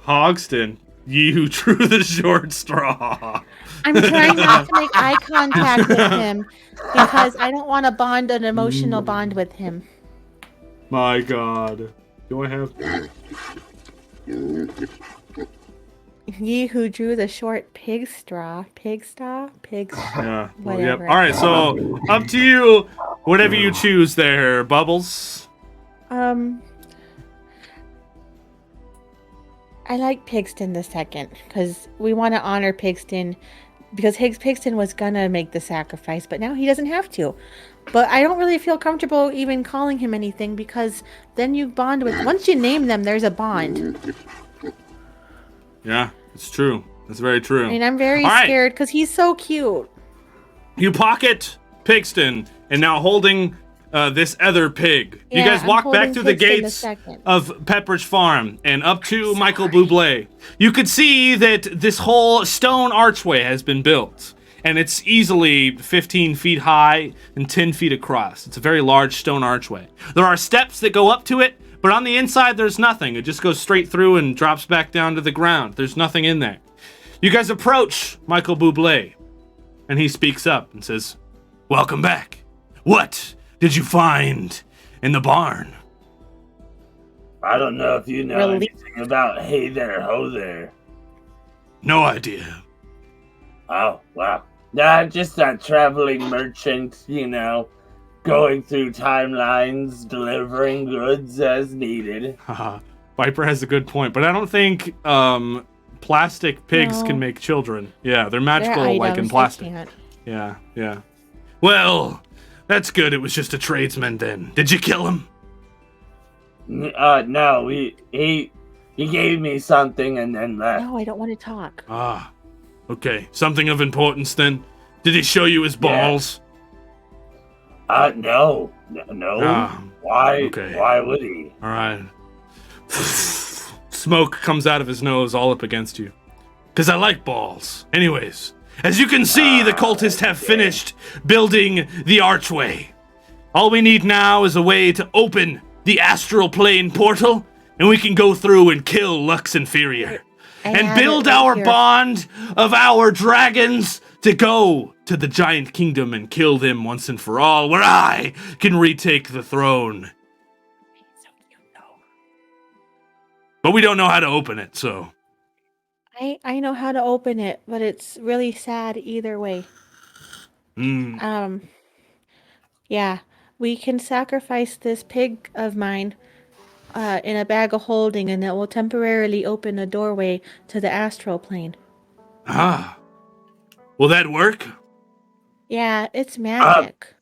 Hogston, ye who drew the short straw. I'm trying not to make eye contact with him because I don't want to bond an emotional bond with him. My God. Do I have... Ye who drew the short pig straw. Yeah. Whatever. Yep. All right, so up to you. Whatever you choose there, Bubbles. I like Pigston the Second because we want to honor Pigston because Pigston was gonna make the sacrifice, but now he doesn't have to. But I don't really feel comfortable even calling him anything because then you bond with. Once you name them, there's a bond. Yeah, it's true. It's very true. And I'm very scared because he's so cute. You pocket Pigston, and now holding this other pig. Yeah, You guys I'm walk back holding through the Pigston the gates Second. of Pepperidge Farm and up to Michael Bublé. You could see that this whole stone archway has been built, and it's easily 15 feet high and 10 feet across. It's a very large stone archway. There are steps that go up to it, but on the inside there's nothing. It just goes straight through and drops back down to the ground. There's nothing in there. You guys approach Michael Bublé, and he speaks up and says, "Welcome back. What did you find in the barn?" I don't know if you know anything about Hey There, Ho There. No idea. Oh, wow. Nah, just a traveling merchant, going through timelines, delivering goods as needed. Viper has a good point, but I don't think plastic pigs can make children. Yeah, they're magical like in plastic. Yeah. Well, that's good. It was just a tradesman then. Did you kill him? No, he gave me something and then left. No, I don't want to talk. Ah, okay. Something of importance then. Did he show you his balls? No. Why? Okay. Why would he? All right. Smoke comes out of his nose all up against you. 'Cause I like balls. Anyways, as you can see, the cultists have finished building the archway. All we need now is a way to open the astral plane portal, and we can go through and kill Lux Inferior. And build our bond of our dragons to go to the giant kingdom and kill them once and for all, where I can retake the throne. But we don't know how to open it, so... I know how to open it, but it's really sad either way. Yeah, we can sacrifice this pig of mine in a bag of holding, and it will temporarily open a doorway to the astral plane. Ah. Will that work? Yeah, it's magic.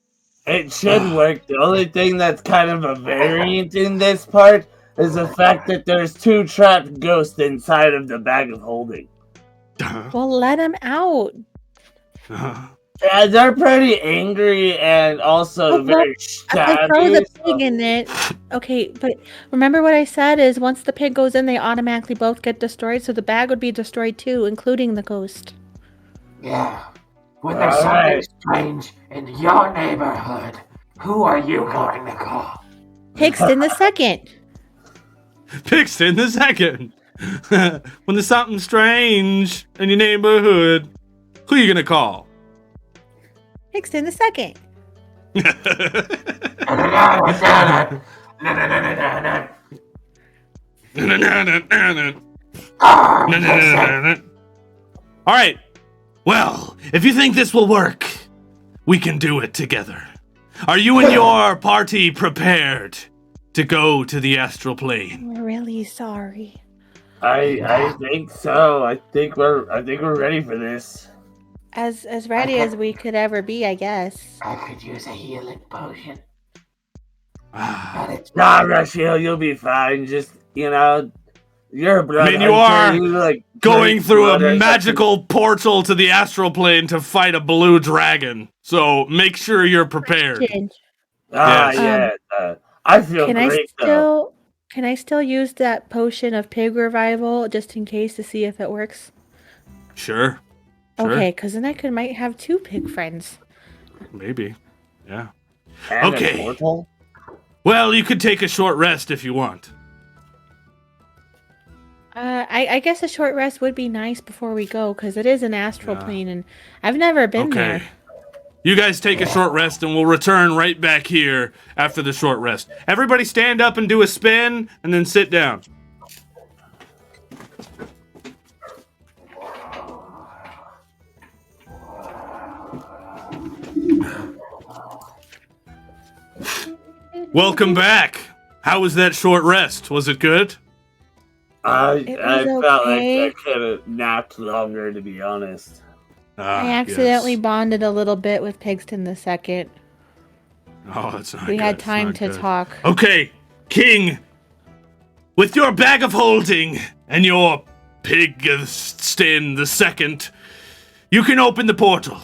It should work. The only thing that's kind of a variant in this part is the fact that there's 2 trapped ghosts inside of the bag of holding. Well, let them out. Yeah, they're pretty angry and also very stabby. Throw the pig in it. Okay, but remember what I said is once the pig goes in, they automatically both get destroyed, so the bag would be destroyed too, including the ghost. Yeah. When there's something strange in your neighborhood, who are you going to call? Pigston the Second. Pigston the Second. When there's something strange in your neighborhood, who are you gonna call? Pigston the Second. All right. Well, if you think this will work, we can do it together. Are you and your party prepared to go to the astral plane? We're really sorry. I think so. I think we're ready for this. As ready as we could ever be, I guess. I could use a healing potion. Nah, Rachel, you'll be fine. Just, you're a blood. I mean, you are going through a magical portal to the astral plane to fight a blue dragon. So make sure you're prepared. Yeah. I feel great, though. Can I still use that potion of pig revival just in case to see if it works? Sure. Sure. Okay, because then I might have 2 pig friends. Maybe. Yeah. And a Okay. portal? Well, you could take a short rest if you want. I guess a short rest would be nice before we go, because it is an astral plane, and I've never been there. You guys take a short rest, and we'll return right back here after the short rest. Everybody stand up and do a spin, and then sit down. Welcome back. How was that short rest? Was it good? I felt like okay. I could have napped longer, to be honest. I accidentally bonded a little bit with Pigston the second. Oh, that's not We good. had It's time not to good. talk. Okay, King, with your bag of holding and your Pigston the second, you can open the portal.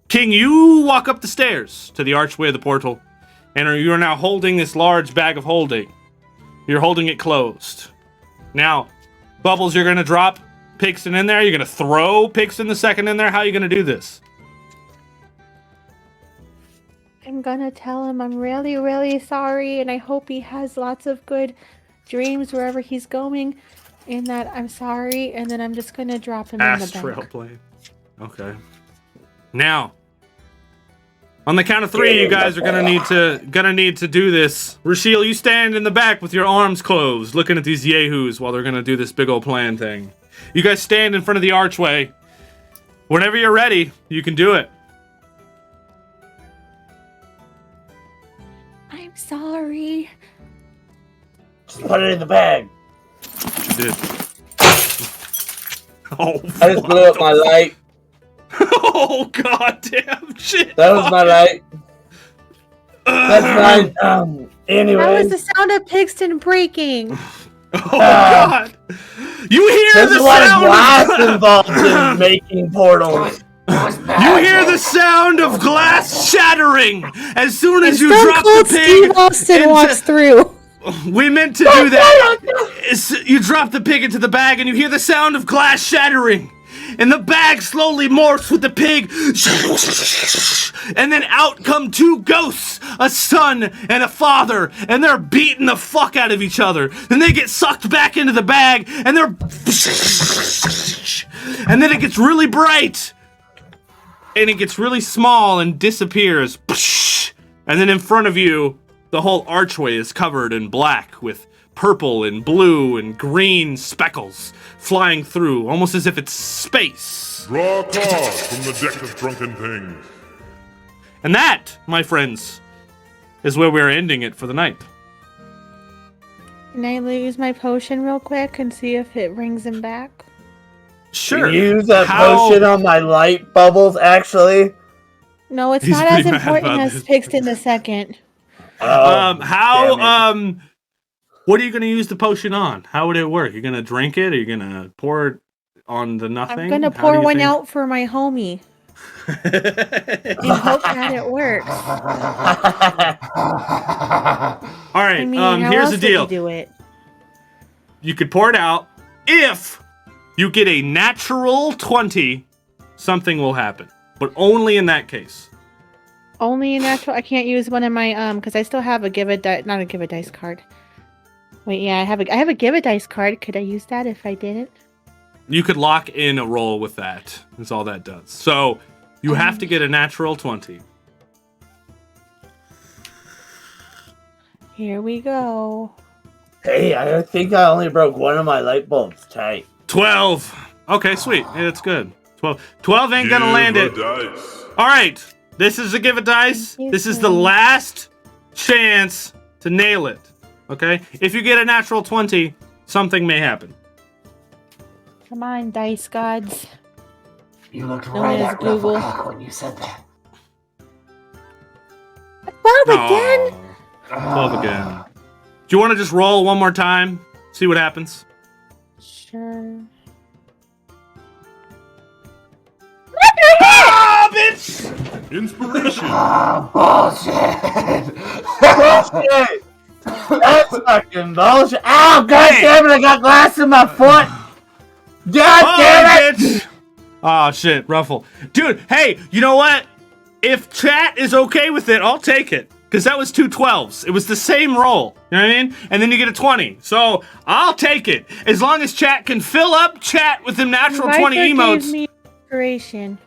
King, you walk up the stairs to the archway of the portal, and you are now holding this large bag of holding. You're holding it closed. Now, Bubbles, you're going to drop Pigston in there. You're going to throw Pigston the second in there. How are you going to do this? I'm gonna tell him I'm really, really sorry, and I hope he has lots of good dreams wherever he's going, and that I'm sorry, and then I'm just gonna drop him in the Astral bank. plane. Okay. Now, on the count of 3, you guys are gonna need to do this. Rashiel, you stand in the back with your arms closed, looking at these yahoos while they're gonna do this big old plan thing. You guys stand in front of the archway. Whenever you're ready, you can do it. I'm sorry. Just put it in the bag. You did. Oh, I just blew up my light. oh goddamn shit! That was my light. That's mine. Anyway. That was the sound of Pigston breaking. Oh god! You hear There's the a lot of sound glass involved in making portals. You hear the sound of glass shattering as soon as you Stone drop the Cold pig. Steve Austin walks through. We meant to do that. You drop the pig into the bag and you hear the sound of glass shattering. And the bag slowly morphs with the pig. And then out come 2 ghosts, a son and a father, and they're beating the fuck out of each other. Then they get sucked back into the bag and they're and then it gets really bright. And it gets really small and disappears. And then in front of you, the whole archway is covered in black with purple and blue and green speckles flying through, almost as if it's space. Draw a card from the deck of drunken things. And that, my friends, is where we're ending it for the night. Can I use my potion real quick and see if it brings him back? Sure. Use that potion on my light bubbles, actually. No, it's He's not as pretty mad important about as this. Pigston the second. What are you going to use the potion on? How would it work? You're going to drink it? Are you going to pour it on the nothing? I'm gonna pour one out for my homie. And hope that it works. All right, I mean, how here's else the would deal. you do it? You could pour it out. If you get a natural 20, something will happen. But only in that case. Only in natural. I can't use one of my because I still have a not a give a dice card. Wait, yeah, I have a give a dice card. Could I use that if I didn't? You could lock in a roll with that. That's all that does. So you have to get a natural 20. Here we go. Hey, I think I only broke one of my light bulbs. Tight. 12. Okay, sweet. Yeah, that's good. 12. 12 ain't gonna land it. Dice. All right. This is a give a dice. This is the last chance to nail it. Okay? If you get a natural 20, something may happen. Come on, dice gods. You looked Known right as at Google. Rufflecock when you said that. 12 again? Aw, 12 again. Do you want to just roll one more time? See what happens? Sure. Ah, bitch! Inspiration. Bullshit! Bullshit! That's fucking bullshit. Ow, god damn it, I got glass in my foot! God damn it! Bitch! Oh, shit, Ruffle. Dude, hey, you know what? If chat is okay with it, I'll take it. Because that was 2 12s. It was the same roll. You know what I mean? And then you get a 20. So I'll take it. As long as chat can fill up chat with them natural 20 emotes. Gave me inspiration.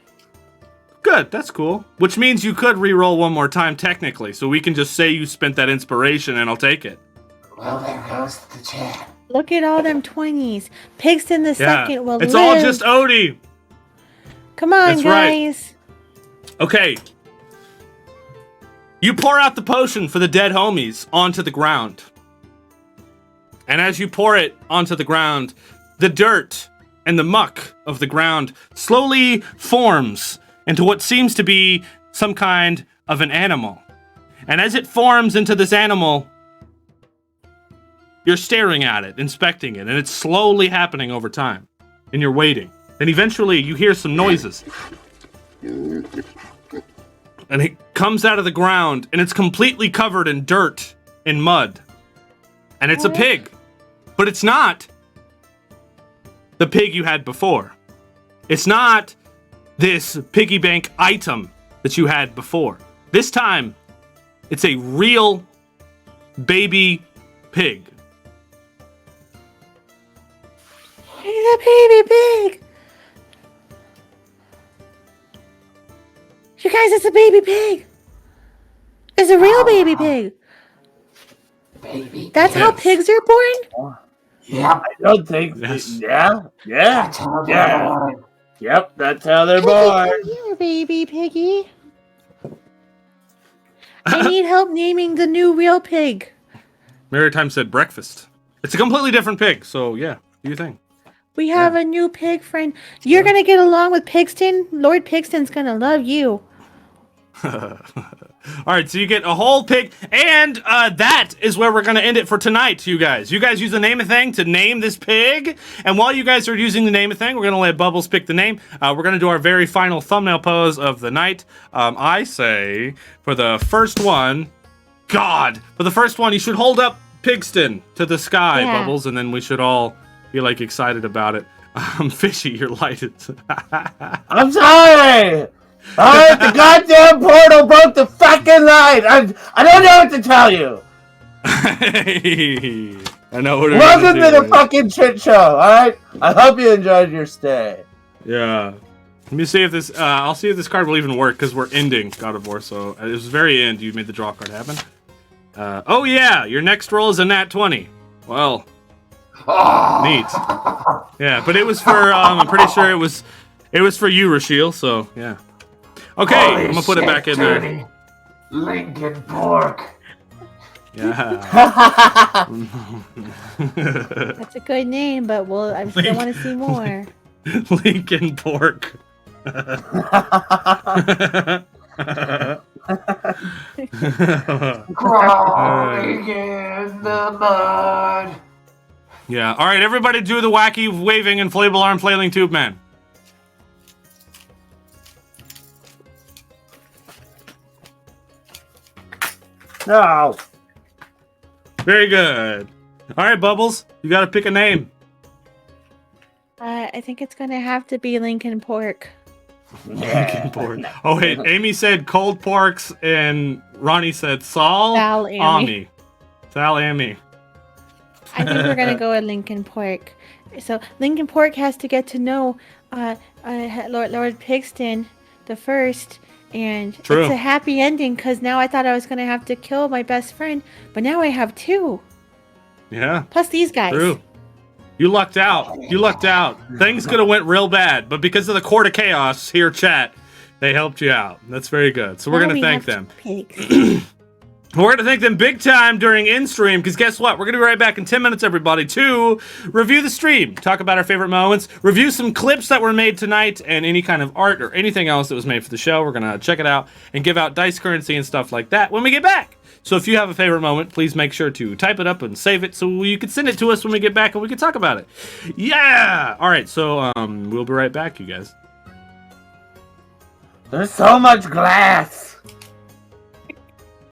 Good, that's cool. Which means you could re-roll one more time technically. So we can just say you spent that inspiration and I'll take it. Well, there goes the chat. Look at all them 20s. Pigston the second will It's live. all just Odie. Come on, That's guys. Right. Okay. You pour out the potion for the dead homies onto the ground. And as you pour it onto the ground, the dirt and the muck of the ground slowly forms into what seems to be some kind of an animal. And as it forms into this animal, you're staring at it, inspecting it, and it's slowly happening over time. And you're waiting. Then eventually you hear some noises. And it comes out of the ground, and it's completely covered in dirt and mud. And it's a pig. But it's not the pig you had before. It's not this piggy bank item that you had before. This time, it's a real baby pig. He's a baby pig. You guys, it's a baby pig. It's a real baby pig. Baby. That's how pigs are born? Yeah. I don't think. Yeah. That's how they're born. Yep, that's how they're born. Here, baby piggy. I need help naming the new real pig. Maritime said breakfast. It's a completely different pig, so yeah, do your thing. We have a new pig friend. You're going to get along with Pigston. Lord Pigston's going to love you. All right, so you get a whole pig, and that is where we're going to end it for tonight, you guys. You guys use the name a thing to name this pig, and while you guys are using the name a thing, we're going to let Bubbles pick the name. We're going to do our very final thumbnail pose of the night. I say, for the first one, for the first one, you should hold up Pigston to the sky, Bubbles, and then we should all be, like, excited about it. Fishy, you're lighted. I'm sorry! Alright, the goddamn portal broke the fucking light! I don't know what to tell you! I know what Welcome to the fucking shit show, alright? I hope you enjoyed your stay. Yeah. Let me see if this, I'll see if this card will even work, because we're ending God of War, so it was the very end you made the draw card happen. Oh yeah, your next roll is a nat 20. Well, neat. Yeah, but it was for, I'm pretty sure it was for you, Rashiel, so, yeah. Okay, Holy I'm gonna put it back in there. dirty Lincoln pork. Yeah. That's a good name, but I still want to see more. Lincoln pork. Crawling in the mud. Yeah, alright, everybody do the wacky waving inflatable arm flailing tube man. No. Very good. All right, Bubbles, you got to pick a name. I think it's going to have to be Lincoln Pork. Lincoln Pork. Oh, wait, Amy said cold porks, and Ronnie said Sal Amy. Sal Amy. I think we're going to go with Lincoln Pork. So Lincoln Pork has to get to know Lord Pigston the first. And True. It's a happy ending because now I thought I was going to have to kill my best friend, but now I have 2. Yeah. Plus these guys. True. You lucked out. You lucked out. Things could have went real bad, but because of the Court of Chaos here, chat, they helped you out. That's very good. So we're going to thank them. We're going to thank them big time during in-stream, because guess what? We're going to be right back in 10 minutes, everybody, to review the stream, talk about our favorite moments, review some clips that were made tonight, and any kind of art or anything else that was made for the show. We're going to check it out and give out dice currency and stuff like that when we get back. So if you have a favorite moment, please make sure to type it up and save it so you can send it to us when we get back and we can talk about it. Yeah! All right, so we'll be right back, you guys. There's so much glass.